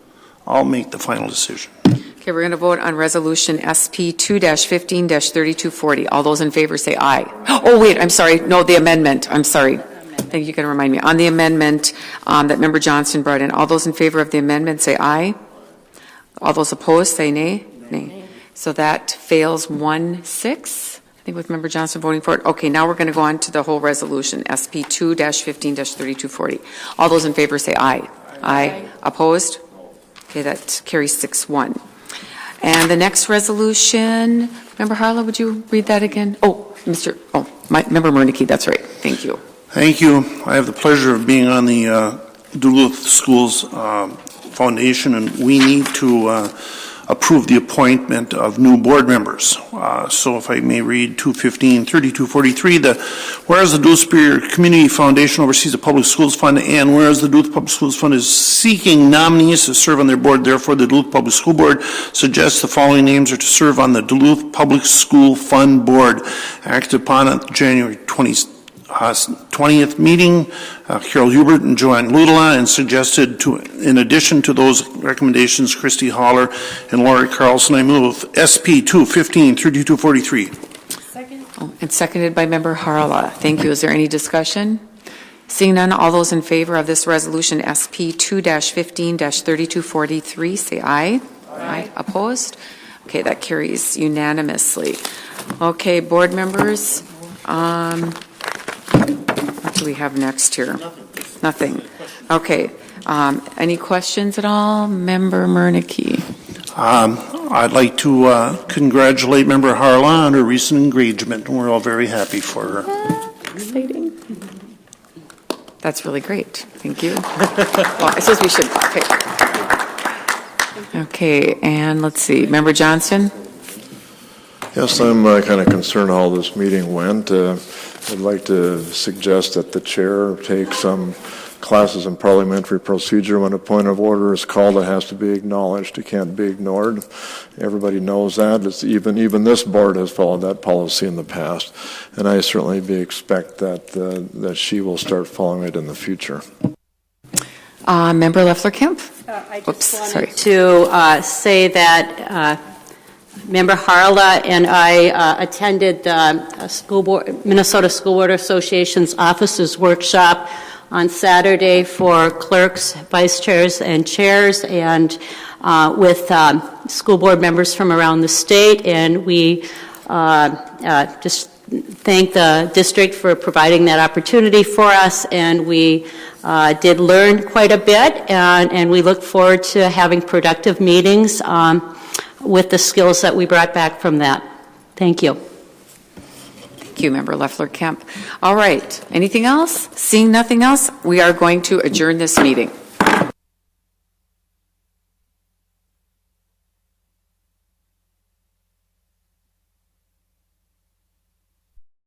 I'll make the final decision. Okay, we're going to vote on Resolution SP 2-15-3240. All those in favor say aye. Oh, wait, I'm sorry. No, the amendment. I'm sorry. Thank you. Can remind me. On the amendment that Member Johnston brought in, all those in favor of the amendment say aye. All those opposed say nay. Nay. So that fails 1-6. I think with Member Johnston voting for it. Okay, now we're going to go on to the whole resolution, SP 2-15-3240. All those in favor say aye. Aye. Opposed? Okay, that carries 6-1. And the next resolution, Member Harla, would you read that again? Member Murneke, that's right. Thank you. Thank you. I have the pleasure of being on the Duluth Schools Foundation, and we need to approve the appointment of new board members. So if I may read 215-3243, whereas the Duluth Superior Community Foundation oversees the Public Schools Fund, and whereas the Duluth Public Schools Fund is seeking nominees to serve on their board, therefore the Duluth Public School Board suggests the following names are to serve on the Duluth Public School Fund Board, acted upon at January 20th meeting, Carol Hubert and Joanne Ludela, and suggested in addition to those recommendations, Christy Holler and Lori Carlson. I move SP 215-3243. Second. And seconded by Member Harla. Thank you. Is there any discussion? Seeing none, all those in favor of this resolution SP 2-15-3243, say aye. Aye. Opposed? Okay, that carries unanimously. Okay, board members. What do we have next here? Nothing. Okay. Any questions at all? Member Murneke. I'd like to congratulate Member Harla on her recent engagement. We're all very happy for her. Exciting. That's really great. Thank you. Well, I suppose we should. Okay, and let's see. Member Johnston? Yes, I'm kind of concerned how this meeting went. I'd like to suggest that the chair take some classes in parliamentary procedure. When a point of order is called, it has to be acknowledged. It can't be ignored. Everybody knows that. It's even this board has followed that policy in the past, and I certainly expect that she will start following it in the future. Member Leffler-Kemp? I just wanted to say that Member Harla and I attended the Minnesota School Board Association's officers workshop on Saturday for clerks, vice chairs, and chairs, and with school board members from around the state. And we just thank the district for providing that opportunity for us. And we did learn quite a bit, and we look forward to having productive meetings with the skills that we brought back from that. Thank you. Thank you, Member Leffler-Kemp. All right. Anything else? Seeing nothing else, we are going to adjourn this meeting.